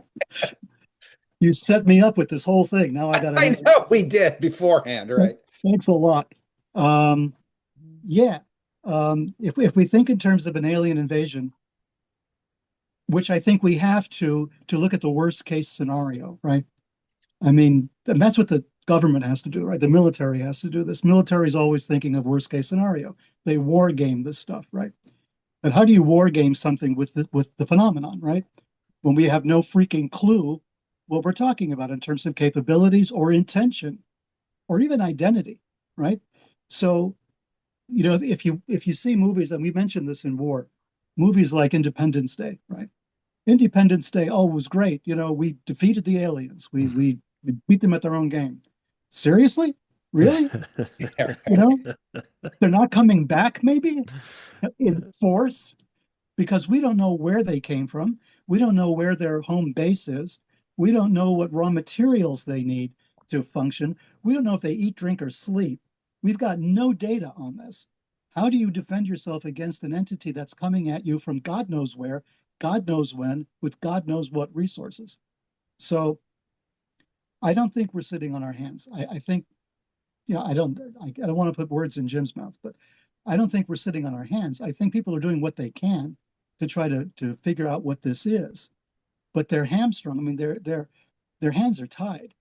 You set me up with this whole thing. Now I got to. I know we did beforehand, right? Thanks a lot. If we think in terms of an alien invasion, which I think we have to look at the worst case scenario, right? I mean, and that's what the government has to do, right? The military has to do this. Military is always thinking of worst case scenario. They war game this stuff, right? But how do you war game something with the phenomenon, right? When we have no freaking clue what we're talking about in terms of capabilities or intention or even identity, right? So, you know, if you see movies, and we mentioned this in war, movies like Independence Day, right? Independence Day, oh, was great. You know, we defeated the aliens. We beat them at their own game. Seriously? Really? Yeah. You know, they're not coming back maybe in force because we don't know where they came from. We don't know where their home base is. We don't know what raw materials they need to function. We don't know if they eat, drink, or sleep. We've got no data on this. How do you defend yourself against an entity that's coming at you from God knows where, God knows when, with God knows what resources? So I don't think we're sitting on our hands. I think, you know, I don't want to put words in Jim's mouth, but I don't think we're sitting on our hands. I think people are doing what they can to try to figure out what this is, but they're hamstrung. I mean, their hands are tied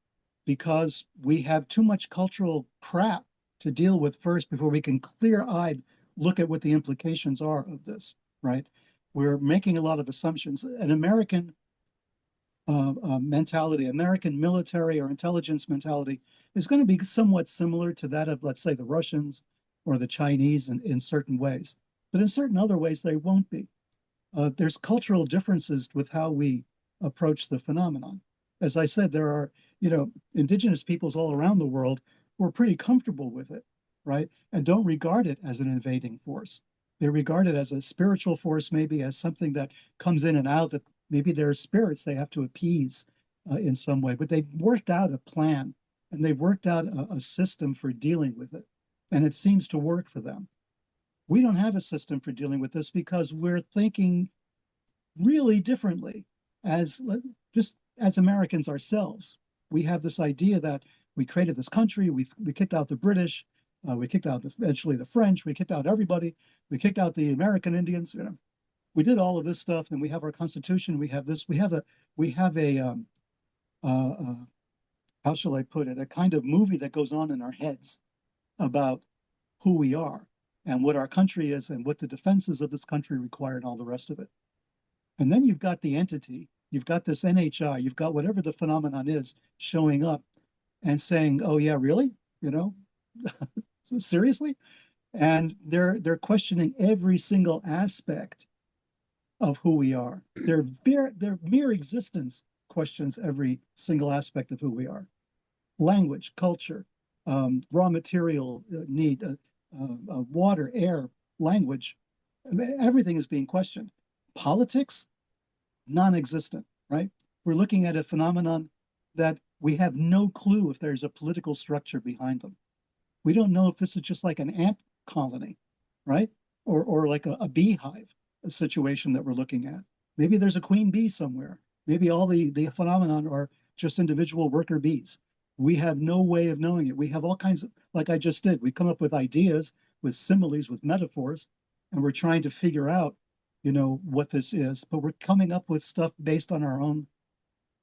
because we have too much cultural crap to deal with first before we can clear-eyed look at what the implications are of this, right? We're making a lot of assumptions. An American mentality, American military or intelligence mentality is going to be somewhat similar to that of, let's say, the Russians or the Chinese in certain ways. But in certain other ways, they won't be. There's cultural differences with how we approach the phenomenon. As I said, there are, you know, indigenous peoples all around the world who are pretty comfortable with it, right? And don't regard it as an invading force. They regard it as a spiritual force, maybe as something that comes in and out, that maybe there are spirits they have to appease in some way. But they've worked out a plan and they've worked out a system for dealing with it. And it seems to work for them. We don't have a system for dealing with this because we're thinking really differently as just as Americans ourselves. We have this idea that we created this country, we kicked out the British, we kicked out eventually the French, we kicked out everybody, we kicked out the American Indians. You know, we did all of this stuff, and we have our Constitution. We have this. We have a how shall I put it? A kind of movie that goes on in our heads about who we are and what our country is and what the defenses of this country require and all the rest of it. And then you've got the entity, you've got this NHI, you've got whatever the phenomenon is showing up and saying, oh yeah, really? You know, seriously? And they're questioning every single aspect of who we are. Their mere existence questions every single aspect of who we are. Language, culture, raw material need, water, air, language, everything is being questioned. Politics, non-existent, right? We're looking at a phenomenon that we have no clue if there's a political structure behind them. We don't know if this is just like an ant colony, right? Or like a beehive, a situation that we're looking at. Maybe there's a queen bee somewhere. Maybe all the phenomenon are just individual worker bees. We have no way of knowing it. We have all kinds of, like I just did, we come up with ideas, with similes, with metaphors, and we're trying to figure out, you know, what this is, but we're coming up with stuff based on our own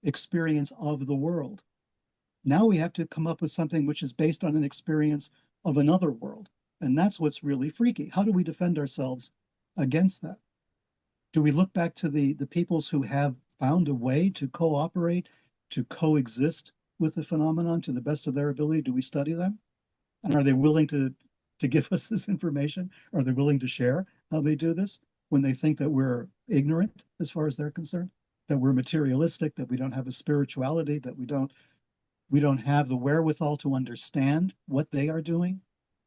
experience of the world. Now we have to come up with something which is based on an experience of another world. And that's what's really freaky. How do we defend ourselves against that? Do we look back to the peoples who have found a way to cooperate, to coexist with the phenomenon to the best of their ability? Do we study them? And are they willing to give us this information? Are they willing to share how they do this when they think that we're ignorant as far as they're concerned, that we're materialistic, that we don't have a spirituality, that we don't have the wherewithal to understand what they are doing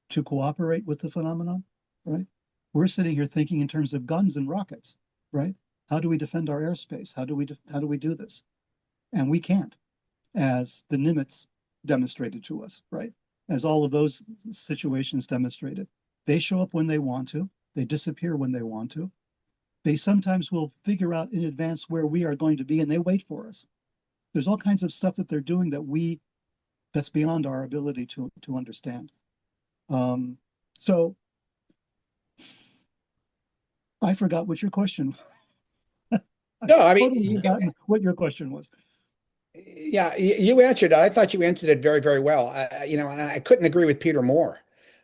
to cooperate with the phenomenon, right? We're sitting here thinking in terms of guns and rockets, right? How do we defend our airspace? How do we do this? And we can't, as the Nimitz demonstrated to us, right? As all of those situations demonstrated. They show up when they want to. They disappear when they want to. They sometimes will figure out in advance where we are going to be, and they wait for us. There's all kinds of stuff that they're doing that's beyond our ability to understand. So I forgot what your question. No, I mean, totally forgotten what your question was. Yeah, you answered it. I thought you answered it very, very well. And I couldn't agree with Peter more.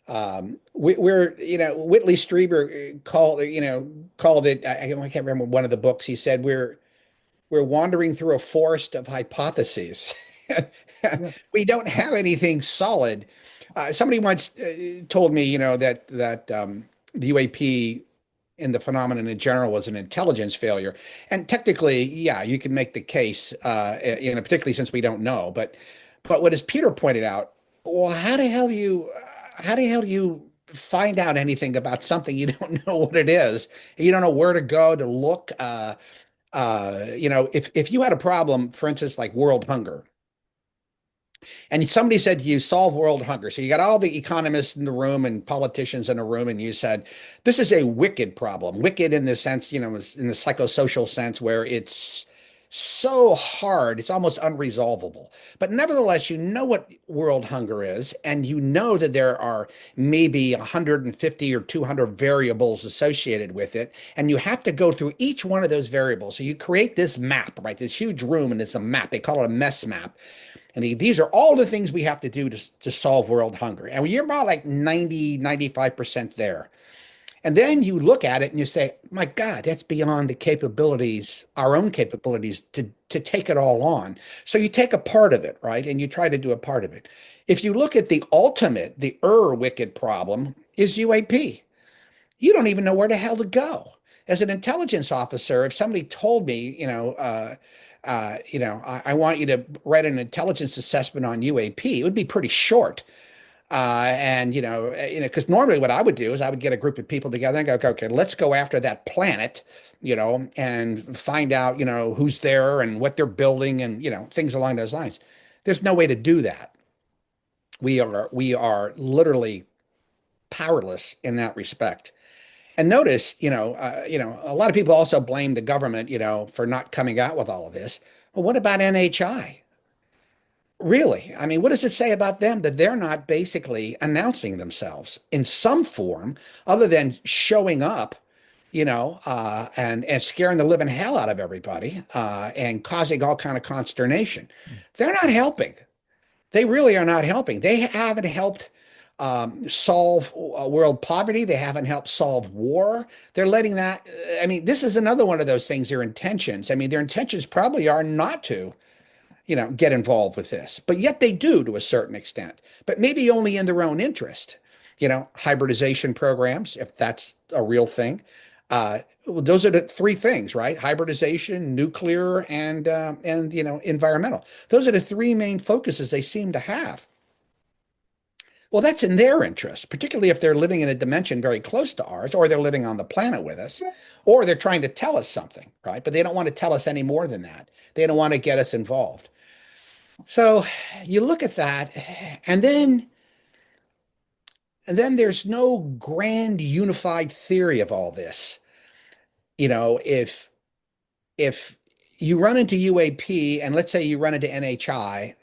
Whitley Strieber called it. I can't remember one of the books. He said we're wandering through a forest of hypotheses. Yeah. We don't have anything solid. Somebody once told me, that the UAP in the phenomenon in general was an intelligence failure. And technically, yeah, you can make the case, particularly since we don't know. But what as Peter pointed out, well, how do you find out anything about something you don't know what it is? You don't know where to go to look. If you had a problem, for instance, like world hunger, and somebody said you solve world hunger. So you got all the economists in the room and politicians in the room, and you said, this is a wicked problem. Wicked in the sense, in the psychosocial sense where it's so hard, it's almost unresolvable. But nevertheless, you know what world hunger is, and you know that there are maybe 150 or 200 variables associated with it, and you have to go through each one of those variables. So you create this map, right? This huge room, and it's a map. They call it a mess map. And these are all the things we have to do to solve world hunger. And you're about like 90, 95% there. And then you look at it and you say, my God, that's beyond the capabilities, our own capabilities to take it all on. So you take a part of it, right? And you try to do a part of it. If you look at the ultimate, the wicked problem is UAP. You don't even know where the hell to go. As an intelligence officer, if somebody told me, I want you to write an intelligence assessment on UAP, it would be pretty short. Because normally what I would do is I would get a group of people together and go, okay, let's go after that planet, and find out, who's there and what they're building and, things along those lines. There's no way to do that. We are literally powerless in that respect. And notice, a lot of people also blame the government, for not coming out with all of this. Well, what about NHI? Really? I mean, what does it say about them that they're not basically announcing themselves in some form other than showing up, and scaring the living hell out of everybody, and causing all kind of consternation? They're not helping. They really are not helping. They haven't helped solve world poverty. They haven't helped solve war. They're letting that. I mean, this is another one of those things. Their intentions. I mean, their intentions probably are not to, get involved with this, but yet they do to a certain extent, but maybe only in their own interest. Hybridization programs, if that's a real thing. Those are the three things, right? Hybridization, nuclear, and environmental. Those are the three main focuses they seem to have. Well, that's in their interest, particularly if they're living in a dimension very close to ours, or they're living on the planet with us, or they're trying to tell us something, right? But they don't want to tell us any more than that. They don't want to get us involved. So you look at that, and then there's no grand unified theory of all this. If you run into UAP, and let's say you run into NHI,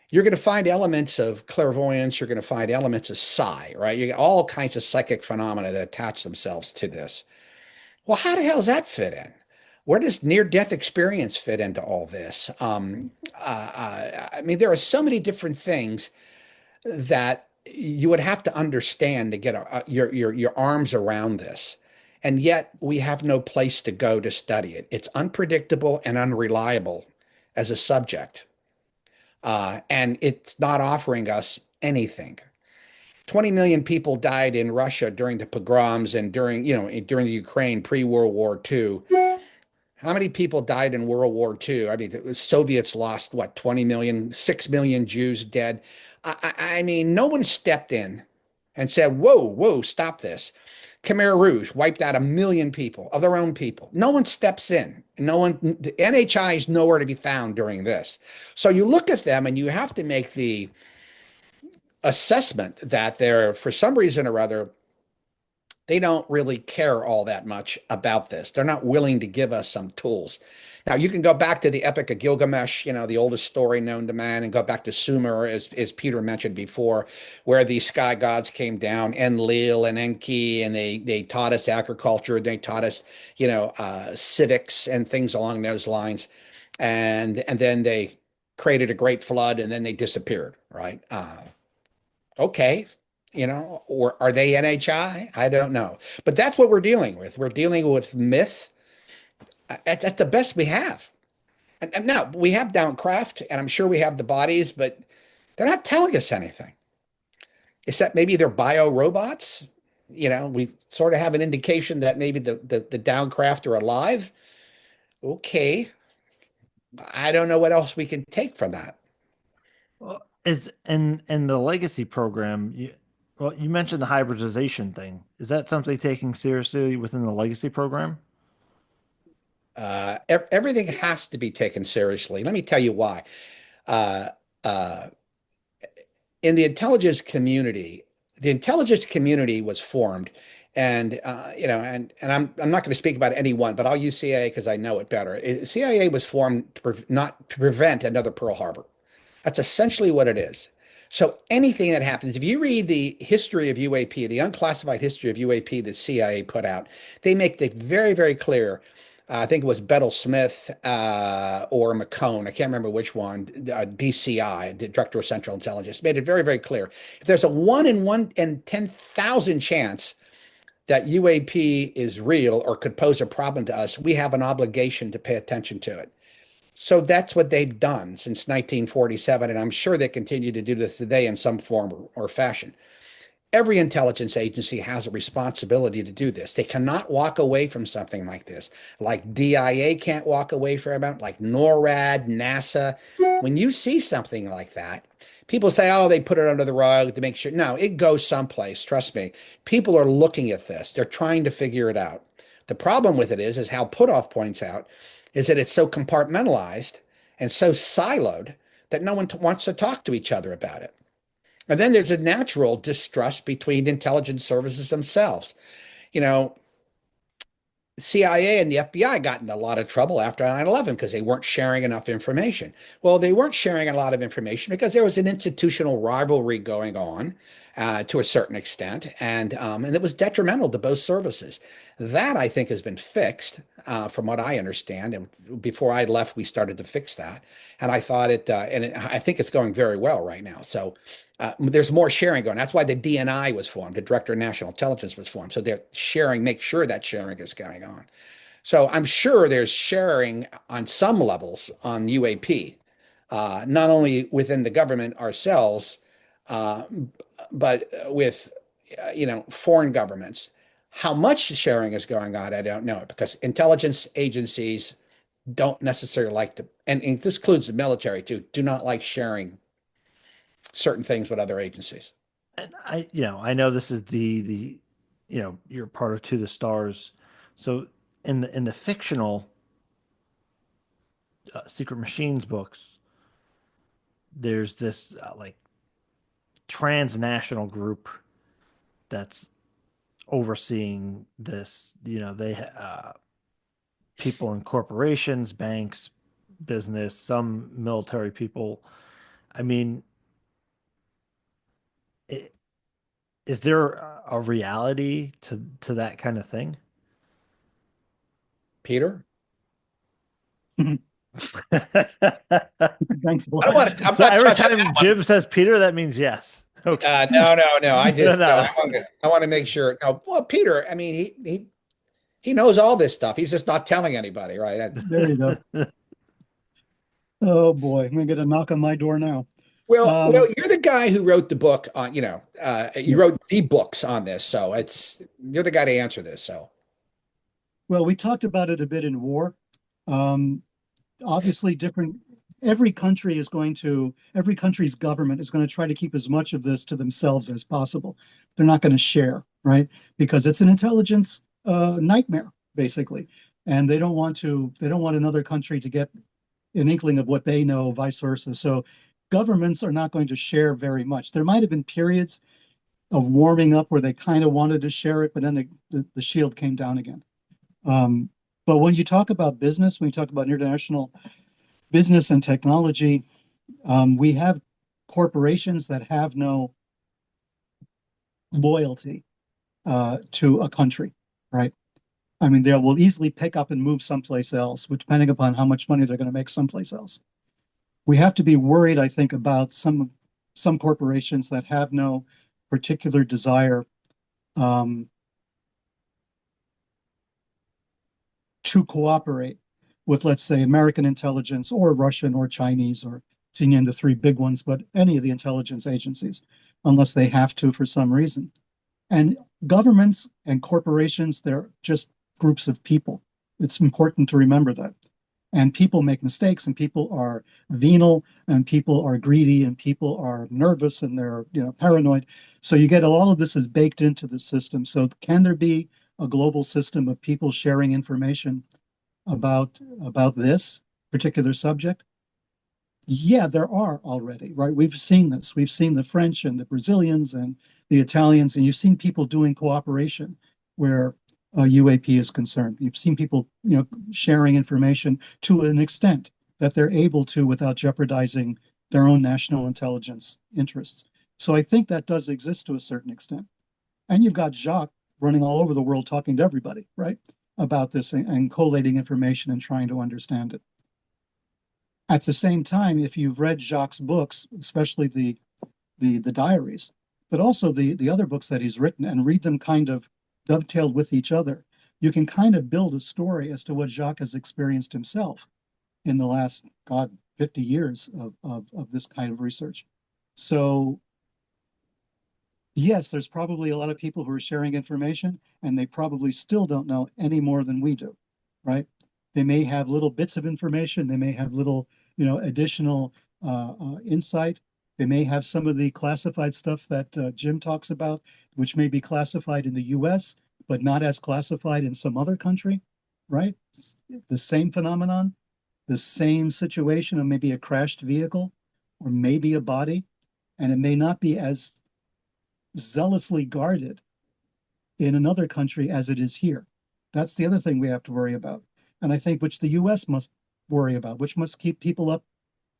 you're going to find elements of clairvoyance. You're going to find elements of psi, right? You get all kinds of psychic phenomena that attach themselves to this. Well, how the hell does that fit in? Where does near-death experience fit into all this? I mean, there are so many different things that you would have to understand to get your arms around this. And yet we have no place to go to study it. It's unpredictable and unreliable as a subject. And it's not offering us anything. 20 million people died in Russia during the pogroms and during the Ukraine pre-World War II. How many people died in World War II? I mean, the Soviets lost, 20 million, 6 million Jews dead. I mean, no one stepped in and said, whoa, stop this. Khmer Rouge wiped out 1 million people, of their own people. No one steps in. The NHI is nowhere to be found during this. So you look at them and you have to make the assessment that they're, for some reason or other, they don't really care all that much about this. They're not willing to give us some tools. Now, you can go back to the Epic of Gilgamesh, the oldest story known to man, and go back to Sumer, as Peter mentioned before, where the sky gods came down, Enlil and Enki, and they taught us agriculture. They taught us, civics and things along those lines. And then they created a great flood and then they disappeared, right? Okay, or are they NHI? I don't know. But that's what we're dealing with. We're dealing with myth. That's the best we have. And now we have Downcraft, and I'm sure we have the bodies, but they're not telling us anything. Except maybe they're bio robots. We sort of have an indication that maybe the Downcraft are alive. Okay. I don't know what else we can take from that. Well, is in the legacy program, you mentioned the hybridization thing. Is that something taken seriously within the legacy program? Everything has to be taken seriously. Let me tell you why. Uh, uh, in the intelligence community was formed, and I'm not going to speak about any one, but I'll use CIA because I know it better. CIA was formed not to prevent another Pearl Harbor. That's essentially what it is. So anything that happens, if you read the history of UAP, the unclassified history of UAP that CIA put out, they make it very, very clear. I think it was Bettel Smith or McCone. I can't remember which one. DCI, the Director of Central Intelligence, made it very, very clear. If there's a 1 in 10,000 chance that UAP is real or could pose a problem to us, we have an obligation to pay attention to it. So that's what they've done since 1947, and I'm sure they continue to do this today in some form or fashion. Every intelligence agency has a responsibility to do this. They cannot walk away from something like this. Like DIA can't walk away from it, like NORAD, NASA. When you see something like that, people say, oh, they put it under the rug to make sure. No, it goes someplace. Trust me. People are looking at this. They're trying to figure it out. The problem with it is how Putoff points out, is that it's so compartmentalized and so siloed that no one wants to talk to each other about it. And then there's a natural distrust between intelligence services themselves. CIA and the FBI got in a lot of trouble after 9/11 because they weren't sharing enough information. Well, they weren't sharing a lot of information because there was an institutional rivalry going on to a certain extent, and it was detrimental to both services. That, I think, has been fixed from what I understand. And before I left, we started to fix that, and I thought I think it's going very well right now. So there's more sharing going. That's why the DNI was formed. The Director of National Intelligence was formed. So they're sharing, make sure that sharing is going on. So I'm sure there's sharing on some levels on UAP, not only within the government ourselves, but with foreign governments. How much sharing is going on, I don't know, because intelligence agencies don't necessarily like to, and this includes the military too, do not like sharing certain things with other agencies. And I know this is the you're part of To the Stars. So in the fictional Sekret Machines books, there's this like transnational group that's overseeing this. They people in corporations, banks, business, some military people. I mean, is there a reality to that kind of thing? Peter? Thanks, boy. So every time Jim says Peter, that means yes. Okay. No. I just No. I want to make sure. No, well, Peter, I mean, he knows all this stuff. He's just not telling anybody, right? There you go. Oh boy, I'm gonna get a knock on my door now. Well, you're the guy who wrote the book on, you wrote the books on this, so you're the guy to answer this. So, well, we talked about it a bit in war. Obviously, every country's government is going to try to keep as much of this to themselves as possible. They're not going to share, right? Because it's an intelligence nightmare, basically, and they don't want another country to get an inkling of what they know, vice versa. So governments are not going to share very much. There might have been periods of warming up where they kind of wanted to share it, but then the shield came down again. But when you talk about business, when you talk about international business and technology, we have corporations that have no loyalty to a country, right? I mean, they will easily pick up and move someplace else, depending upon how much money they're going to make someplace else. We have to be worried, I think, about some corporations that have no particular desire to cooperate with, let's say, American intelligence or Russian or Chinese, or to name the three big ones, but any of the intelligence agencies, unless they have to for some reason. And governments and corporations, they're just groups of people. It's important to remember that. And people make mistakes, and people are venal, and people are greedy, and people are nervous, and they're paranoid. So you get all of this is baked into the system. So can there be a global system of people sharing information about this particular subject? Yeah, there are already, right? We've seen this. We've seen the French and the Brazilians and the Italians, and you've seen people doing cooperation where UAP is concerned. You've seen people, sharing information to an extent that they're able to without jeopardizing their own national intelligence interests. So I think that does exist to a certain extent. And you've got Jacques running all over the world talking to everybody, right, about this and collating information and trying to understand it. At the same time, if you've read Jacques' books, especially the diaries, but also the other books that he's written, and read them kind of dovetailed with each other, you can kind of build a story as to what Jacques has experienced himself in the last, 50 years of this kind of research. So yes, there's probably a lot of people who are sharing information, and they probably still don't know any more than we do, right? They may have little bits of information. They may have little, additional insight. They may have some of the classified stuff that Jim talks about, which may be classified in the US, but not as classified in some other country, right? The same phenomenon, the same situation of maybe a crashed vehicle or maybe a body, and it may not be as zealously guarded in another country as it is here. That's the other thing we have to worry about. And I think which the US must worry about, which must keep people up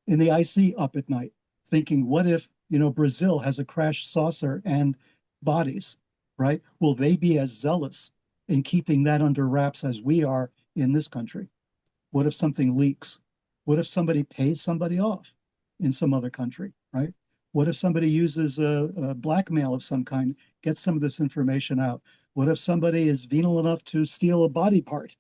in the IC up at night, thinking, what if, Brazil has a crashed saucer and bodies, right? Will they be as zealous in keeping that under wraps as we are in this country? What if something leaks? What if somebody pays somebody off in some other country, right? What if somebody uses a blackmail of some kind, gets some of this information out? What if somebody is venal enough to steal a body part,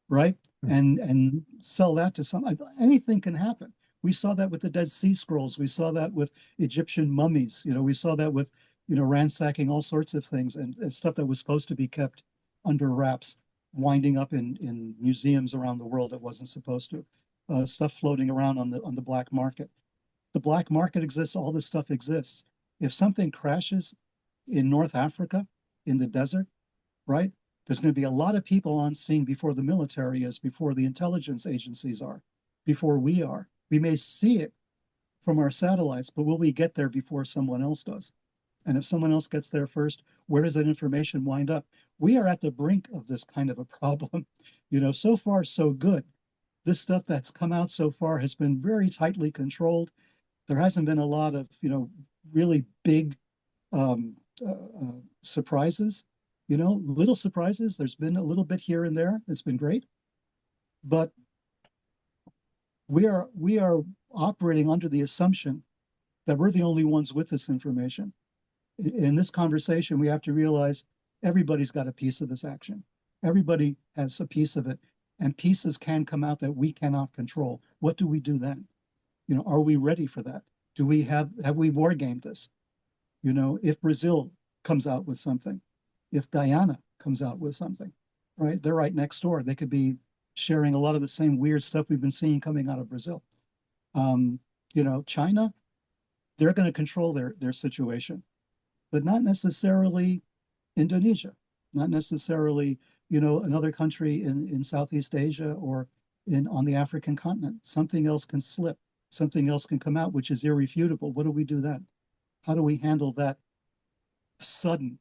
right? And sell that to some, anything can happen. We saw that with the Dead Sea Scrolls. We saw that with Egyptian mummies. We saw that with, ransacking all sorts of things and stuff that was supposed to be kept under wraps, winding up in museums around the world that wasn't supposed to. Stuff floating around on the black market. The black market exists. All this stuff exists. If something crashes in North Africa, in the desert, right? There's going to be a lot of people on scene before the military is, before the intelligence agencies are, before we are. We may see it from our satellites, but will we get there before someone else does? And if someone else gets there first, where does that information wind up? We are at the brink of this kind of a problem. So far, so good. This stuff that's come out so far has been very tightly controlled. There hasn't been a lot of, really big surprises. Little surprises. There's been a little bit here and there. It's been great. But we are operating under the assumption that we're the only ones with this information. In this conversation, we have to realize everybody's got a piece of this action. Everybody has a piece of it, and pieces can come out that we cannot control. What do we do then? Are we ready for that? Have we war gamed this? If Brazil comes out with something, if Guyana comes out with something, right? They're right next door. They could be sharing a lot of the same weird stuff we've been seeing coming out of Brazil. China, they're going to control their situation, but not necessarily Indonesia, not necessarily, another country in Southeast Asia or on the African continent. Something else can slip. Something else can come out, which is irrefutable. What do we do then? How do we handle that sudden,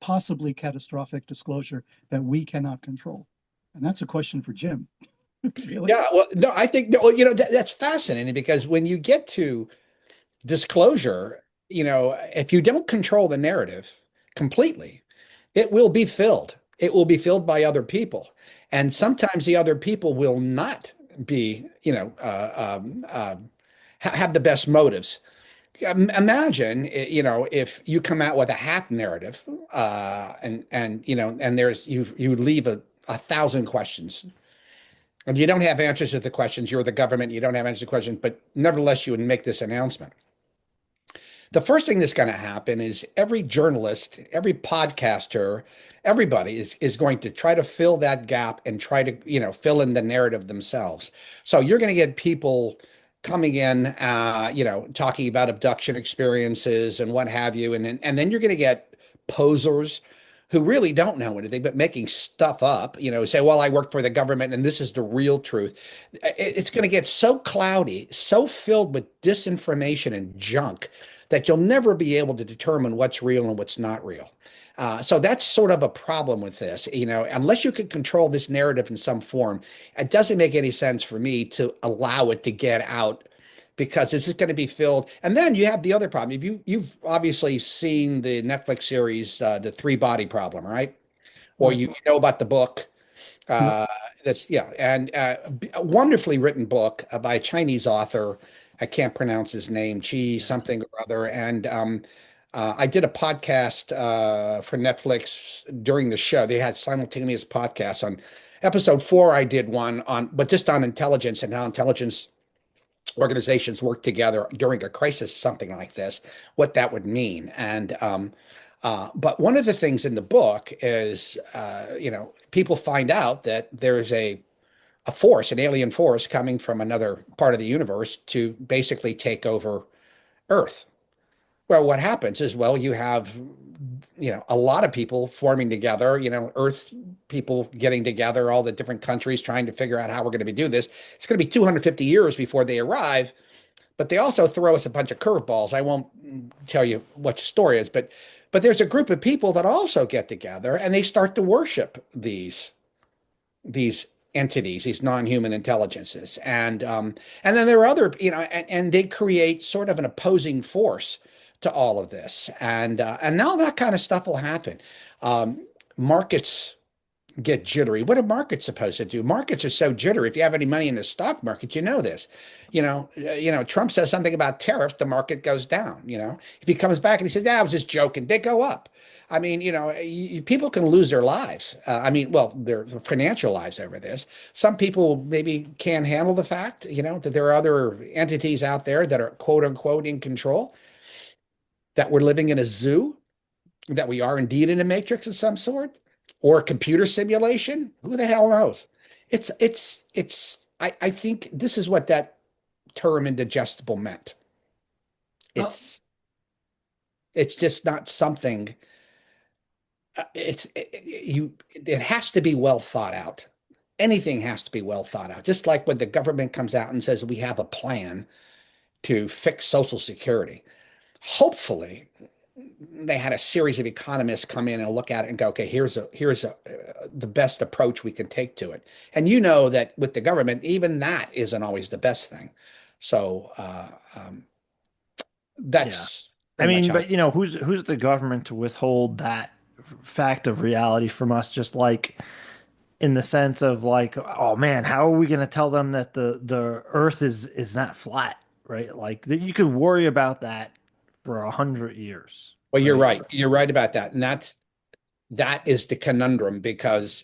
possibly catastrophic disclosure that we cannot control? And that's a question for Jim. Really? Yeah, well, no, I think, well, that's fascinating, because when you get to disclosure, if you don't control the narrative completely, it will be filled. It will be filled by other people. And sometimes the other people will not be, have the best motives. Imagine, if you come out with a hack narrative, and there's you leave a thousand questions, and you don't have answers to the questions. You're the government. You don't have answers to questions, but nevertheless, you would make this announcement. The first thing that's going to happen is every journalist, every podcaster, everybody is going to try to fill that gap and try to, fill in the narrative themselves. So you're going to get people coming in, talking about abduction experiences and what have you. And then you're going to get posers who really don't know anything, but making stuff up, say, well, I work for the government and this is the real truth. It's going to get so cloudy, so filled with disinformation and junk that you'll never be able to determine what's real and what's not real. So that's sort of a problem with this, unless you can control this narrative in some form, it doesn't make any sense for me to allow it to get out because it's just going to be filled. And then you have the other problem. You've obviously seen the Netflix series, The Three Body Problem, right? Or you know about the book. And a wonderfully written book by a Chinese author. I can't pronounce his name, Chi something or other. And I did a podcast for Netflix during the show. They had simultaneous podcasts. On episode 4, I did one but just on intelligence and how intelligence organizations work together during a crisis, something like this, what that would mean. And but one of the things in the book is, people find out that there's a force, an alien force coming from another part of the universe to basically take over Earth. Well, what happens is, you have, a lot of people forming together, Earth people getting together, all the different countries trying to figure out how we're going to do this. It's going to be 250 years before they arrive, but they also throw us a bunch of curveballs. I won't tell you what the story is, but there's a group of people that also get together and they start to worship these entities, these non-human intelligences. And then there are other, and they create sort of an opposing force to all of this. And now that kind of stuff will happen. Markets get jittery. What are markets supposed to do? Markets are so jittery. If you have any money in the stock market, you know this. Trump says something about tariffs, the market goes down. If he comes back and he says, "Yeah, I was just joking," they go up. I mean, people can lose their lives. Their financial lives over this. Some people maybe can't handle the fact, that there are other entities out there that are quote unquote in control, that we're living in a zoo, that we are indeed in a matrix of some sort, or a computer simulation. Who the hell knows? I think this is what that term indigestible meant. It's just not something. It has to be well thought out. Anything has to be well thought out. Just like when the government comes out and says we have a plan to fix Social Security. Hopefully, they had a series of economists come in and look at it and go, okay, here's the best approach we can take to it. And that with the government, even that isn't always the best thing. So that's. I mean, but who's the government to withhold that fact of reality from us? Just like in the sense of like, oh man, how are we going to tell them that the Earth is not flat, right? Like that you could worry about that for 100 years. Well, you're right. You're right about that. And that is the conundrum, because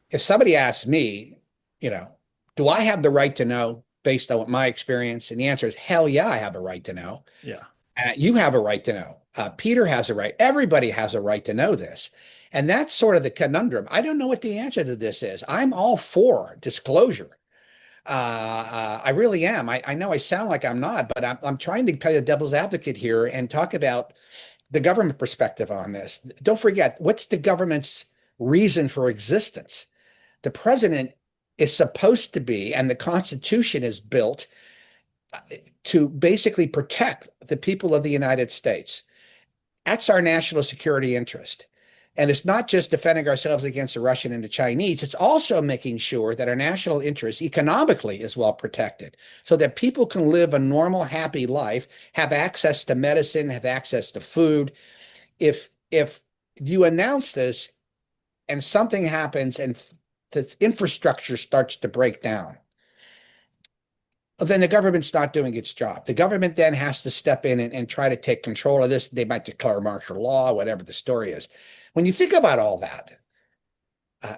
if somebody asks me, do I have the right to know based on my experience? And the answer is hell yeah, I have a right to know. Yeah. You have a right to know. Peter has a right. Everybody has a right to know this. And that's sort of the conundrum. I don't know what the answer to this is. I'm all for disclosure. I really am. I know I sound like I'm not, but I'm trying to play the devil's advocate here and talk about the government perspective on this. Don't forget, what's the government's reason for existence? The president is supposed to be, and the Constitution is built to basically protect the people of the United States. That's our national security interest. And it's not just defending ourselves against the Russian and the Chinese. It's also making sure that our national interest economically is well protected so that people can live a normal, happy life, have access to medicine, have access to food. If you announce this and something happens and the infrastructure starts to break down, then the government's not doing its job. The government then has to step in and try to take control of this. They might declare martial law, whatever the story is. When you think about all that,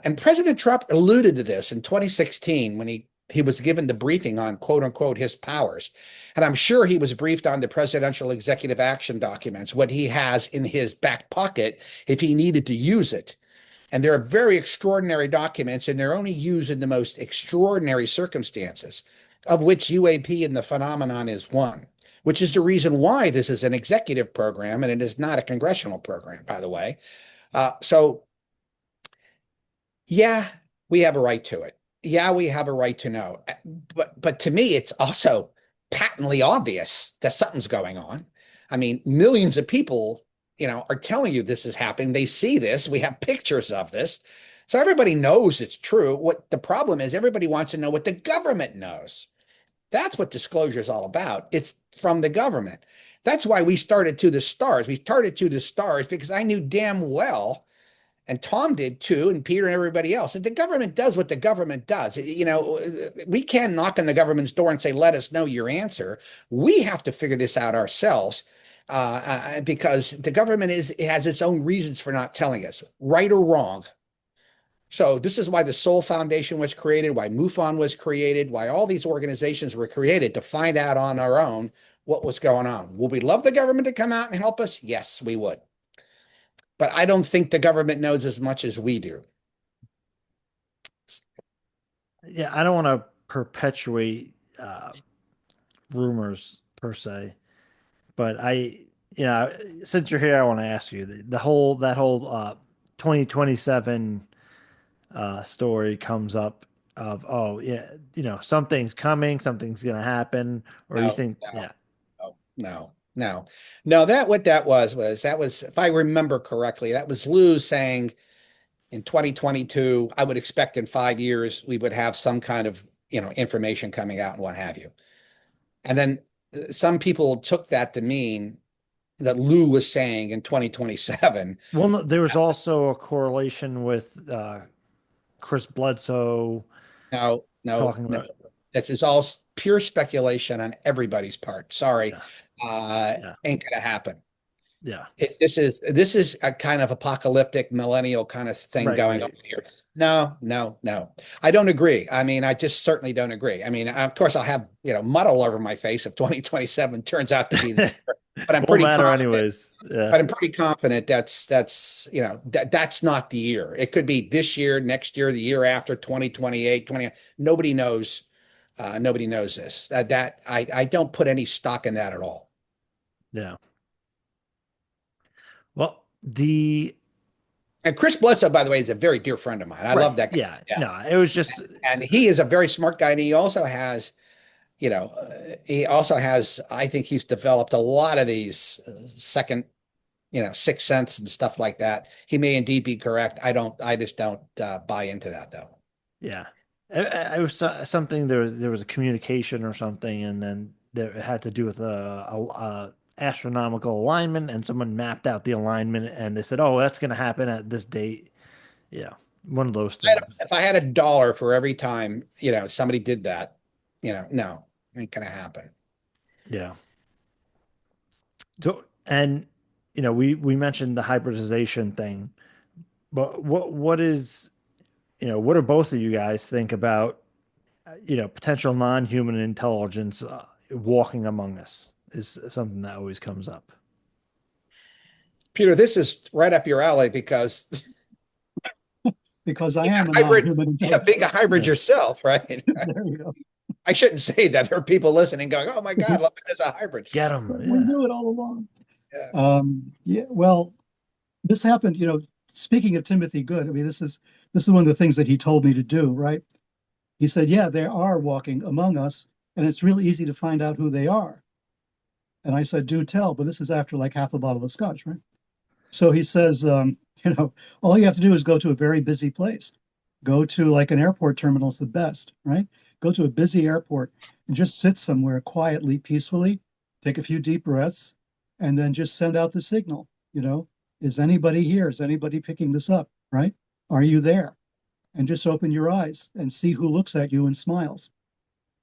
and President Trump alluded to this in 2016 when he was given the briefing on quote unquote his powers. And I'm sure he was briefed on the presidential executive action documents, what he has in his back pocket if he needed to use it. And they're very extraordinary documents, and they're only used in the most extraordinary circumstances, of which UAP and the phenomenon is one, which is the reason why this is an executive program and it is not a congressional program, by the way. So, yeah, we have a right to it. Yeah, we have a right to know. But to me, it's also patently obvious that something's going on. I mean, millions of people, are telling you this is happening. They see this. We have pictures of this. So everybody knows it's true. What the problem is, everybody wants to know what the government knows. That's what disclosure is all about. It's from the government. That's why we started To the Stars. We started To the Stars because I knew damn well, and Tom did too, and Peter and everybody else, and the government does what the government does. We can't knock on the government's door and say, let us know your answer. We have to figure this out ourselves. Because the government has its own reasons for not telling us, right or wrong. So this is why the Soul Foundation was created, why MUFON was created, why all these organizations were created, to find out on our own what was going on. Would we love the government to come out and help us? Yes, we would. But I don't think the government knows as much as we do. Yeah, I don't want to perpetuate rumors per se. But since you're here, I want to ask you that whole 2027 story comes up of, oh yeah, something's coming, something's going to happen, or you think, No. What that was, if I remember correctly, that was Lou saying in 2022, I would expect in 5 years we would have some kind of information coming out and what have you. And then some people took that to mean that Lou was saying in 2027. Well, no, there was also a correlation with Chris Bledsoe. No. It's all pure speculation on everybody's part. Sorry. Ain't gonna happen. Yeah. This is a kind of apocalyptic millennial kind of thing going on here. No. I don't agree. I mean, I just certainly don't agree. I mean, of course I'll have, mud all over my face if 2027 turns out to be this year, but I'm pretty confident, anyways. Yeah. But I'm pretty confident that's not the year. It could be this year, next year, the year after, 2028, nobody knows. Nobody knows this. That I don't put any stock in that at all. Yeah. Well, and Chris Bledsoe, by the way, is a very dear friend of mine. I love that guy. Yeah. No, it was just, and he is a very smart guy, and he also has, I think he's developed a lot of these second, sixth sense and stuff like that. He may indeed be correct. I just don't buy into that though. Yeah. It was something, there was a communication or something, and then it had to do with a astronomical alignment, and someone mapped out the alignment, and they said, oh, that's going to happen at this date. Yeah. One of those things. If I had $1 for every time, somebody did that, no, ain't going to happen. Yeah. So, and, we mentioned the hybridization thing, but what is, what do both of you guys think about, potential non-human intelligence walking among us? Is something that always comes up. Peter, this is right up your alley because I am a non-human intelligence. Being a hybrid yourself, right? There you go. I shouldn't say that. There are people listening going, oh my God, Levenda's a hybrid. Get him. We knew it all along. Yeah. Well, this happened, speaking of Timothy Good, I mean, this is one of the things that he told me to do, right? He said, yeah, they are walking among us, and it's really easy to find out who they are. And I said, do tell, but this is after like half a bottle of scotch, right? So he says, all you have to do is go to a very busy place. Go to like an airport terminal is the best, right? Go to a busy airport and just sit somewhere quietly, peacefully, take a few deep breaths, and then just send out the signal, is anybody here? Is anybody picking this up, right? Are you there? And just open your eyes and see who looks at you and smiles.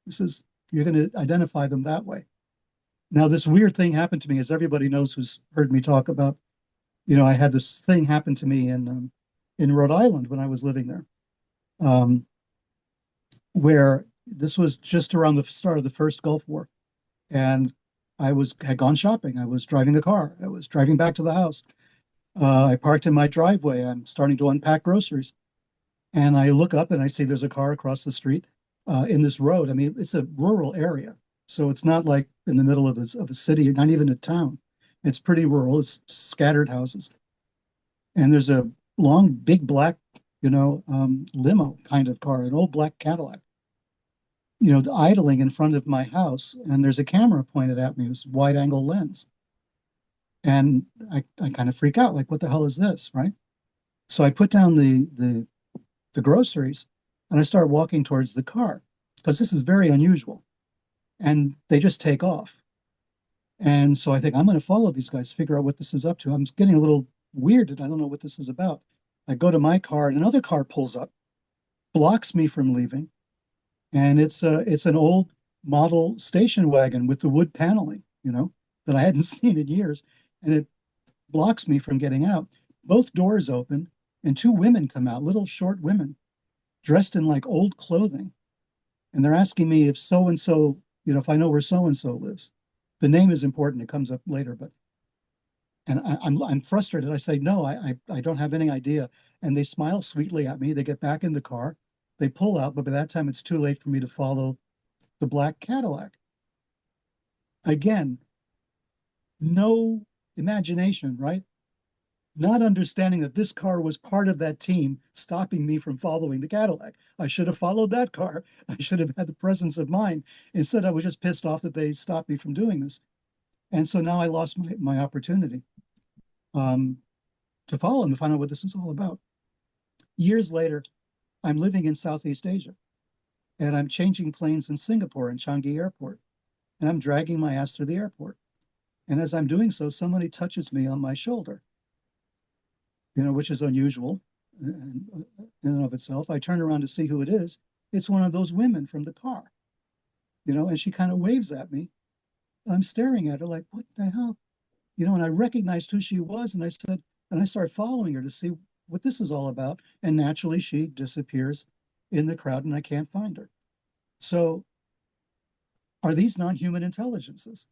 This is You're going to identify them that way. Now, this weird thing happened to me, as everybody knows who's heard me talk about. I had this thing happen to me in Rhode Island when I was living there, where this was just around the start of the first Gulf War, and had gone shopping. I was driving a car. I was driving back to the house. I parked in my driveway. I'm starting to unpack groceries, and I look up and I see there's a car across the street in this road. I mean, it's a rural area, so it's not like in the middle of a city, not even a town. It's pretty rural. It's scattered houses, and there's a long, big black, limo kind of car, an old black Cadillac, idling in front of my house, and there's a camera pointed at me, this wide angle lens. And I kind of freak out, like, what the hell is this, right? So I put down the groceries and I start walking towards the car because this is very unusual. And they just take off. And so I think I'm going to follow these guys, figure out what this is up to. I'm getting a little weirded. I don't know what this is about. I go to my car and another car pulls up, blocks me from leaving. And it's an old model station wagon with the wood paneling, that I hadn't seen in years. And it blocks me from getting out. Both doors open and two women come out, little short women, dressed in like old clothing. And they're asking me if so-and-so, if I know where so-and-so lives. The name is important. It comes up later, and I'm frustrated. I say, no, I don't have any idea. And they smile sweetly at me. They get back in the car. They pull out, but by that time it's too late for me to follow the black Cadillac. Again, no imagination, right? Not understanding that this car was part of that team stopping me from following the Cadillac. I should have followed that car. I should have had the presence of mind. Instead, I was just pissed off that they stopped me from doing this. And so now I lost my opportunity to follow them, to find out what this is all about. Years later, I'm living in Southeast Asia, and I'm changing planes in Singapore in Changi Airport, and I'm dragging my ass through the airport. And as I'm doing so, somebody touches me on my shoulder, which is unusual in and of itself. I turn around to see who it is. It's one of those women from the car, and she kind of waves at me. I'm staring at her like, what the hell? And I recognized who she was, and I said, and I start following her to see what this is all about. And naturally, she disappears in the crowd, and I can't find her. So, are these non-human intelligences?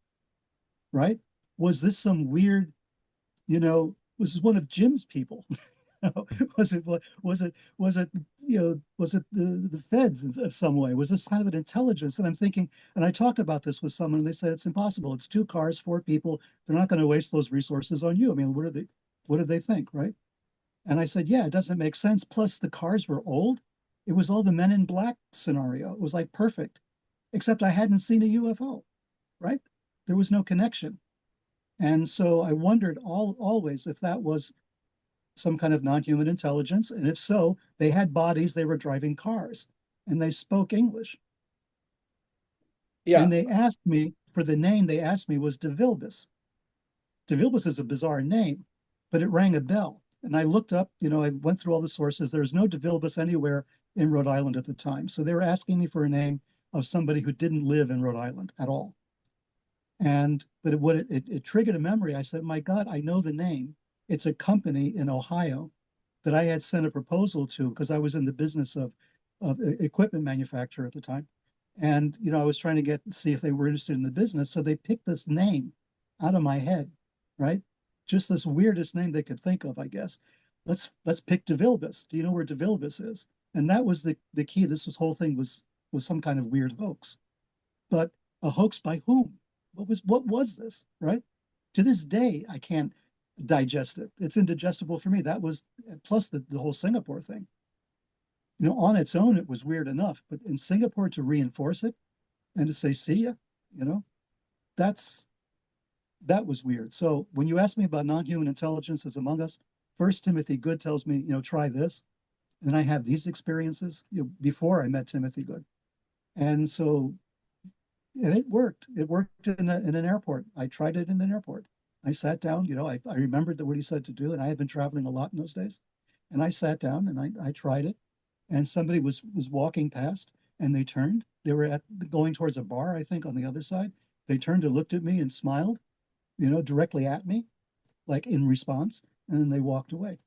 Right? Was this some weird, was this one of Jim's people? Was it the feds in some way? Was this kind of an intelligence? And I'm thinking, and I talked about this with someone, and they said it's impossible. It's 2 cars, 4 people. They're not going to waste those resources on you. I mean, what did they think, right? And I said, yeah, it doesn't make sense. Plus, the cars were old. It was all the Men in Black scenario. It was like perfect, except I hadn't seen a UFO, right? There was no connection. And so I wondered always if that was some kind of non-human intelligence. And if so, they had bodies, they were driving cars, and they spoke English. Yeah. And they asked me for the name they asked me was De Vilbus. De Vilbus is a bizarre name, but it rang a bell. And I looked up, I went through all the sources. There's no De Vilbus anywhere in Rhode Island at the time. So they were asking me for a name of somebody who didn't live in Rhode Island at all. But it triggered a memory. I said, my God, I know the name. It's a company in Ohio that I had sent a proposal to because I was in the business of equipment manufacture at the time. And, I was trying to see if they were interested in the business. So they picked this name out of my head, right? Just this weirdest name they could think of, I guess. Let's pick De Vilbus. Do you know where De Vilbus is? And that was the key. This whole thing was some kind of weird hoax. But a hoax by whom? What was this, right? To this day, I can't digest it. It's indigestible for me. That was plus the whole Singapore thing. On its own, it was weird enough, but in Singapore to reinforce it and to say, see ya, that was weird. So when you ask me about non-human intelligence as among us, First Timothy Good tells me, try this. And I have these experiences before I met Timothy Good. And so, and it worked. It worked in an airport. I tried it in an airport. I sat down, I remembered what he said to do, and I had been traveling a lot in those days. And I sat down and I tried it. And somebody was walking past, and they turned. They were going towards a bar, I think, on the other side. They turned and looked at me and smiled, directly at me, like in response, and then they walked away.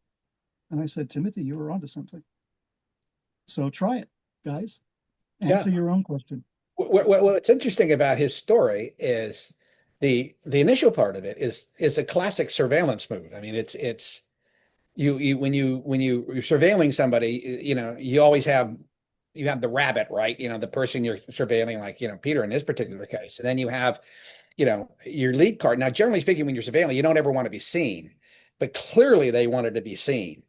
And I said, Timothy, you were onto something. So try it, guys. Answer your own question. What's interesting about his story is the initial part of it is a classic surveillance move. I mean, it's you when you're surveilling somebody, you always have the rabbit, right? The person you're surveilling, like Peter in this particular case, and then you have your lead card. Now, generally speaking, when you're surveilling, you don't ever want to be seen, but clearly they wanted to be seen,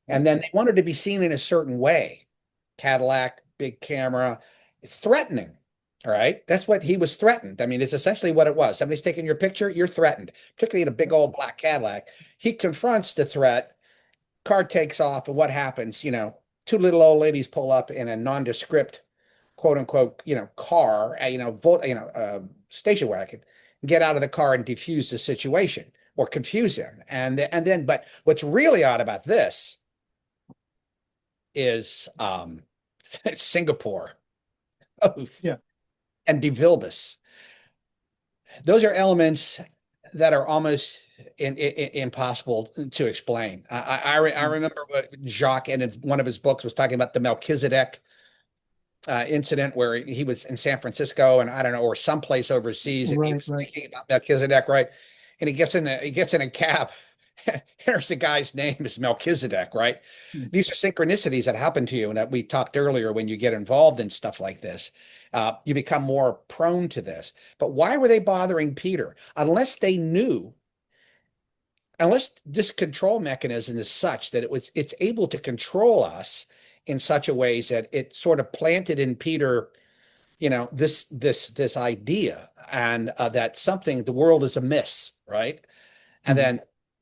and then they wanted to be seen in a certain way. Cadillac, big camera, it's threatening. All right. That's what he was threatened. I mean, it's essentially what it was. Somebody's taking your picture, you're threatened, particularly in a big old black Cadillac. He confronts the threat, car takes off, and what happens? Two little old ladies pull up in a nondescript, quote unquote, car, station wagon, get out of the car and defuse the situation or confuse him. And then, but what's really odd about this is Singapore. Oh, yeah. And De Vilbus. Those are elements that are almost impossible to explain. I remember what Jacques in one of his books was talking about the Melchizedek incident where he was in San Francisco and I don't know, or someplace overseas, and he was thinking about Melchizedek, right? And he gets in a cab. Here's the guy's name is Melchizedek, right? These are synchronicities that happen to you, and that we talked earlier. When you get involved in stuff like this, you become more prone to this. But why were they bothering Peter? Unless this control mechanism is such that it's able to control us in such a way that it sort of planted in Peter, this idea, and that the world is amiss, right? And then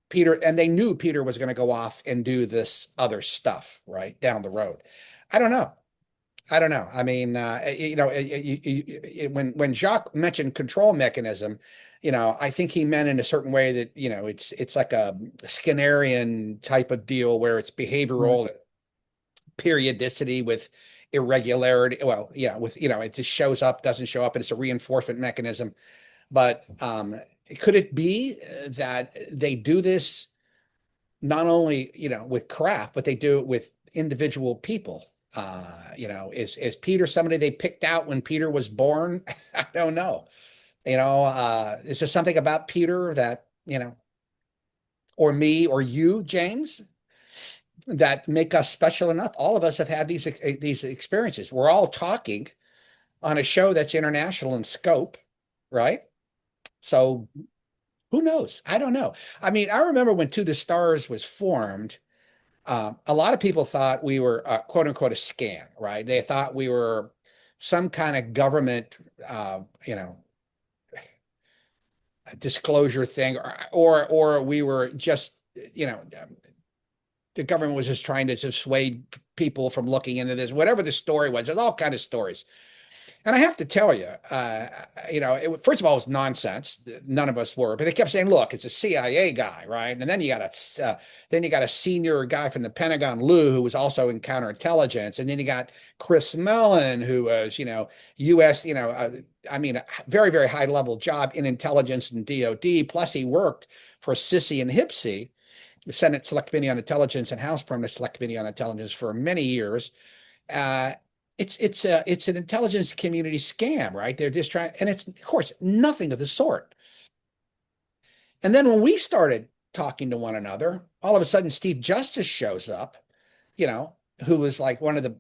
they knew Peter was going to go off and do this other stuff right down the road. I don't know. I mean, when Jacques mentioned control mechanism, I think he meant in a certain way that, it's like a Skinnerian type of deal where it's behavioral periodicity with irregularity. Well, yeah, it just shows up, doesn't show up, and it's a reinforcement mechanism. But could it be that they do this not only, with craft, but they do it with individual people? Is Peter somebody they picked out when Peter was born? I don't know. Is there something about Peter that, or me or you, James, that make us special enough? All of us have had these experiences. We're all talking on a show that's international in scope, right? So who knows? I don't know. I mean, I remember when To the Stars was formed, a lot of people thought we were quote unquote a scam, right? They thought we were some kind of government, disclosure thing, or we were just, the government was just trying to dissuade people from looking into this. Whatever the story was, there's all kinds of stories. And I have to tell you, first of all, it was nonsense. None of us were, but they kept saying, "Look, it's a CIA guy, right?" And then you got a senior guy from the Pentagon, Lou, who was also in counterintelligence, and then you got Chris Mellon, who was, U.S., I mean, a very, very high level job in intelligence and DOD. Plus, he worked for SISI and HIPSI, the Senate Select Committee on Intelligence and House Permanent Select Committee on Intelligence, for many years. It's an intelligence community scam, right? They're just trying, and it's, of course, nothing of the sort. And then when we started talking to one another, all of a sudden Steve Justice shows up, who was like one of the,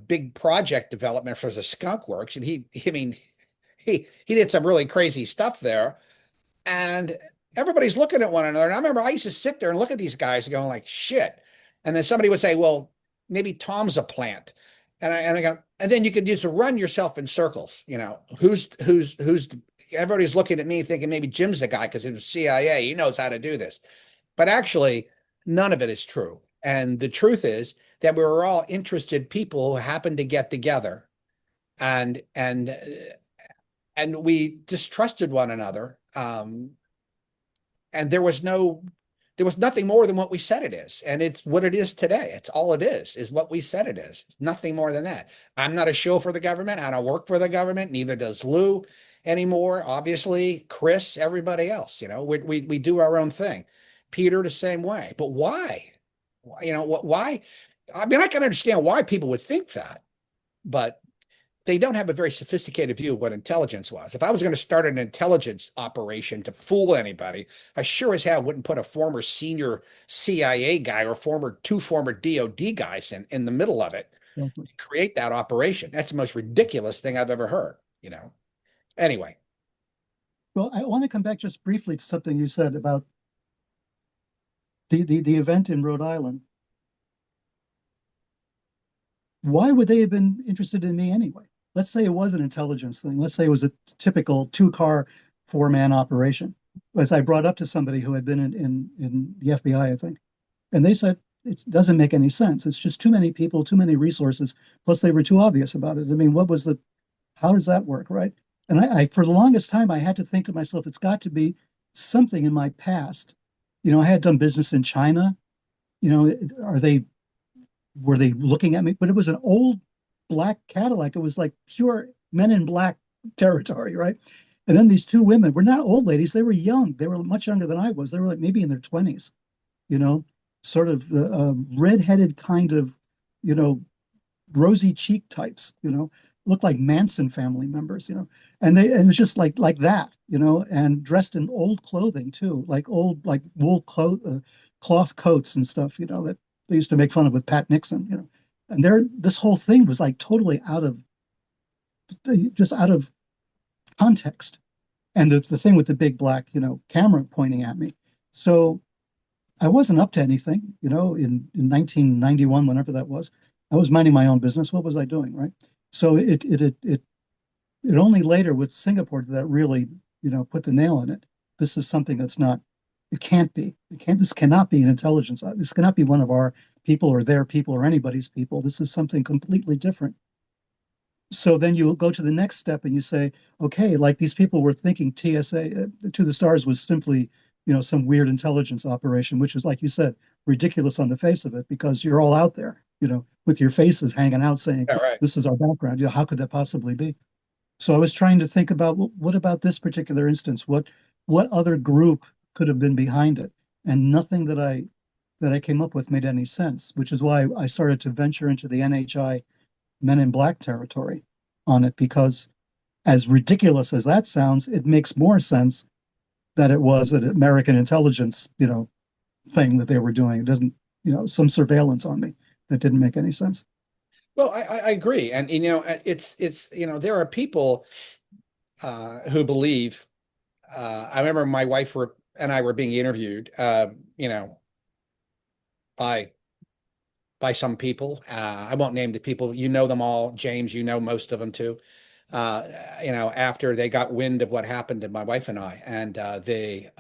big project development for the Skunk Works. And he did some really crazy stuff there. And everybody's looking at one another. And I remember I used to sit there and look at these guys going like, shit. And then somebody would say, well, maybe Tom's a plant. And I go, and then you could just run yourself in circles. Who's everybody's looking at me thinking maybe Jim's the guy because it was CIA. He knows how to do this. But actually, none of it is true. And the truth is that we were all interested people who happened to get together, and we distrusted one another. And there was no There was nothing more than what we said it is. And it's what it is today. It's all it is what we said it is. Nothing more than that. I'm not a shill for the government. I don't work for the government. Neither does Lou anymore. Obviously, Chris, everybody else, we do our own thing. Peter, the same way. But why? Why? I mean, I can understand why people would think that, but they don't have a very sophisticated view of what intelligence was. If I was going to start an intelligence operation to fool anybody, I sure as hell wouldn't put a former senior CIA guy or two former DOD guys in the middle of it. Exactly. Create that operation. That's the most ridiculous thing I've ever heard, Anyway. Well, I want to come back just briefly to something you said about the event in Rhode Island. Why would they have been interested in me anyway? Let's say it was an intelligence thing. Let's say it was a typical 2-car, 4-man operation. As I brought up to somebody who had been in the FBI, I think, and they said, it doesn't make any sense. It's just too many people, too many resources. Plus they were too obvious about it. I mean, how does that work, right? And I for the longest time, I had to think to myself, it's got to be something in my past. I had done business in China. Were they looking at me? But it was an old black Cadillac. It was like pure Men in Black territory, right? And then these 2 women were not old ladies. They were young. They were much younger than I was. They were like maybe in their 20s, sort of redheaded kind of, rosy cheek types, looked like Manson family members, and it's just like that, and dressed in old clothing too, like old, like wool cloth coats and stuff, that they used to make fun of with Pat Nixon, and this whole thing was like totally out of context. And the thing with the big black, camera pointing at me. So I wasn't up to anything, in 1991, whenever that was. I was minding my own business. What was I doing, right? So it only later with Singapore that really, put the nail in it. This is something that's not. It can't be. This cannot be an intelligence. This cannot be one of our people or their people or anybody's people. This is something completely different. So then you go to the next step and you say, okay, like these people were thinking TSA to the stars was simply, some weird intelligence operation, which is, like you said, ridiculous on the face of it because you're all out there, with your faces hanging out saying, right. This is our background. How could that possibly be? So I was trying to think about what about this particular instance? What other group could have been behind it? And nothing that I came up with made any sense, which is why I started to venture into the NHI Men in Black territory on it, because as ridiculous as that sounds, it makes more sense that it was an American intelligence, thing that they were doing. It doesn't, some surveillance on me that didn't make any sense. Well, I agree. And, it's there are people who believe, I remember my wife and I were being interviewed, by some people. I won't name the people. You know them all. James, most of them too. After they got wind of what happened to my wife and I, and they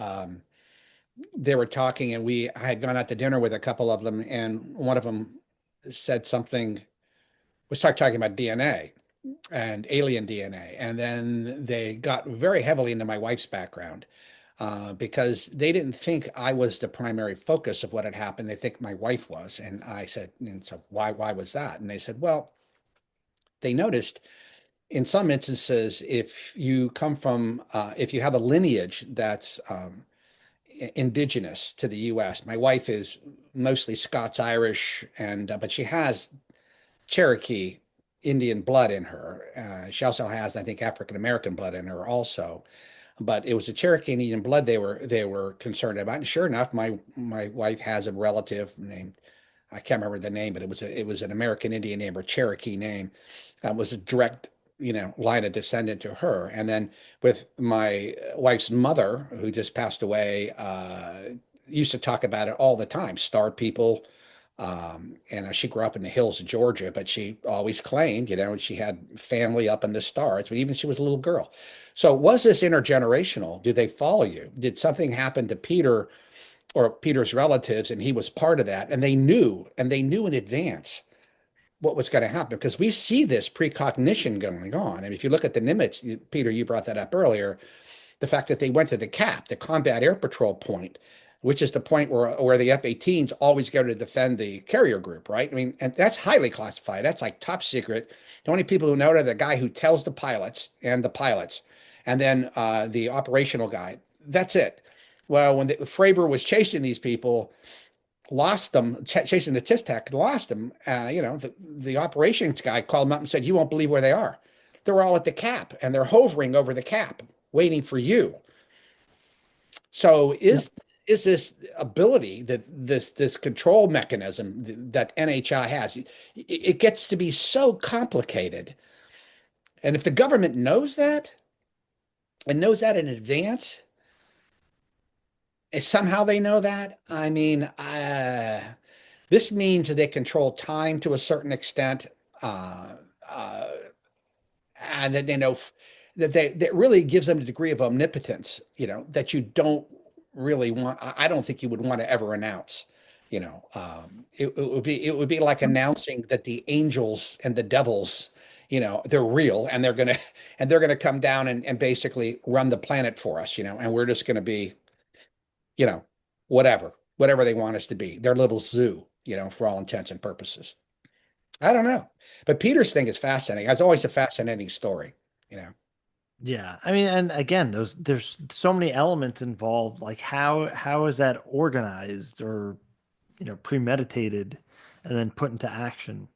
were talking, and I had gone out to dinner with a couple of them, and one of them said something, we started talking about DNA and alien DNA. And then they got very heavily into my wife's background. Because they didn't think I was the primary focus of what had happened. They think my wife was. And I said, and so why was that? And they said, well, they noticed in some instances, if you come from, if you have a lineage that's indigenous to the US, my wife is mostly Scots-Irish, but she has Cherokee Indian blood in her. She also has, I think, African-American blood in her also. But it was a Cherokee Indian blood they were concerned about. And sure enough, my wife has a relative named, I can't remember the name, but it was an American Indian name or Cherokee name. That was a direct, line of descendant to her. And then with my wife's mother, who just passed away, used to talk about it all the time. Star people. And she grew up in the hills of Georgia, but she always claimed, she had family up in the stars, but even she was a little girl. So was this intergenerational? Did they follow you? Did something happen to Peter or Peter's relatives and he was part of that? And they knew in advance what was going to happen, because we see this precognition going on. And if you look at the Nimitz, Peter, you brought that up earlier, the fact that they went to the CAP, the Combat Air Patrol point, which is the point where the F-18s always go to defend the carrier group, right? I mean, and that's highly classified. That's like top secret. The only people who know it are the guy who tells the pilots, and then the operational guy. That's it. Well, when Fravor was chasing these people, lost them, chasing the Tic-Tac, lost them. The operations guy called them up and said, "You won't believe where they are. They're all at the cap, and they're hovering over the cap, waiting for you." So is this ability, that this control mechanism that NHI has, it gets to be so complicated. And if the government knows that, and knows that in advance, and somehow they know that, I mean, this means that they control time to a certain extent, and that they know that really gives them a degree of omnipotence, that you don't really want. I don't think you would want to ever announce. It would be like announcing that the angels and the devils, they're real, and they're gonna come down and basically run the planet for us, and we're just gonna be, whatever they want us to be, their little zoo, for all intents and purposes. I don't know, but Peter's thing is fascinating. It's always a fascinating story. Yeah, I mean, and again, there's so many elements involved. Like how is that organized or premeditated and then put into action?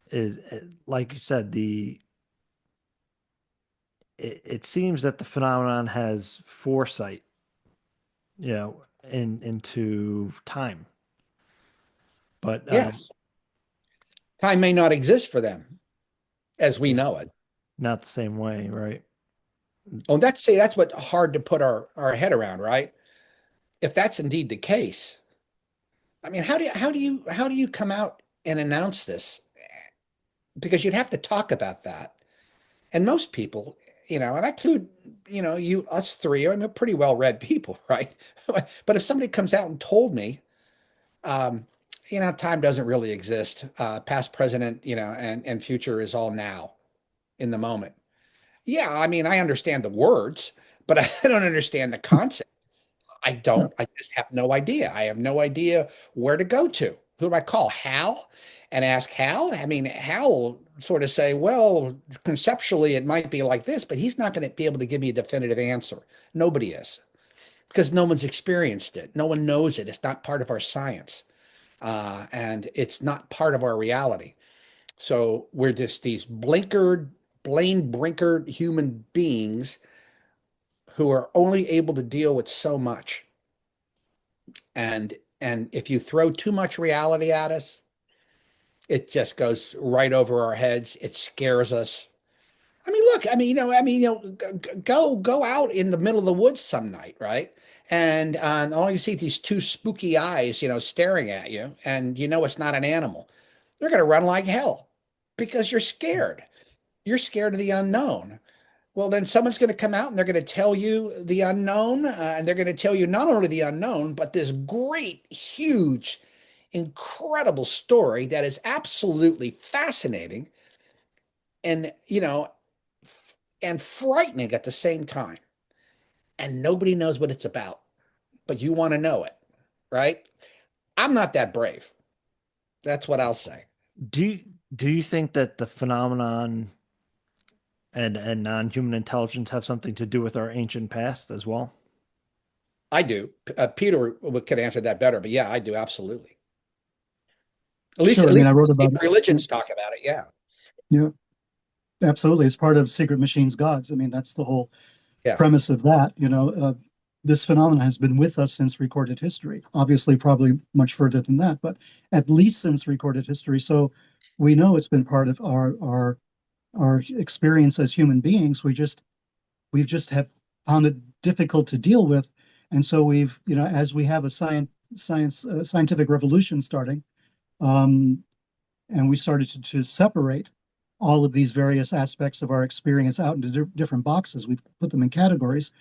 Is, like you said, it seems that the phenomenon has foresight, into time. But yes, time may not exist for them as we know it. Not the same way, right? Oh, that's what's hard to put our head around, right? If that's indeed the case, I mean, how do you come out and announce this? Because you'd have to talk about that. And most people, and I include, us three, I'm a pretty well-read people, right? But if somebody comes out and told me, time doesn't really exist. Past, present, and future is all now, in the moment. Yeah, I mean, I understand the words, but I don't understand the concept. I don't. I just have no idea. I have no idea where to go to. Who do I call? Hal? And ask Hal? I mean, Hal will sort of say, well, conceptually, it might be like this, but he's not going to be able to give me a definitive answer. Nobody is, because no one's experienced it. No one knows it. It's not part of our science. And it's not part of our reality. So we're just these blane brinkered human beings who are only able to deal with so much. And if you throw too much reality at us, it just goes right over our heads. It scares us. I mean, look, go out in the middle of the woods some night, right? And all you see these two spooky eyes, staring at you, and it's not an animal. They're going to run like hell because you're scared. You're scared of the unknown. Well, then someone's going to come out and they're going to tell you the unknown, and they're going to tell you not only the unknown, but this great, huge, incredible story that is absolutely fascinating and, and frightening at the same time. And nobody knows what it's about, but you want to know it, right? I'm not that brave. That's what I'll say. Do you think that the phenomenon and non-human intelligence have something to do with our ancient past as well? I do. Peter could answer that better, but yeah, I do, absolutely. At least, sure. I wrote about religions talk about it. Yeah. Yeah, absolutely. It's part of Sekret Machines gods. I mean, that's the whole premise of that. This phenomenon has been with us since recorded history. Obviously, probably much further than that, but at least since recorded history. So we know it's been part of our experience as human beings. We've just have found it difficult to deal with, and so we've, as we have a scientific revolution starting, and we started to separate all of these various aspects of our experience out into different boxes. We've put them in categories.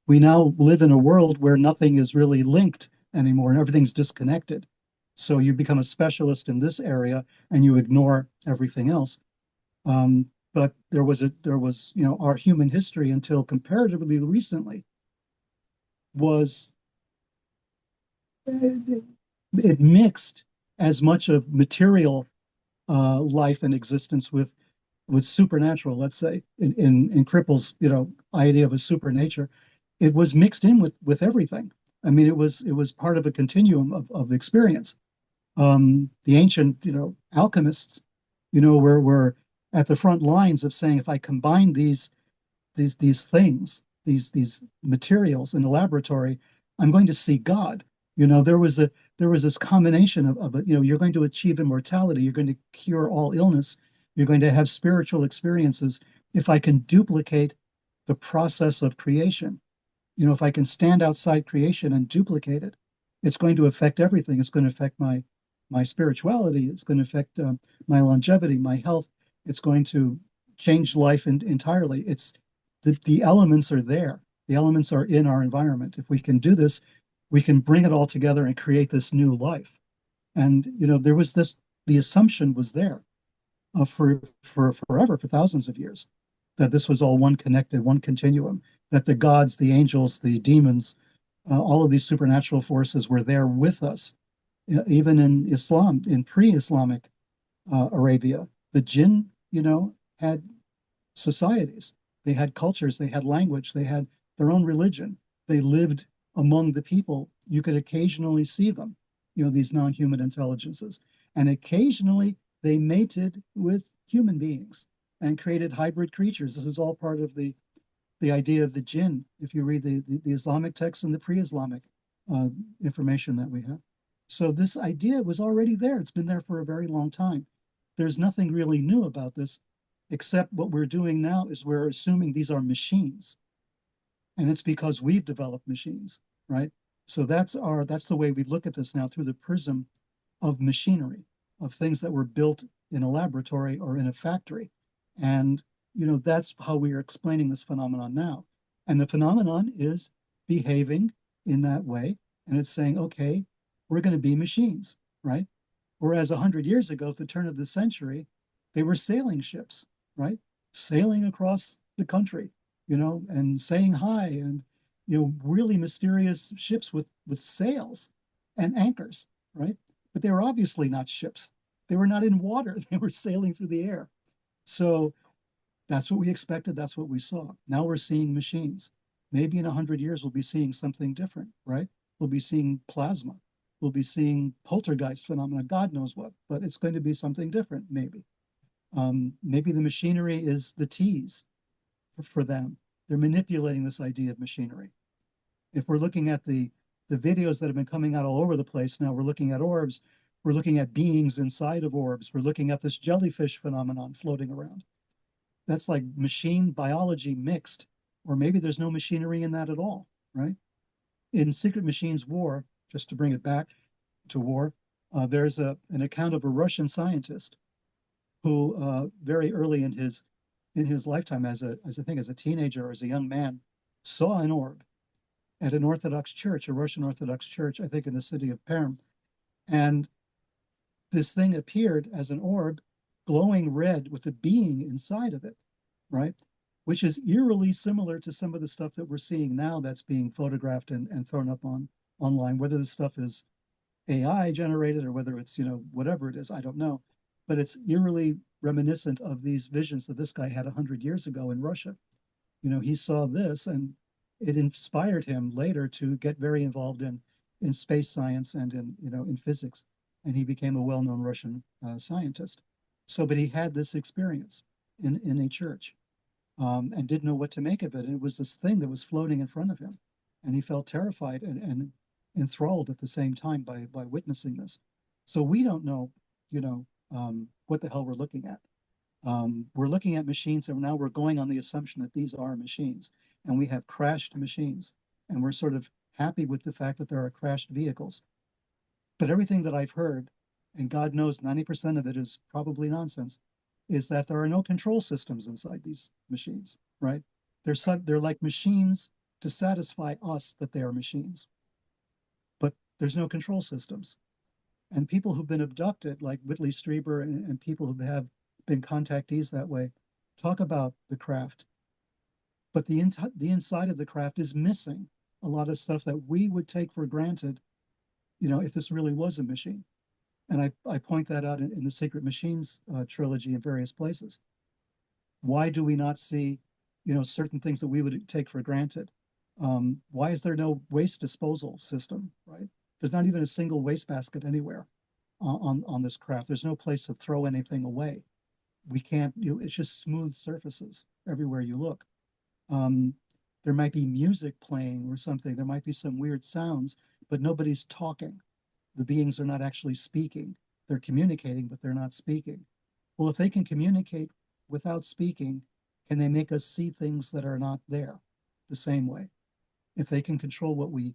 We now live in a world where nothing is really linked anymore and everything's disconnected. So you become a specialist in this area and you ignore everything else. But there was our human history until comparatively recently was it mixed as much of material life and existence with supernatural, let's say, in Cripple's, idea of a supernature. It was mixed in with everything. I mean, it was part of a continuum of experience. The ancient, alchemists, were at the front lines of saying, if I combine these things, these materials in a laboratory, I'm going to see God. There was this combination of you're going to achieve immortality, you're going to cure all illness, you're going to have spiritual experiences if I can duplicate the process of creation. If I can stand outside creation and duplicate it, it's going to affect everything. It's going to affect my spirituality. It's going to affect my longevity, my health. It's going to change life entirely. It's the elements are there. The elements are in our environment. If we can do this, we can bring it all together and create this new life. And there was the assumption was there for forever, for thousands of years, that this was all one connected, one continuum, that the gods, the angels, the demons, all of these supernatural forces were there with us. Even in Islam, in pre-Islamic Arabia, the jinn, had societies. They had cultures, they had language, they had their own religion. They lived among the people. You could occasionally see them, these non-human intelligences. And occasionally they mated with human beings and created hybrid creatures. This is all part of the idea of the jinn, if you read the Islamic texts and the pre-Islamic information that we have. So this idea was already there. It's been there for a very long time. There's nothing really new about this, except what we're doing now is we're assuming these are machines. And it's because we've developed machines, right? So that's the way we look at this now, through the prism of machinery, of things that were built in a laboratory or in a factory. And, that's how we are explaining this phenomenon now. And the phenomenon is behaving in that way. And it's saying, okay, we're going to be machines, right? Whereas 100 years ago, at the turn of the century, they were sailing ships, right? Sailing across the country, and saying hi, and, really mysterious ships with sails and anchors, right? But they were obviously not ships. They were not in water. They were sailing through the air. So that's what we expected. That's what we saw. Now we're seeing machines. Maybe in 100 years, we'll be seeing something different, right? We'll be seeing plasma. We'll be seeing poltergeist phenomena, God knows what, but it's going to be something different, maybe. Maybe the machinery is the tease for them. They're manipulating this idea of machinery. If we're looking at the videos that have been coming out all over the place now, we're looking at orbs, we're looking at beings inside of orbs, we're looking at this jellyfish phenomenon floating around. That's like machine biology mixed, or maybe there's no machinery in that at all, right? In Sekret Machines War, just to bring it back to war, there's an account of a Russian scientist who very early in his lifetime, as a teenager or as a young man, saw an orb at an Orthodox church, a Russian Orthodox church, I think in the city of Perm. And this thing appeared as an orb, glowing red with a being inside of it, right? Which is eerily similar to some of the stuff that we're seeing now that's being photographed and thrown up online. Whether this stuff is AI generated or whether it's, whatever it is, I don't know. But it's eerily reminiscent of these visions that this guy had 100 years ago in Russia. He saw this and it inspired him later to get very involved in space science and in physics. And he became a well-known Russian scientist. So, but he had this experience in a church and didn't know what to make of it. And it was this thing that was floating in front of him. And he felt terrified and enthralled at the same time by witnessing this. So we don't know, what the hell we're looking at. We're looking at machines, and now we're going on the assumption that these are machines, and we have crashed machines, and we're sort of happy with the fact that there are crashed vehicles. But everything that I've heard, and God knows 90% of it is probably nonsense, is that there are no control systems inside these machines, right? They're like machines to satisfy us that they are machines, but there's no control systems. And people who've been abducted, like Whitley Strieber and people who have been contactees that way, talk about the craft. But the inside of the craft is missing a lot of stuff that we would take for granted, if this really was a machine. And I point that out in the Sekret Machines trilogy in various places. Why do we not see, certain things that we would take for granted? Why is there no waste disposal system, right? There's not even a single wastebasket anywhere on this craft. There's no place to throw anything away. We can't, it's just smooth surfaces everywhere you look. There might be music playing or something. There might be some weird sounds, but nobody's talking. The beings are not actually speaking. They're communicating, but they're not speaking. Well, if they can communicate without speaking, can they make us see things that are not there the same way? If they can control what we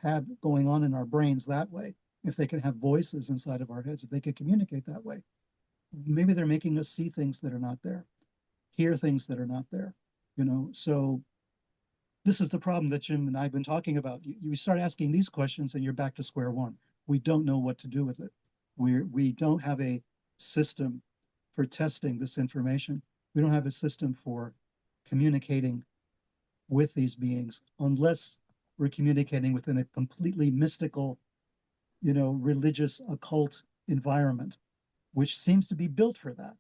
have going on in our brains that way, if they can have voices inside of our heads, if they can communicate that way, maybe they're making us see things that are not there, hear things that are not there, So this is the problem that Jim and I have been talking about. You start asking these questions and you're back to square one. We don't know what to do with it. We don't have a system for testing this information. We don't have a system for communicating with these beings unless we're communicating within a completely mystical, religious occult environment, which seems to be built for that,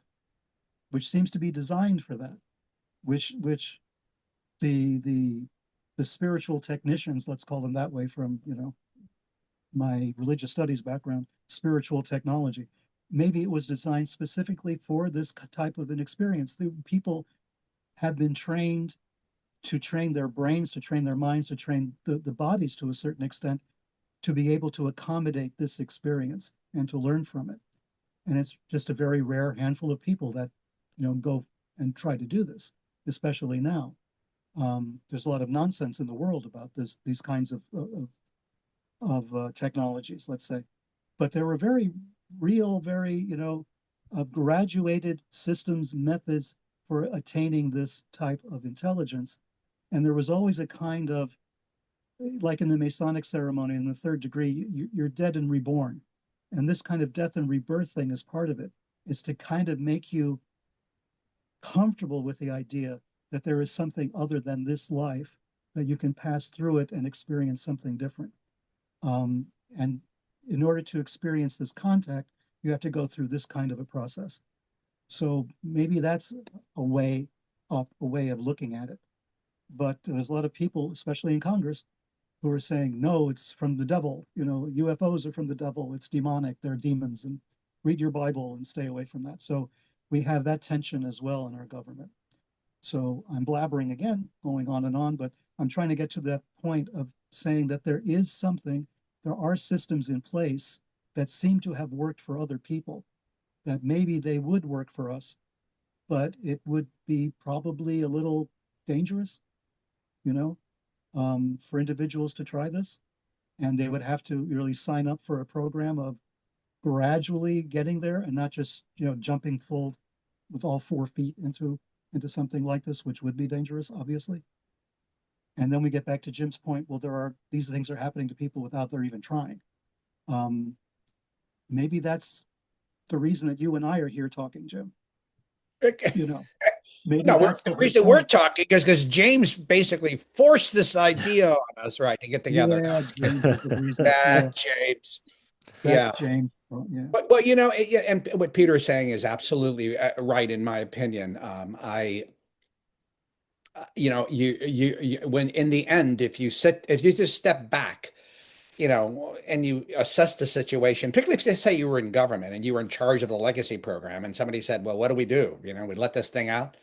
which seems to be designed for that, which the spiritual technicians, let's call them that way from, my religious studies background, spiritual technology. Maybe it was designed specifically for this type of an experience. The people have been trained to train their brains, to train their minds, to train the bodies to a certain extent, to be able to accommodate this experience and to learn from it. And it's just a very rare handful of people that, go and try to do this, especially now. There's a lot of nonsense in the world about these kinds of technologies, let's say. But there were very real, very, graduated systems, methods for attaining this type of intelligence. And there was always a kind of, like in the Masonic ceremony in the third degree, you're dead and reborn. And this kind of death and rebirth thing is part of it. It's to kind of make you comfortable with the idea that there is something other than this life, that you can pass through it and experience something different. And in order to experience this contact, you have to go through this kind of a process. So maybe that's a way up, a way of looking at it. But there's a lot of people, especially in Congress, who are saying, no, it's from the devil. UFOs are from the devil. It's demonic. They're demons. And read your Bible and stay away from that. So we have that tension as well in our government. So I'm blabbering again, going on, but I'm trying to get to that point of saying that there are systems in place that seem to have worked for other people, that maybe they would work for us, but it would be probably a little dangerous, for individuals to try this. And they would have to really sign up for a program of gradually getting there and not just, jumping full with all 4 feet into something like this, which would be dangerous, obviously. And then we get back to Jim's point. Well, these things are happening to people without they're even trying. Maybe that's the reason that you and I are here talking, Jim. Maybe No, that's the reason we're talking is because James basically forced this idea on us, right, to get together. Yeah, James is the reason. James. That's James. Well, yeah. But and what Peter is saying is absolutely right in my opinion. When in the end, if you just step back, and you assess the situation, particularly if, say, you were in government and you were in charge of the legacy program, and somebody said, "Well, what do we do? We let this thing out,"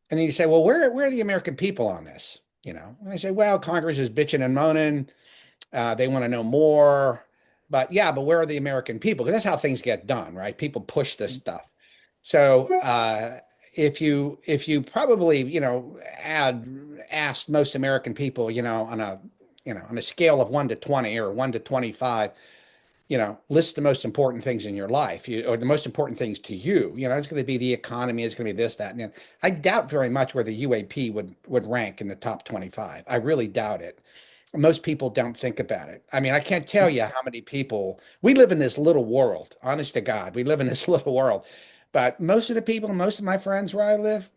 and then you say, "Well, where are the American people on this?" And I say, "Well, Congress is bitching and moaning. They want to know more." But where are the American people? Because that's how things get done, right? People push this stuff. So if you probably asked most American people, on a scale of 1 to 20 or 1 to 25, list the most important things in your life, or the most important things to you. It's going to be the economy. It's going to be this, that, and I doubt very much where the UAP would rank in the top 25. I really doubt it. Most people don't think about it. I mean, I can't tell you how many people, we live in this little world, honest to God, we live in this little world. But most of the people, most of my friends where I live,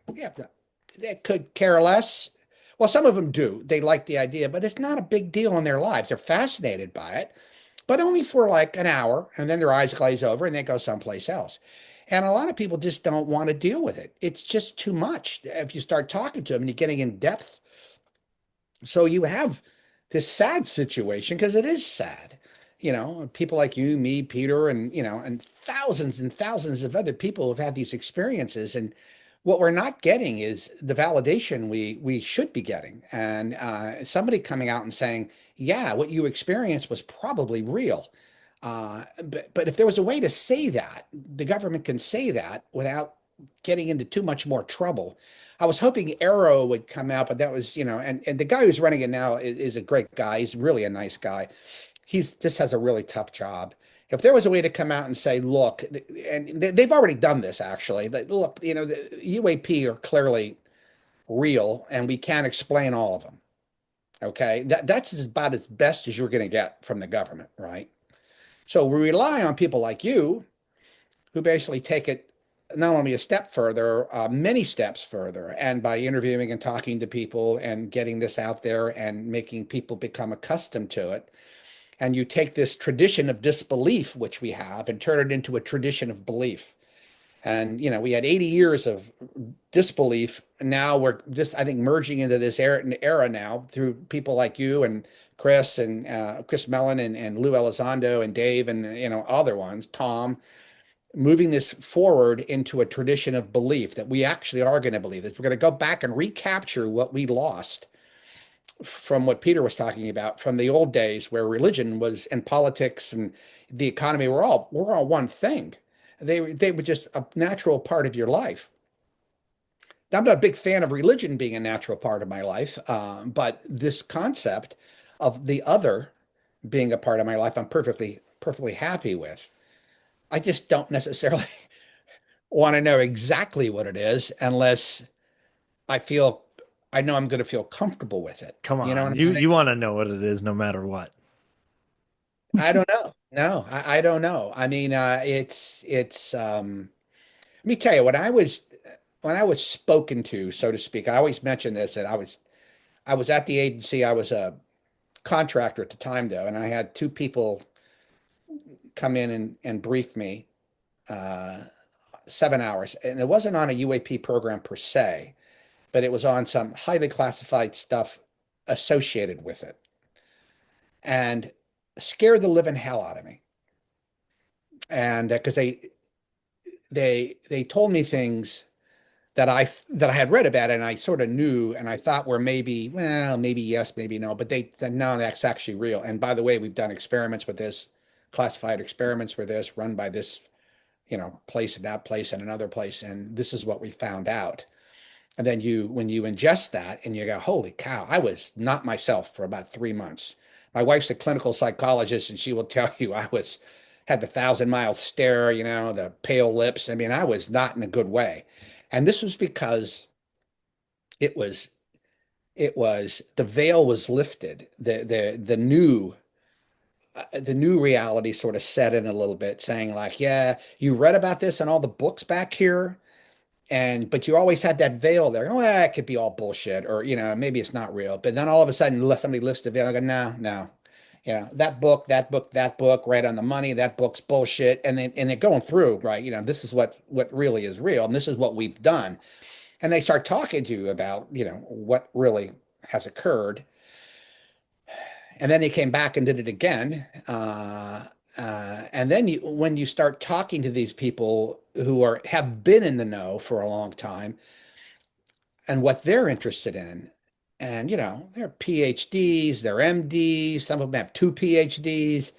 they could care less. Well, some of them do. They like the idea, but it's not a big deal in their lives. They're fascinated by it, but only for like an hour, and then their eyes glaze over and they go someplace else. And a lot of people just don't want to deal with it. It's just too much. If you start talking to them and you're getting in depth, so you have this sad situation because it is sad. People like you, me, Peter, and thousands of other people have had these experiences. And what we're not getting is the validation we should be getting. And somebody coming out and saying, yeah, what you experienced was probably real. But if there was a way to say that, the government can say that without getting into too much more trouble. I was hoping Arrow would come out, but that was, and the guy who's running it now is a great guy. He's really a nice guy. He's just has a really tough job. If there was a way to come out and say, look, and they've already done this actually, that look, the UAP are clearly real and we can't explain all of them. Okay. That's about as best as you're going to get from the government, right? So we rely on people like you who basically take it not only a step further, many steps further, and by interviewing and talking to people and getting this out there and making people become accustomed to it. And you take this tradition of disbelief, which we have, and turn it into a tradition of belief. And, we had 80 years of disbelief. And now we're just, I think, merging into this era now through people like you and Chris and Chris Mellon and Lou Elizondo and Dave and, other ones, Tom, moving this forward into a tradition of belief that we actually are going to believe, that we're going to go back and recapture what we lost from what Peter was talking about from the old days where religion was and politics and the economy were all one thing. They were just a natural part of your life. Now, I'm not a big fan of religion being a natural part of my life, but this concept of the other being a part of my life, I'm perfectly happy with. I just don't necessarily want to know exactly what it is unless I know I'm going to feel comfortable with it. Come You know what on, I'm you saying? you want to know what it is no matter what. I don't know. No, I don't know. I mean, let me tell you, when I was spoken to, so to speak, I always mention this, that I was at the agency. I was a contractor at the time though, and I had two people come in and brief me, 7 hours. And it wasn't on a UAP program per se, but it was on some highly classified stuff associated with it, and scared the living hell out of me. And because they told me things that I had read about it, and I sort of knew, and I thought were maybe, well, maybe yes, maybe no, but they said, no, that's actually real. And by the way, we've done experiments with this, classified experiments with this, run by this, place and that place and another place, and this is what we found out. And then when you ingest that and you go, holy cow, I was not myself for about 3 months. My wife's a clinical psychologist, and she will tell you had the 1,000-mile stare, the pale lips. I mean, I was not in a good way. And this was because it was the veil was lifted. The new reality sort of set in a little bit, saying like, yeah, you read about this in all the books back here, but you always had that veil there. Oh, it could be all bullshit, or maybe it's not real. But then all of a sudden, somebody lifts the veil. I go, no. That book, right on the money. That book's bullshit. And they're going through, right? This is what really is real, and this is what we've done. And they start talking to you about, what really has occurred. And then he came back and did it again. And then when you start talking to these people who have been in the know for a long time and what they're interested in, and they're PhDs, they're MDs, some of them have two PhDs,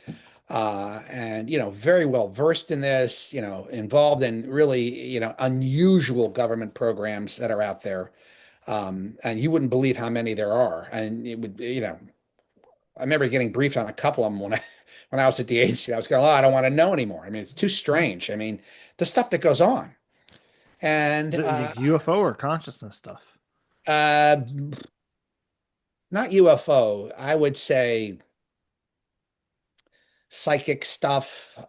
and very well versed in this, involved in really unusual government programs that are out there, and you wouldn't believe how many there are. And it would, I remember getting briefed on a couple of them when I was at the agency. I was going, oh, I don't want to know anymore. I mean, it's too strange. I mean, the stuff that goes on. And The UFO or consciousness stuff. Not UFO. I would say psychic stuff.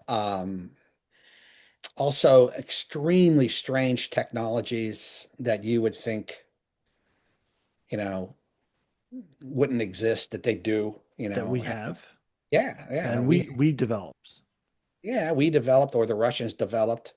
Also extremely strange technologies that you would think, wouldn't exist that they do, that we have, yeah, and we developed. yeah, we developed, or the Russians developed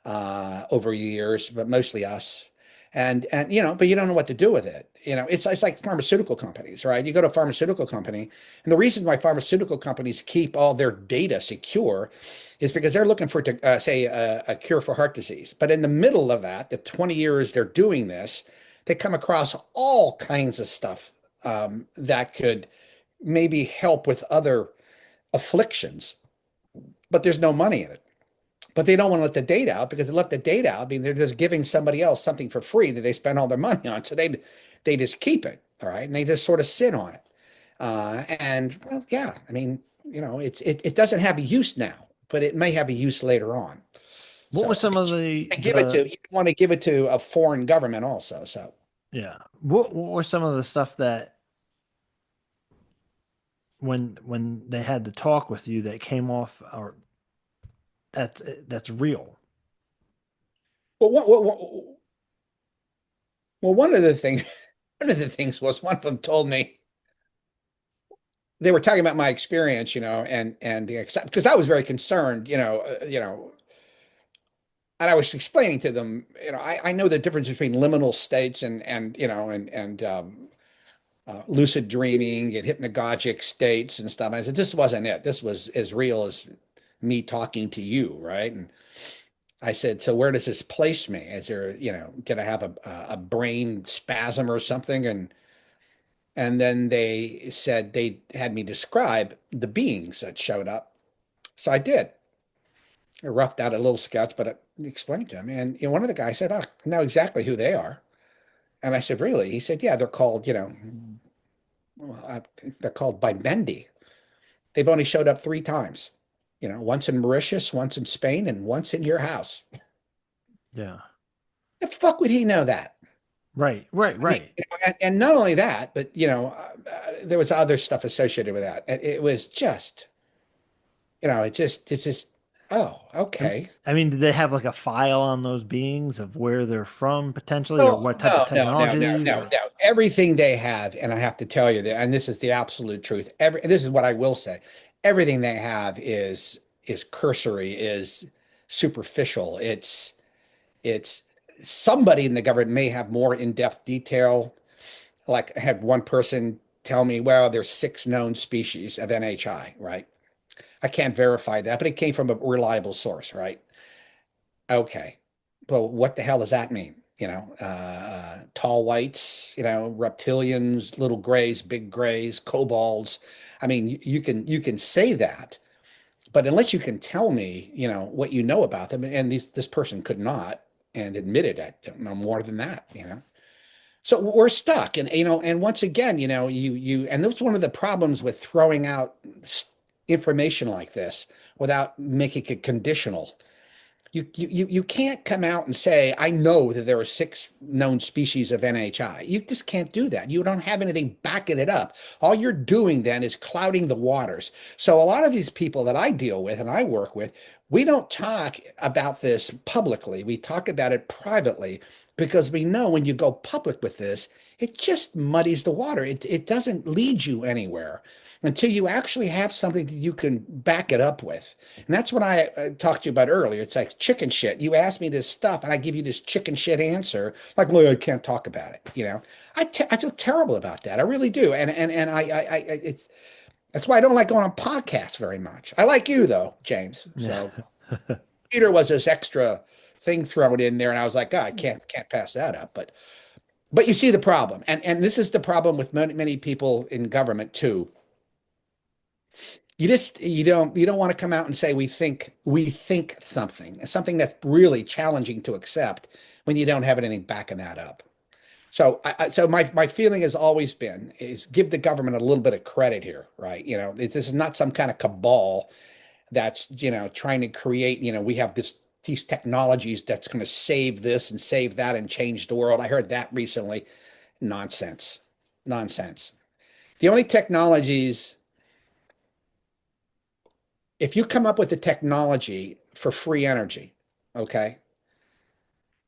over years, but mostly us. And but you don't know what to do with it. It's like pharmaceutical companies, right? You go to a pharmaceutical company, and the reason why pharmaceutical companies keep all their data secure is because they're looking for, say, a cure for heart disease. But in the middle of that, the 20 years they're doing this, they come across all kinds of stuff that could maybe help with other afflictions, but there's no money in it. But they don't want to let the data out, because they let the data out, I mean, they're just giving somebody else something for free that they spend all their money on. So they just keep it, all right, and they just sort of sit on it. And well, yeah, I mean, it doesn't have a use now, but it may have a use later on. What were some of the you want to give it to a foreign government also? So yeah, what were some of the stuff that when they had to talk with you that came off, or that's real? well, one of the things was, one of them told me, they were talking about my experience, and because I was very concerned, and I was explaining to them, I know the difference between liminal states and lucid dreaming and hypnagogic states and stuff. I said, this wasn't it. This was as real as me talking to you, right? And I said, so where does this place me? Is there, did I have a brain spasm or something? And then they said they had me describe the beings that showed up. So I did. I roughed out a little sketch, but I explained to him. And one of the guys said, "Oh, I know exactly who they are." And I said, "Really?" He said, "Yeah, they're called, they're called by Bendy. They've only showed up 3 times. Once in Mauritius, once in Spain, and once in your house." Yeah. The fuck would he know that? Right. I mean, and not only that, but there was other stuff associated with that. And it was just, it's just, oh, okay. I mean, did they have like a file on those beings of where they're from potentially, or No, what type of technology they use? no. Everything they have, and I have to tell you that, and this is the absolute truth. This is what I will say. Everything they have is cursory, is superficial. It's somebody in the government may have more in-depth detail. Like, I had one person tell me, well, there's 6 known species of NHI, right? I can't verify that, but it came from a reliable source, right? Okay. Well, what the hell does that mean? Tall whites, reptilians, little grays, big grays, kobolds. I mean, you can say that, but unless you can tell me, what you know about them, and this person could not, and admitted I don't know more than that. So we're stuck, and once again, and that's one of the problems with throwing out information like this without making it conditional. You can't come out and say, I know that there are 6 known species of NHI. You just can't do that. You don't have anything backing it up. All you're doing then is clouding the waters. So a lot of these people that I deal with and I work with, we don't talk about this publicly. We talk about it privately, because we know when you go public with this, it just muddies the water. It doesn't lead you anywhere until you actually have something that you can back it up with. And that's what I talked to you about earlier. It's like chicken shit. You ask me this stuff and I give you this chicken shit answer, like, well, I can't talk about it. I feel terrible about that. I really do. And that's why I don't like going on podcasts very much. I like you though, James. So Peter was this extra thing thrown in there, and I was like, oh, I can't pass that up. But you see the problem. And this is the problem with many people in government too. You don't want to come out and say we think something that's really challenging to accept, when you don't have anything backing that up. So my feeling has always been is give the government a little bit of credit here, right? This is not some kind of cabal that's trying to create, we have these technologies that's going to save this and save that and change the world. I heard that recently. Nonsense. The only technologies, if you come up with a technology for free energy, okay,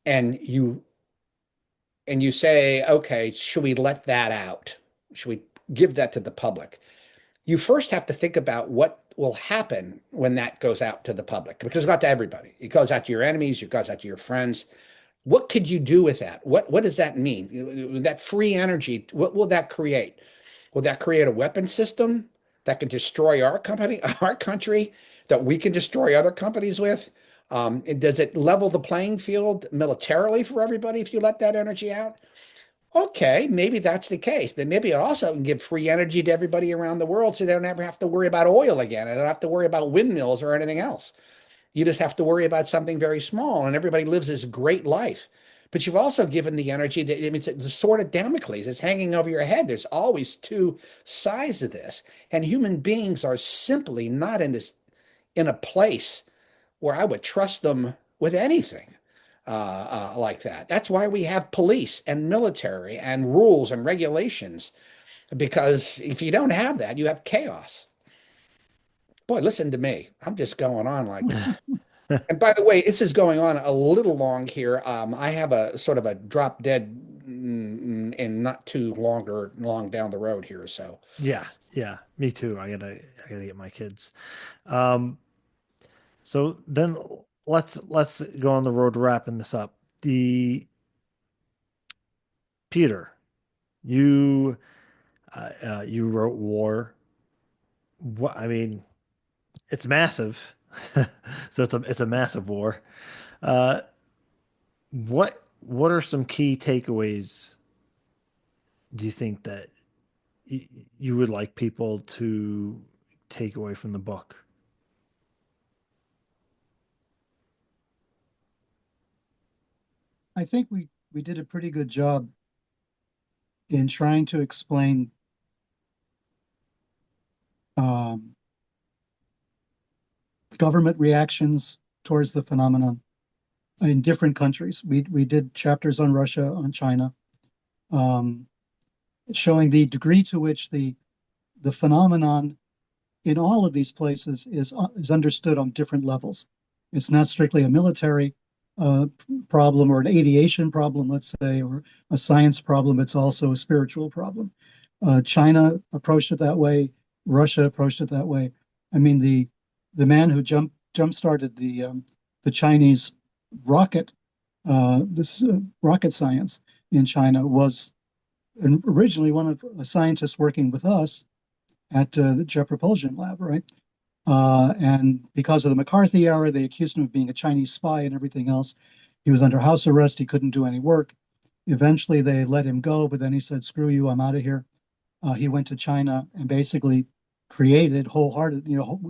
and you say, okay, should we let that out? should we give that to the public? You first have to think about what will happen when that goes out to the public, because it's not to everybody. It goes out to your enemies, it goes out to your friends. What could you do with that? What does that mean? That free energy, what will that create? Will that create a weapon system that can destroy our company, our country, that we can destroy other companies with? Does it level the playing field militarily for everybody if you let that energy out? Okay, maybe that's the case, but maybe it also can give free energy to everybody around the world so they don't ever have to worry about oil again. And they don't have to worry about windmills or anything else. You just have to worry about something very small, and everybody lives this great life. But you've also given the energy that, I mean, the sword of Damocles is hanging over your head. There's always two sides of this, and human beings are simply not in a place where I would trust them with anything like that. That's why we have police and military and rules and regulations, because if you don't have that, you have chaos. Boy, listen to me. I'm just going on like And by the way, this is going on a little long here. I have a sort of a drop dead and not too long down the road here. So Yeah, me too. I gotta get my kids. So then let's go on the road to wrapping this up. Peter, you you wrote War. What I mean, it's massive. So it's a massive war. Uh, what are some key takeaways do you think that you would like people to take away from the book? I think we did a pretty good job in trying to explain government reactions towards the phenomenon in different countries. We did chapters on Russia, on China, showing the degree to which the phenomenon in all of these places is understood on different levels. It's not strictly a military problem or an aviation problem, let's say, or a science problem. It's also a spiritual problem. China approached it that way. Russia approached it that way. I mean, the man who jump-started the Chinese rocket, rocket science in China was originally one of a scientist working with us at the Jet Propulsion Lab, right? And because of the McCarthy era, they accused him of being a Chinese spy and everything else. He was under house arrest. He couldn't do any work. Eventually, they let him go, but then he said, screw you, I'm out of here. He went to China and basically created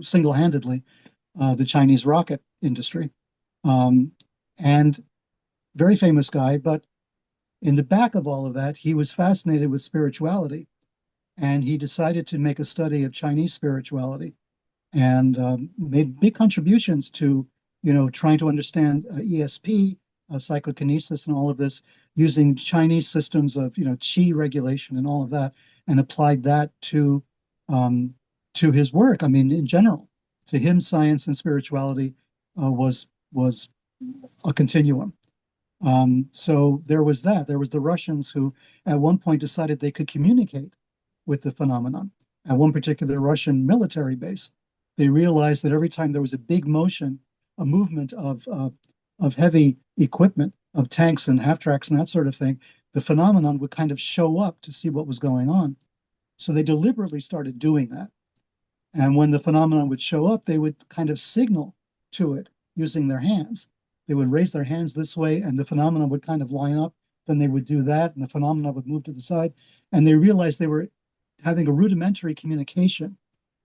single-handedly, the Chinese rocket industry. And very famous guy, but in the back of all of that, he was fascinated with spirituality. And he decided to make a study of Chinese spirituality and made big contributions to, trying to understand ESP, psychokinesis, and all of this using Chinese systems of, qi regulation and all of that, and applied that to his work. I mean, in general, to him, science and spirituality was a continuum. So there was that. There was the Russians who, at one point, decided they could communicate with the phenomenon. At one particular Russian military base, they realized that every time there was a big motion, a movement of heavy equipment, of tanks and half-tracks and that sort of thing, the phenomenon would kind of show up to see what was going on. So they deliberately started doing that. And when the phenomenon would show up, they would kind of signal to it using their hands. They would raise their hands this way, and the phenomenon would kind of line up. Then they would do that, and the phenomenon would move to the side. And they realized they were having a rudimentary communication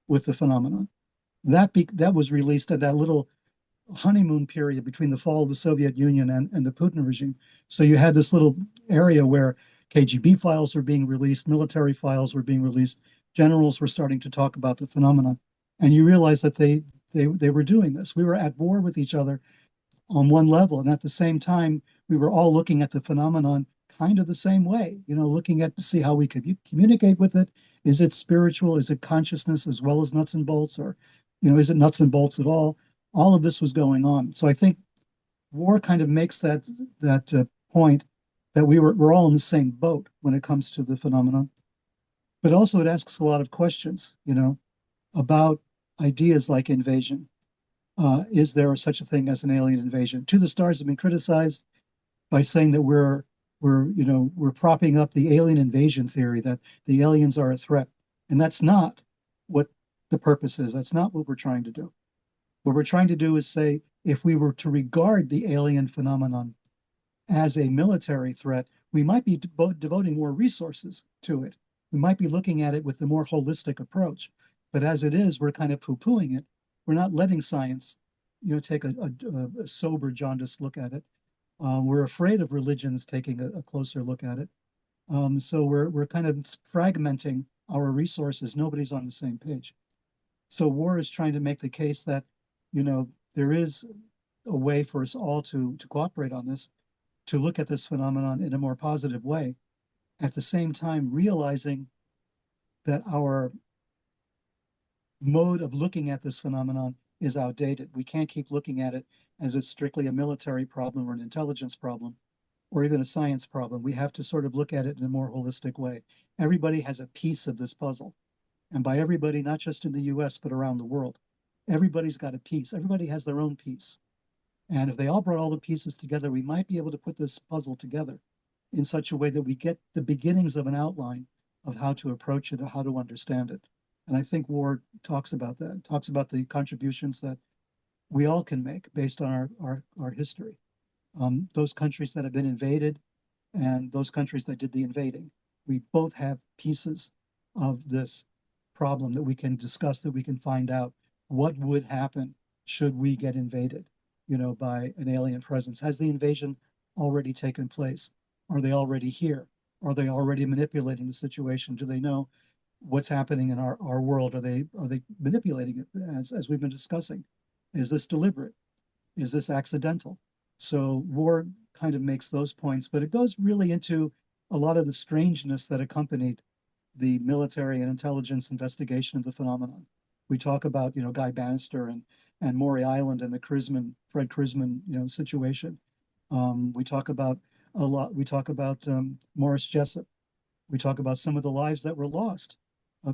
with the phenomenon. That was released at that little honeymoon period between the fall of the Soviet Union and the Putin regime. So you had this little area where KGB files were being released, military files were being released, generals were starting to talk about the phenomenon. And you realize that they were doing this. We were at war with each other on one level. And at the same time, we were all looking at the phenomenon kind of the same way, looking at to see how we could communicate with it. Is it spiritual? Is it consciousness as well as nuts and bolts? Or, is it nuts and bolts at all? All of this was going on. So I think war kind of makes that point that we're all in the same boat when it comes to the phenomenon. But also it asks a lot of questions, about ideas like invasion. Is there such a thing as an alien invasion? To the Stars have been criticized by saying that we're propping up the alien invasion theory, that the aliens are a threat. And that's not what the purpose is. That's not what we're trying to do. What we're trying to do is say, if we were to regard the alien phenomenon as a military threat, we might be devoting more resources to it. We might be looking at it with a more holistic approach. But as it is, we're kind of poo-pooing it. We're not letting science, take a sober, jaundiced look at it. We're afraid of religions taking a closer look at it. So we're kind of fragmenting our resources. Nobody's on the same page. So war is trying to make the case that, there is a way for us all to cooperate on this, to look at this phenomenon in a more positive way, at the same time realizing that our mode of looking at this phenomenon is outdated. We can't keep looking at it as it's strictly a military problem or an intelligence problem or even a science problem. We have to sort of look at it in a more holistic way. Everybody has a piece of this puzzle. And by everybody, not just in the US, but around the world, everybody's got a piece. Everybody has their own piece. And if they all brought all the pieces together, we might be able to put this puzzle together in such a way that we get the beginnings of an outline of how to approach it or how to understand it. And I think Ward talks about that, talks about the contributions that we all can make based on our history. Those countries that have been invaded and those countries that did the invading, we both have pieces of this problem that we can discuss, that we can find out what would happen should we get invaded, by an alien presence. Has the invasion already taken place? Are they already here? Are they already manipulating the situation? Do they know what's happening in our world? Are they manipulating it as we've been discussing? Is this deliberate? Is this accidental? So Ward kind of makes those points, but it goes really into a lot of the strangeness that accompanied the military and intelligence investigation of the phenomenon. We talk about, Guy Bannister and Maury Island and the Fred Krisman, situation. We talk about Morris Jessup. We talk about some of the lives that were lost,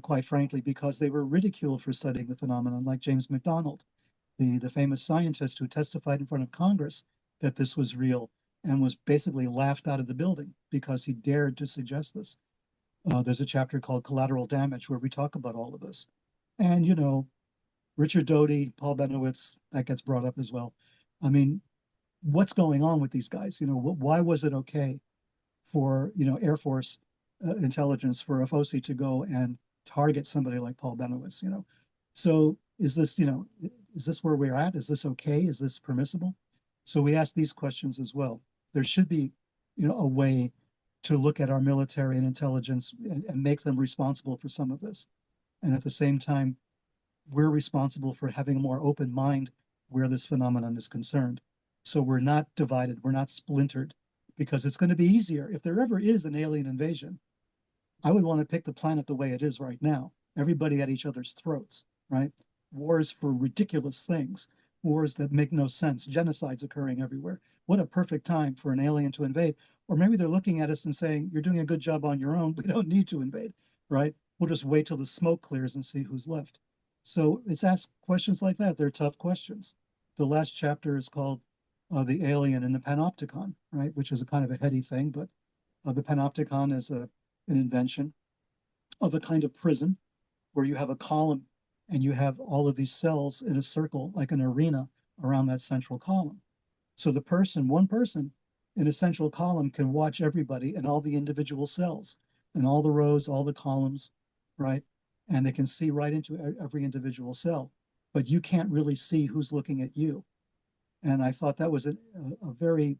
quite frankly, because they were ridiculed for studying the phenomenon, like James McDonald, the famous scientist who testified in front of Congress that this was real and was basically laughed out of the building because he dared to suggest this. There's a chapter called Collateral Damage where we talk about all of this. And, Richard Doty, Paul Benowitz, that gets brought up as well. I mean, what's going on with these guys? Why was it okay for, Air Force intelligence, for a FOSI to go and target somebody like Paul Benowitz, So is this where we're at? Is this okay? Is this permissible? So we ask these questions as well. There should be, a way to look at our military and intelligence and make them responsible for some of this. And at the same time, we're responsible for having a more open mind where this phenomenon is concerned. So we're not divided, we're not splintered, because it's going to be easier. If there ever is an alien invasion, I would want to pick the planet the way it is right now. Everybody at each other's throats, right? Wars for ridiculous things, wars that make no sense, genocides occurring everywhere. What a perfect time for an alien to invade. Or maybe they're looking at us and saying, you're doing a good job on your own. We don't need to invade, right? We'll just wait till the smoke clears and see who's left. So it's asked questions like that. They're tough questions. The last chapter is called The Alien in the Panopticon, right? Which is a kind of a heady thing, but the Panopticon is an invention of a kind of prison where you have a column and you have all of these cells in a circle, like an arena around that central column. So one person in a central column can watch everybody and all the individual cells and all the rows, all the columns, right? And they can see right into every individual cell, but you can't really see who's looking at you. And I thought that was a very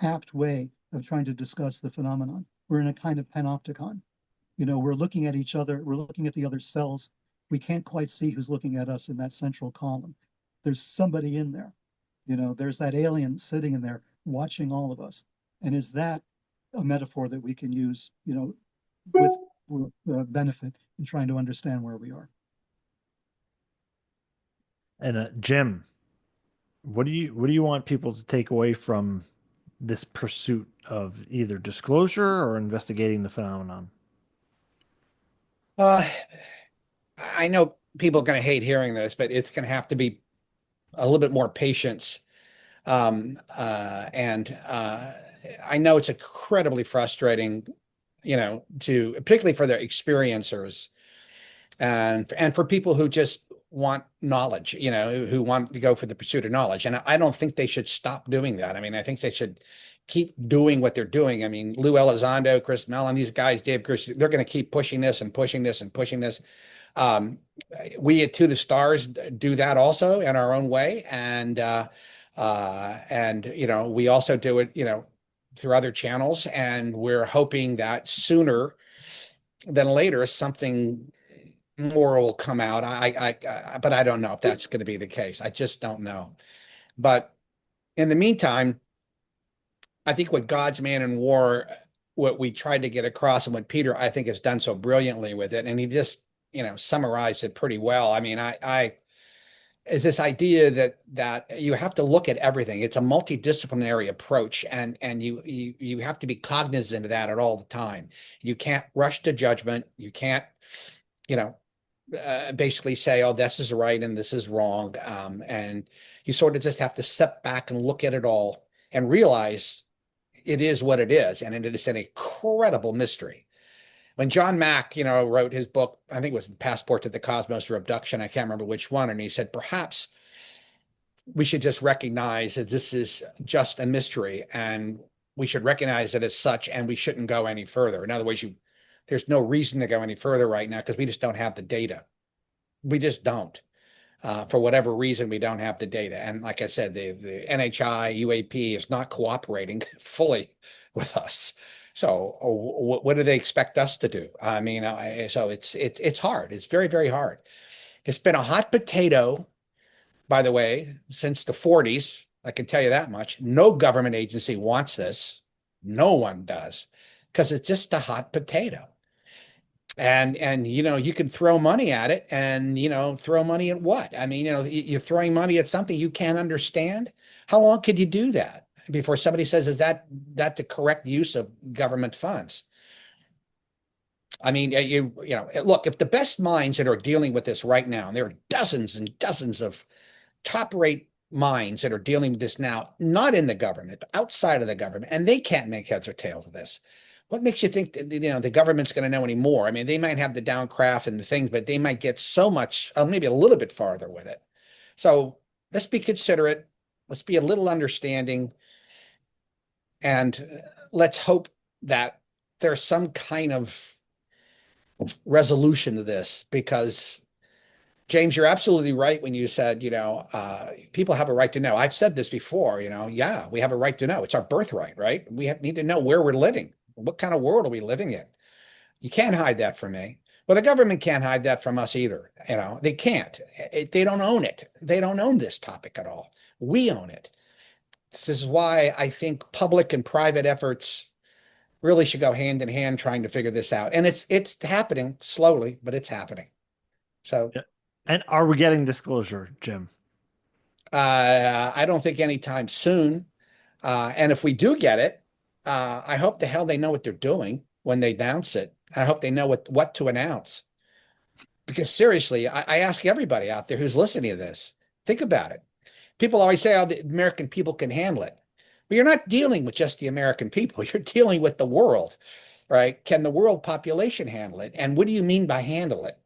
apt way of trying to discuss the phenomenon. We're in a kind of panopticon. We're looking at each other, we're looking at the other cells. We can't quite see who's looking at us in that central column. There's somebody in there. There's that alien sitting in there watching all of us. And is that a metaphor that we can use, with benefit in trying to understand where we are? And Jim, what do you want people to take away from this pursuit of either disclosure or investigating the phenomenon? Uh, I know people are going to hate hearing this, but it's going to have to be a little bit more patience. And I know it's incredibly frustrating, to particularly for the experiencers and for people who just want knowledge, who want to go for the pursuit of knowledge. And I don't think they should stop doing that. I mean, I think they should keep doing what they're doing. I mean, Lou Elizondo, Chris Mellon, these guys, Dave Chris, they're going to keep pushing this and pushing this and pushing this. Um, we at To the Stars do that also in our own way, and we also do it, through other channels, and we're hoping that sooner than later something more will come out. But I don't know if that's going to be the case. I just don't know. But in the meantime, I think what God's Man in War, what we tried to get across, and what Peter, I think, has done so brilliantly with it, and he just, summarized it pretty well. I mean, I is this idea that you have to look at everything. It's a multidisciplinary approach, and you have to be cognizant of that at all the time. You can't rush to judgment. You can't, you know, basically say, oh, this is right and this is wrong. And you sort of just have to step back and look at it all and realize it is what it is. And it is an incredible mystery. When John Mack, wrote his book, I think it was Passport to the Cosmos or Abduction, I can't remember which one. And he said, perhaps we should just recognize that this is just a mystery and we should recognize it as such, and we shouldn't go any further. In other words, there's no reason to go any further right now because we just don't have the data. We just don't. For whatever reason, we don't have the data. And like I said, the NHI UAP is not cooperating fully with us. So what do they expect us to do? I mean, so it's hard. It's very, very hard. It's been a hot potato, by the way, since the 40s. I can tell you that much. No government agency wants this. No one does, because it's just a hot potato. And you can throw money at it, and throw money at what? I mean, you're throwing money at something you can't understand. How long could you do that before somebody says, is that the correct use of government funds? I mean, look, if the best minds that are dealing with this right now, and there are dozens and dozens of top rate minds that are dealing with this now, not in the government, but outside of the government, and they can't make heads or tails of this. What makes you think that, the government's going to know any more? I mean, they might have the downcraft and the things, but they might get so much, maybe a little bit farther with it. So let's be considerate. Let's be a little understanding. And let's hope that there's some kind of resolution to this, because James, you're absolutely right when you said, people have a right to know. I've said this before, yeah, we have a right to know. It's our birthright, right? We need to know where we're living. What kind of world are we living in? You can't hide that from me. Well, the government can't hide that from us either. They can't. They don't own it. They don't own this topic at all. We own it. This is why I think public and private efforts really should go hand in hand trying to figure this out. And it's happening slowly, but it's happening. So. Yeah. And are we getting disclosure, Jim? I don't think anytime soon. And if we do get it, I hope the hell they know what they're doing when they announce it. I hope they know what to announce. Because seriously, I ask everybody out there who's listening to this, think about it. People always say, oh, the American people can handle it. But you're not dealing with just the American people. You're dealing with the world, right? Can the world population handle it? And what do you mean by handle it?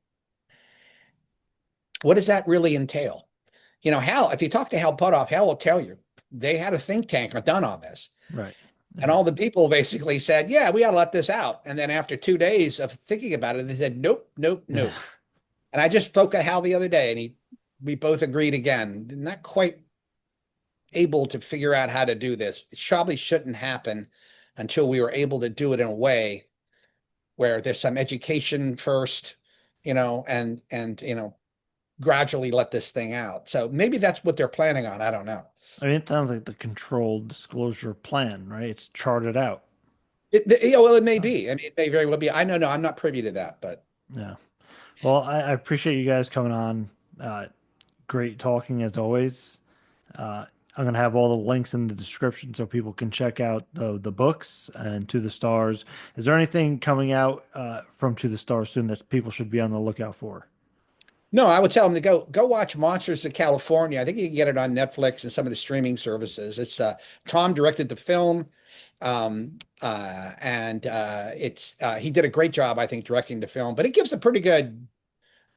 What does that really entail? Hal, if you talk to Hal Puthoff, Hal will tell you they had a think tank done on this. Right. And all the people basically said, yeah, we got to let this out. And then after 2 days of thinking about it, they said, nope, nope, nope. And I just spoke to Hal the other day, and we both agreed again, not quite able to figure out how to do this. It probably shouldn't happen until we were able to do it in a way where there's some education first, and gradually let this thing out. So maybe that's what they're planning on. I don't know. I mean, it sounds like the controlled disclosure plan, right? It's charted out. Well, it may be. I mean, it may very well be. I know, no, I'm not privy to that, but. Yeah. Well, I appreciate you guys coming on. Great talking as always. I'm going to have all the links in the description so people can check out the books and To the Stars. Is there anything coming out from To the Stars soon that people should be on the lookout for? No, I would tell them to go watch Monsters of California. I think you can get it on Netflix and some of the streaming services. It's Tom directed the film, and it's he did a great job, I think, directing the film. But it gives a pretty good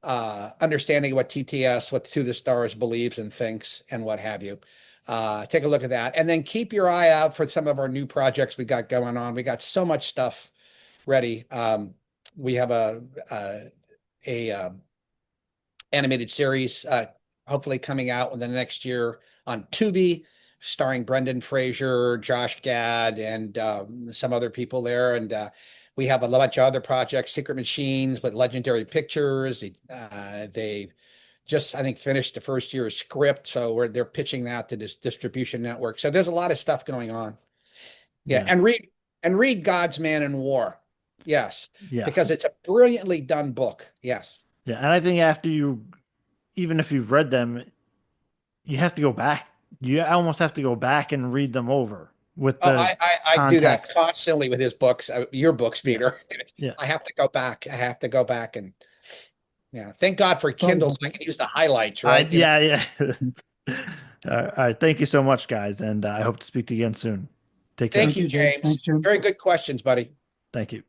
understanding of what TTS, what To the Stars believes and thinks, and what have you. Take a look at that, and then keep your eye out for some of our new projects we got going on. We got so much stuff ready. We have a animated series hopefully coming out within the next year on Tubi, starring Brendan Fraser, Josh Gad, and some other people there. And we have a bunch of other projects, Sekret Machines with Legendary Pictures. They just, I think, finished the first year of script, so they're pitching that to this distribution network. So there's a lot of stuff going on. Yeah. And read God's Man in War. Yes. Yeah. Because it's a brilliantly done book. Yes. Yeah. And I think after even if you've read them, you have to go back. You almost have to go back and read them over with the I do that constantly with his books, your books, Peter. Yeah. I have to go back. I have to go back and thank God for Kindle. I can use the highlights, right? Yeah. All right. Thank you so much, guys. And I hope to speak to you again soon. Take care. Thank you, James. Thanks, Jim. Very good questions, buddy. Thank you.